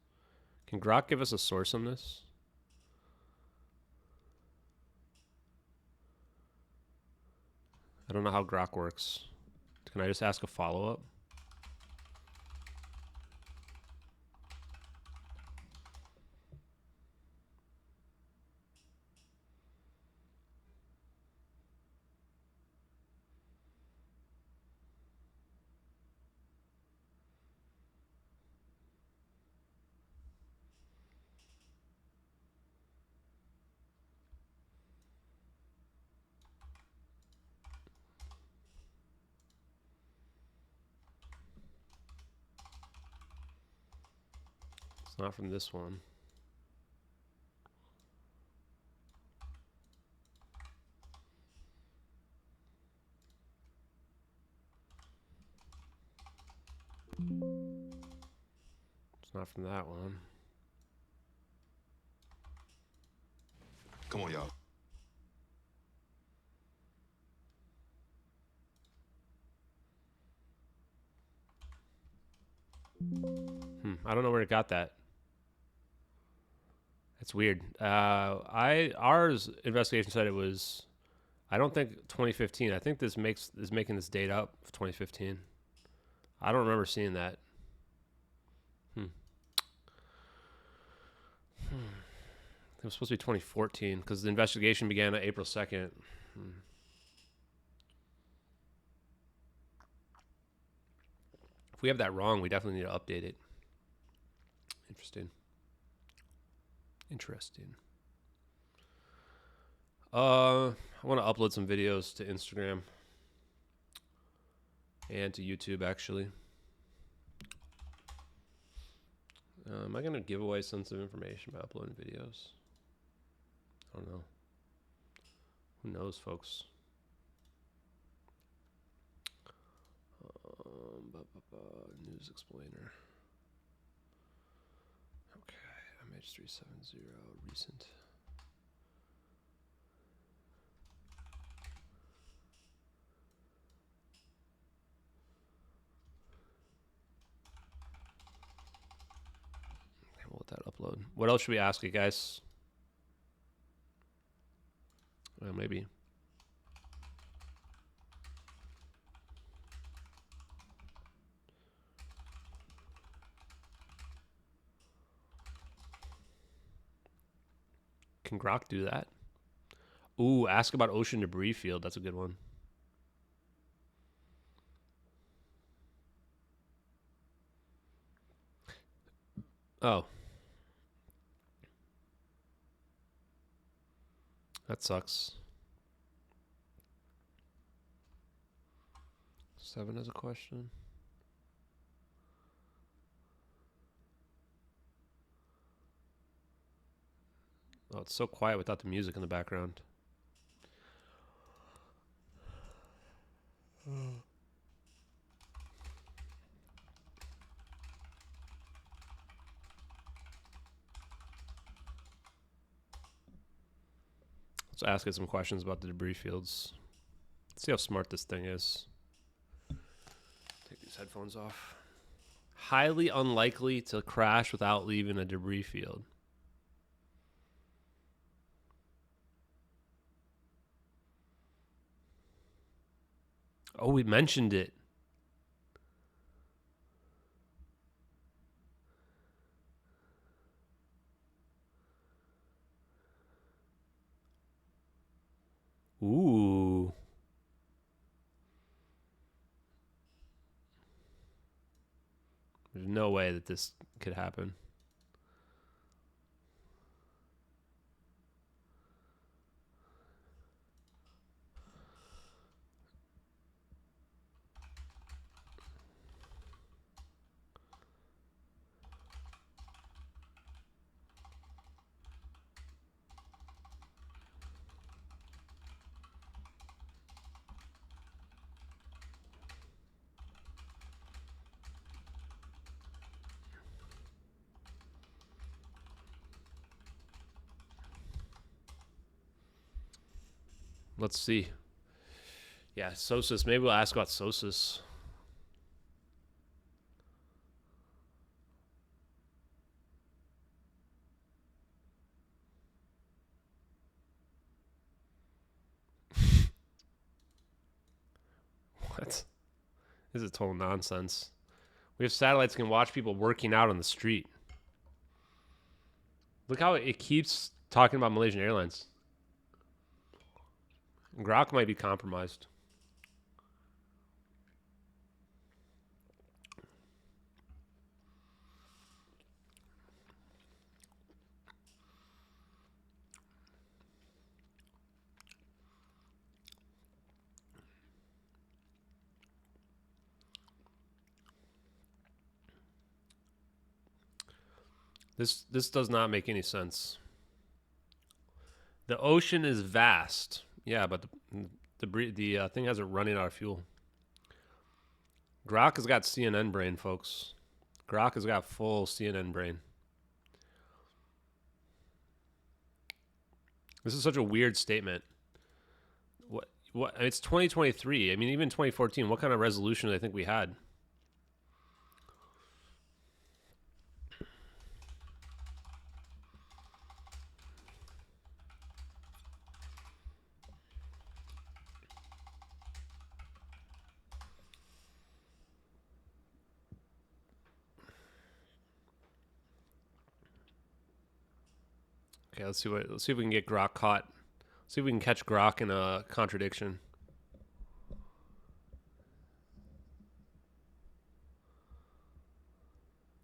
Can Grok give us a source on this? I don't know how Grok works. Can I just ask a follow-up? It's not from this one. It's not from that one. Come on, y'all. I don't know where it got that. It's weird. Ours investigation said it was. I don't think 2015. I think this is making this date up for 2015. I don't remember seeing that. It was supposed to be 2014 because the investigation began on April 2nd. If we have that wrong, we definitely need to update it. Interesting. I want to upload some videos to Instagram and to YouTube, actually. Am I going to give away sensitive information by uploading videos? I don't know. Who knows, folks? News explainer. Okay, MH370 recent. Okay, we'll let that upload. What else should we ask you guys? Well, maybe. Can Grok do that? Ooh, ask about ocean debris field. That's a good one. Oh. That sucks. 7 is a question. Oh, it's so quiet without the music in the background. Let's ask it some questions about the debris fields. Let's see how smart this thing is. Take these headphones off. Highly unlikely to crash without leaving a debris field. Oh, we mentioned it. There's no way that this could happen. Let's see. Yeah, Sosis. Maybe we'll ask about Sosis. What? This is total nonsense. We have satellites that can watch people working out on the street. Look how it keeps talking about Malaysian Airlines. Grok might be compromised. This does not make any sense. The ocean is vast. Yeah, but the thing has it running out of fuel. Grok has got CNN brain, folks. Grok has got full CNN brain. This is such a weird statement. What? It's 2023. I mean, even 2014. What kind of resolution do they think we had? Okay, let's see if we can get Grok caught. See if we can catch Grok in a contradiction.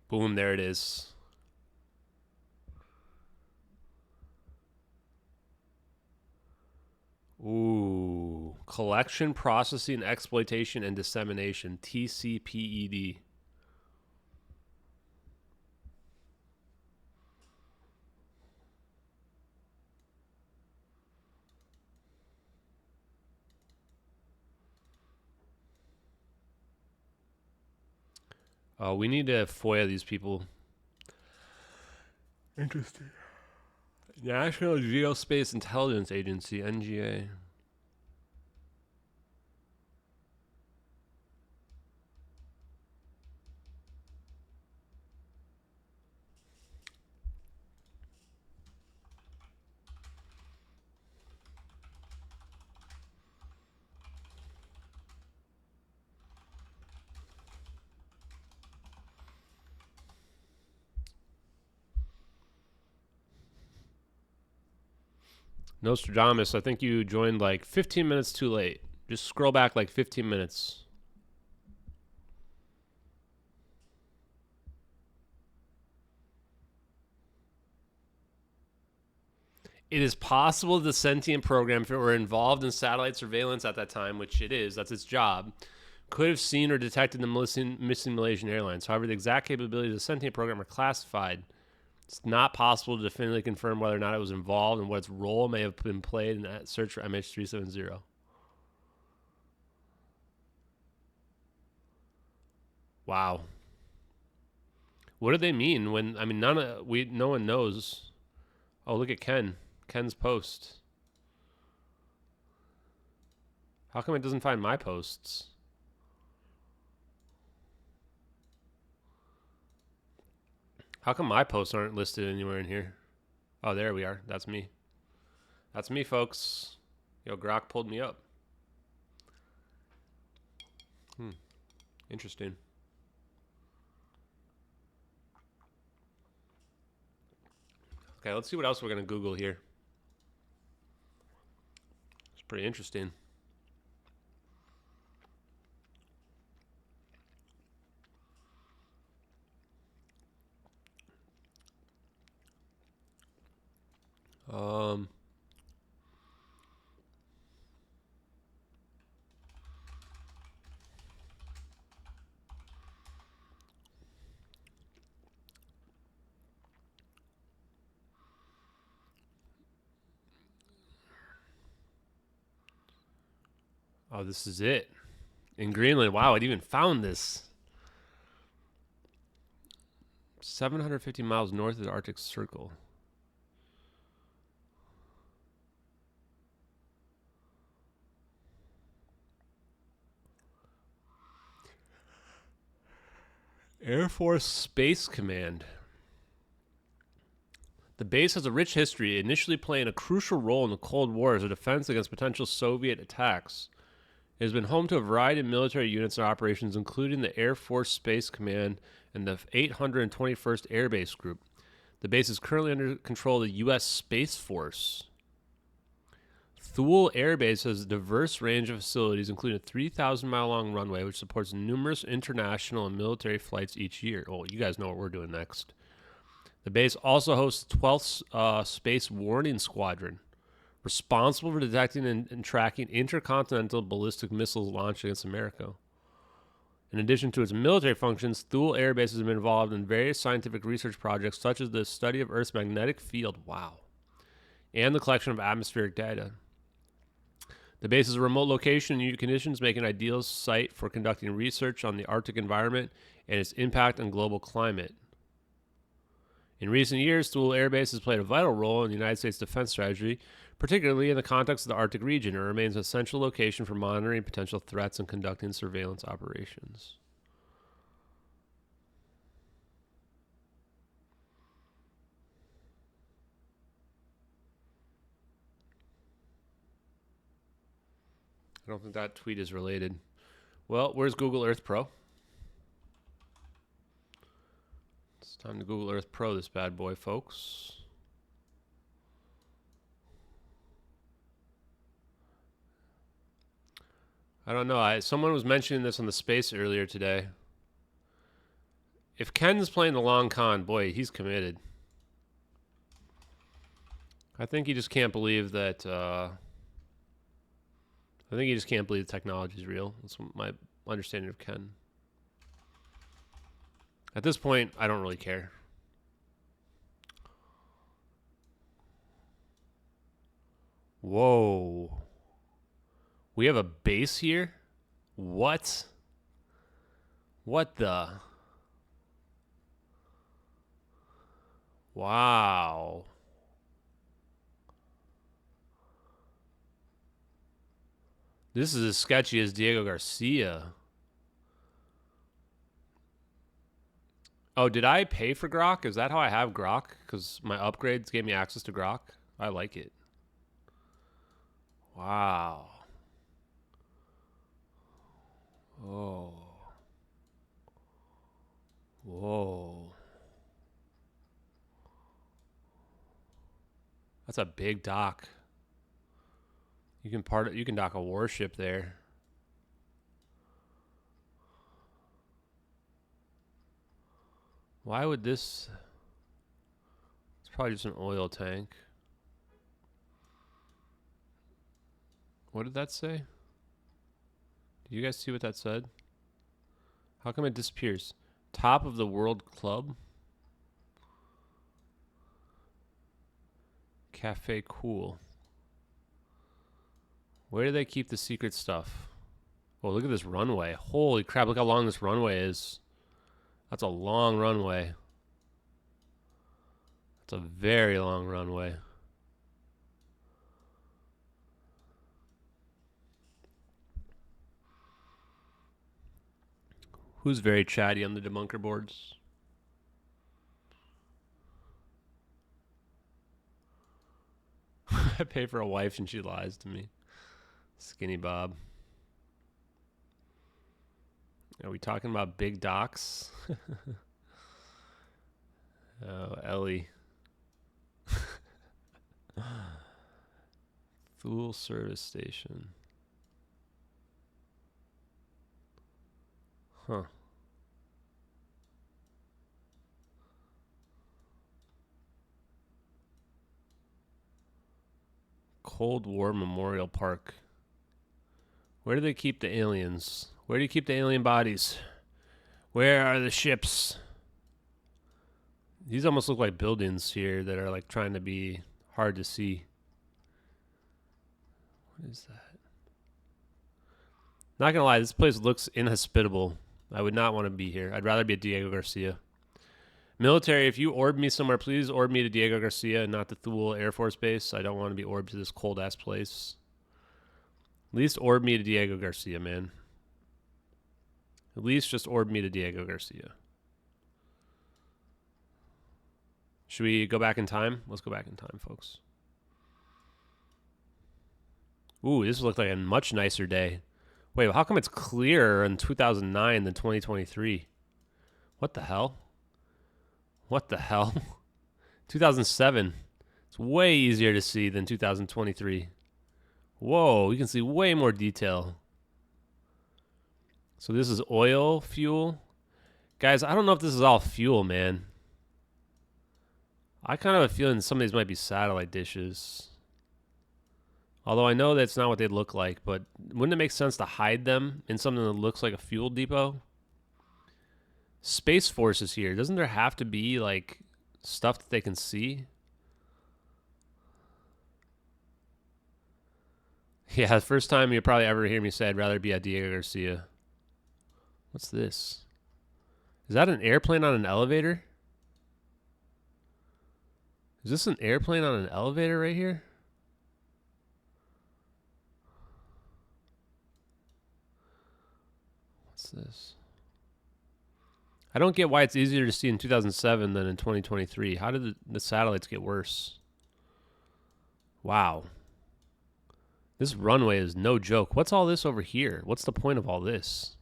Boom, there it is. Ooh, collection, processing, exploitation, and dissemination, TCPED. We need to FOIA these people. Interesting. National Geospace Intelligence Agency, NGA. Nostradamus, I think you joined like 15 minutes too late. Just scroll back like 15 minutes. It is possible the sentient program, if it were involved in satellite surveillance at that time, which it is, that's its job, could have seen or detected the missing Malaysian Airlines. However, the exact capabilities of the sentient program are classified. It's not possible to definitively confirm whether or not it was involved and what its role may have been played in that search for MH370. Wow. What do they mean when, I mean, no one knows. Oh, look at Ken. Ken's post. How come it doesn't find my posts? How come my posts aren't listed anywhere in here? Oh, there we are. That's me. That's me, folks. Yo, Grok pulled me up. Interesting. Okay, let's see what else we're going to Google here. It's pretty interesting. Um, oh, this is it. In Greenland. Wow, it even found this. 750 miles north of the Arctic Circle. Air Force Space Command. The base has a rich history, initially playing a crucial role in the Cold War as a defense against potential Soviet attacks. It has been home to a variety of military units and operations, including the Air Force Space Command and the 821st Air Base Group. The base is currently under control of the U.S. Space Force. Thule Air Base has a diverse range of facilities, including a 3,000-mile-long runway, which supports numerous international and military flights each year. Oh, you guys know what we're doing next. The base also hosts the 12th Space Warning Squadron, responsible for detecting and tracking intercontinental ballistic missiles launched against America. In addition to its military functions, Thule Air Base has been involved in various scientific research projects, such as the study of Earth's magnetic field, and the collection of atmospheric data. The base is a remote location in unique conditions, making an ideal site for conducting research on the Arctic environment and its impact on global climate. In recent years, Thule Air Base has played a vital role in the United States defense strategy, particularly in the context of the Arctic region. It remains an essential location for monitoring potential threats and conducting surveillance operations. I don't think that tweet is related. Well, where's Google Earth Pro? It's time to Google Earth Pro this bad boy, folks. I don't know. Someone was mentioning this on the space earlier today. If Ken's playing the long con, boy, he's committed. I think he just can't believe that... I think he just can't believe the technology is real. That's my understanding of Ken. At this point, I don't really care. Whoa. We have a base here? What? What the? Wow. This is as sketchy as Diego Garcia. Oh, did I pay for Grok? Is that how I have Grok? Because my upgrades gave me access to Grok? I like it. Wow. Oh. Whoa. That's a big dock. You can dock a warship there. Why would this? It's probably just an oil tank. What did that say? Did you guys see what that said? How come it disappears? Top of the World Club? Cafe Cool. Where do they keep the secret stuff? Oh, look at this runway. Holy crap, look how long this runway is. That's a long runway. That's a very long runway. Who's very chatty on the debunker boards? I pay for a wife and she lies to me. Skinny Bob. Are we talking about big docks? Oh, Ellie. Thule service station. Huh. Cold War Memorial Park. Where do they keep the aliens? Where do you keep the alien bodies? Where are the ships? These almost look like buildings here that are like trying to be hard to see. What is that? Not gonna lie, this place looks inhospitable. I would not want to be here. I'd rather be at Diego Garcia. Military, if you orb me somewhere, please orb me to Diego Garcia and not the Thule Air Force Base. I don't want to be orbed to this cold-ass place. At least orb me to Diego Garcia, man. At least just orb me to Diego Garcia. Should we go back in time? Let's go back in time, folks. Ooh, this looked like a much nicer day. Wait, how come it's clearer in 2009 than 2023? What the hell? What the hell? 2007. It's way easier to see than 2023. Whoa, you can see way more detail. So this is oil, fuel. Guys, I don't know if this is all fuel, man. I kind of have a feeling some of these might be satellite dishes. Although I know that's not what they look like, but wouldn't it make sense to hide them in something that looks like a fuel depot? Space Force is here. Doesn't there have to be, like, stuff that they can see? Yeah, the first time you'll probably ever hear me say I'd rather be at Diego Garcia. What's this? Is that an airplane on an elevator? Is this an airplane on an elevator right here? What's this? I don't get why it's easier to see in 2007 than in 2023. How did the satellites get worse? Wow. This runway is no joke. What's all this over here? What's the point of all this?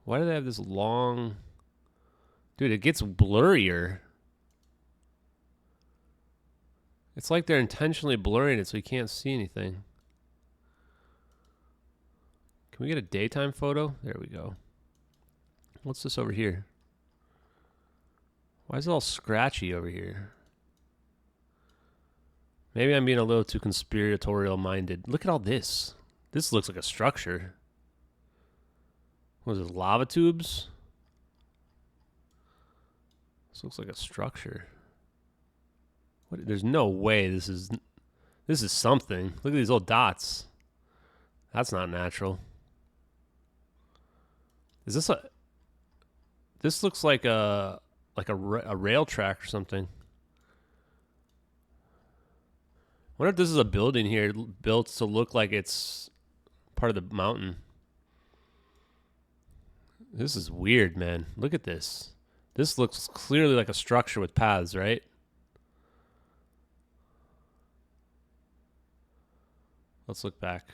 Why do they have this long... Dude, it gets blurrier. It's like they're intentionally blurring it so you can't see anything. Can we get a daytime photo? There we go. What's this over here? Why is it all scratchy over here? Maybe I'm being a little too conspiratorial minded. Look at all this. This looks like a structure. What is this, lava tubes? This looks like a structure. What? There's no way this is something. Look at these little dots. That's not natural. Is this a... This looks like a rail track or something. I wonder if this is a building here built to look like it's part of the mountain. This is weird, man. Look at this. This looks clearly like a structure with paths, right? Let's look back.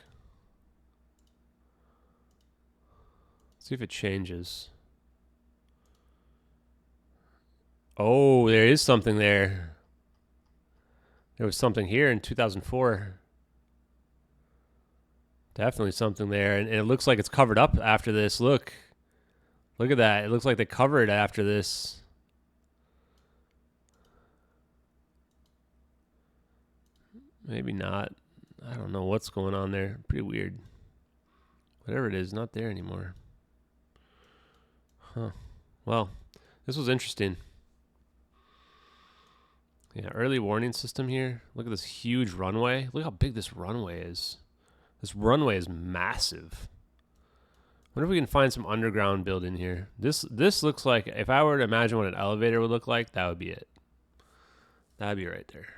See if it changes. Oh, there is something there. There was something here in 2004. Definitely something there. And it looks like it's covered up after this. Look. Look at that. It looks like they covered after this. Maybe not. I don't know what's going on there. Pretty weird. Whatever it is, not there anymore. Huh. Well, this was interesting. Yeah, early warning system here. Look at this huge runway. Look how big this runway is. This runway is massive. Wonder if we can find some underground building here. This looks like, if I were to imagine what an elevator would look like, that would be it. That would be right there.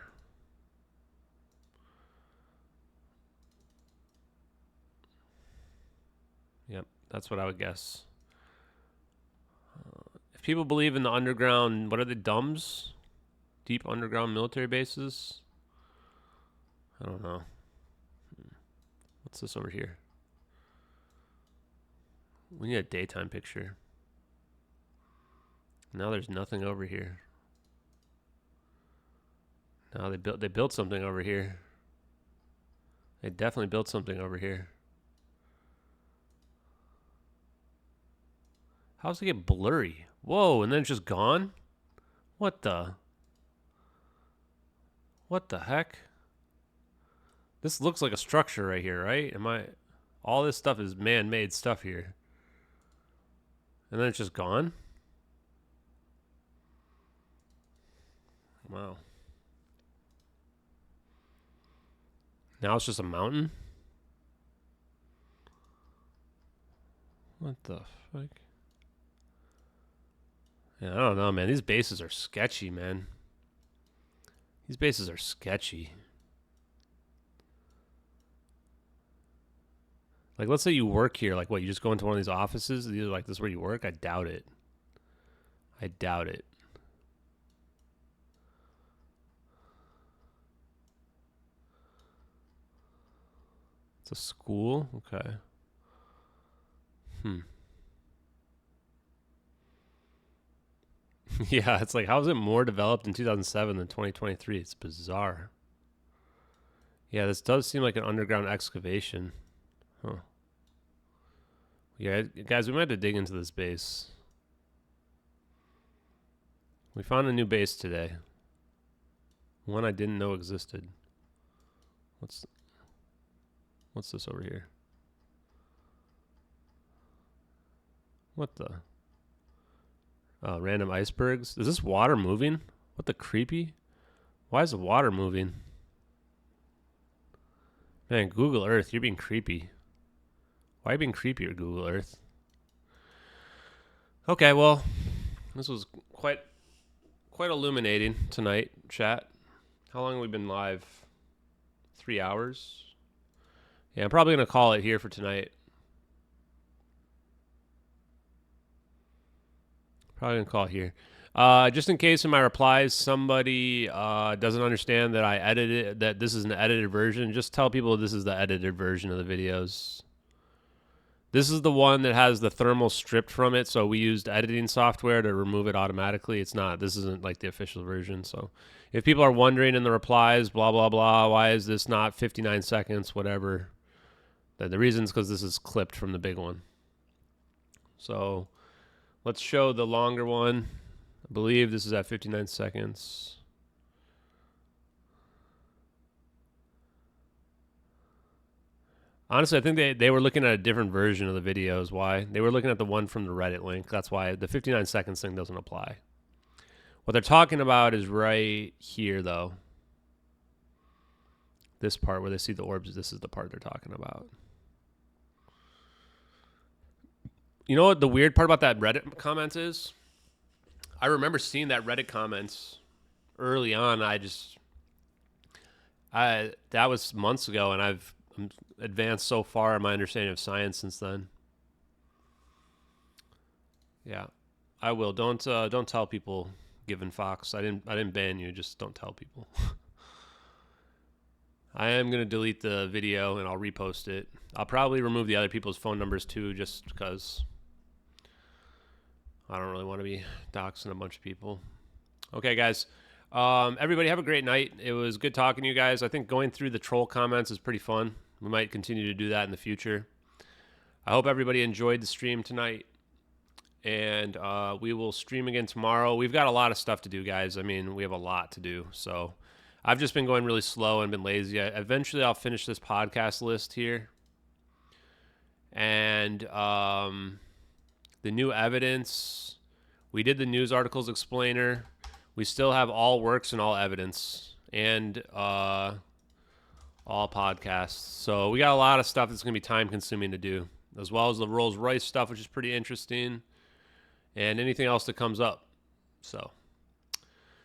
Yep, that's what I would guess. If people believe in the underground, what are the DUMBs? Deep underground military bases? I don't know. What's this over here? We need a daytime picture. Now there's nothing over here. Now they built something over here. They definitely built something over here. How's it get blurry? Whoa, and then it's just gone? What the? What the heck? This looks like a structure right here, right? All this stuff is man-made stuff here. And then it's just gone? Wow. Now it's just a mountain? What the fuck? Yeah, I don't know, man. These bases are sketchy, man. These bases are sketchy. Like, let's say you work here. Like, what, you just go into one of these offices? These are like, this is where you work? I doubt it. I doubt it. It's a school? Okay. Yeah, it's like, how is it more developed in 2007 than 2023? It's bizarre. Yeah, this does seem like an underground excavation. Huh. Yeah, guys, we might have to dig into this base. We found a new base today. One I didn't know existed. What's this over here? What the? Random icebergs. Is this water moving? What the creepy? Why is the water moving? Man, Google Earth, you're being creepy. Why are you being creepier, Google Earth? Okay, well, this was quite illuminating tonight, chat. How long have we been live? 3 hours? Yeah, I'm probably going to call it here for tonight. Probably going to call it here. Just in case in my replies somebody doesn't understand that I edited, that this is an edited version, just tell people this is the edited version of the videos. This is the one that has the thermal stripped from it, so we used editing software to remove it automatically. It's not. This isn't like the official version. So if people are wondering in the replies, blah, blah, blah, why is this not 59 seconds, whatever, then the reason is because this is clipped from the big one. So let's show the longer one. I believe this is at 59 seconds. Honestly, I think they were looking at a different version of the videos. Why? They were looking at the one from the Reddit link. That's why the 59 seconds thing doesn't apply. What they're talking about is right here, though. This part where they see the orbs, this is the part they're talking about. You know what the weird part about that Reddit comment is? I remember seeing that Reddit comments early on. That was months ago, and I'm advanced so far in my understanding of science since then. Yeah, I will. Don't tell people, Given Fox. I didn't ban you. Just don't tell people. I am gonna delete the video and I'll repost it. I'll probably remove the other people's phone numbers too, just because I don't really want to be doxing a bunch of people. Okay, guys. Everybody have a great night. It was good talking to you guys. I think going through the troll comments is pretty fun. We might continue to do that in the future. I hope everybody enjoyed the stream tonight. And we will stream again tomorrow. We've got a lot of stuff to do, guys. I mean, we have a lot to do. So I've just been going really slow and been lazy. Eventually, I'll finish this podcast list here. And the new evidence. We did the news articles explainer. We still have all works and all evidence. And all podcasts. So we got a lot of stuff that's going to be time consuming to do, as well as the Rolls Royce stuff, which is pretty interesting, and anything else that comes up. So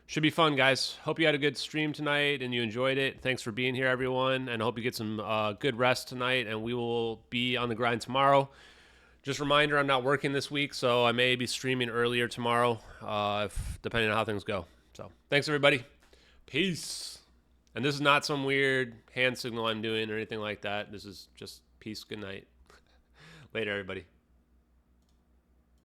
should be fun, guys. Hope you had a good stream tonight and you enjoyed it. Thanks for being here, everyone, and I hope you get some good rest tonight, and we will be on the grind tomorrow. Just a reminder, I'm not working this week, so I may be streaming earlier tomorrow, depending on how things go. So thanks, everybody. Peace. And this is not some weird hand signal I'm doing or anything like that. This is just peace. Good night. Later, everybody.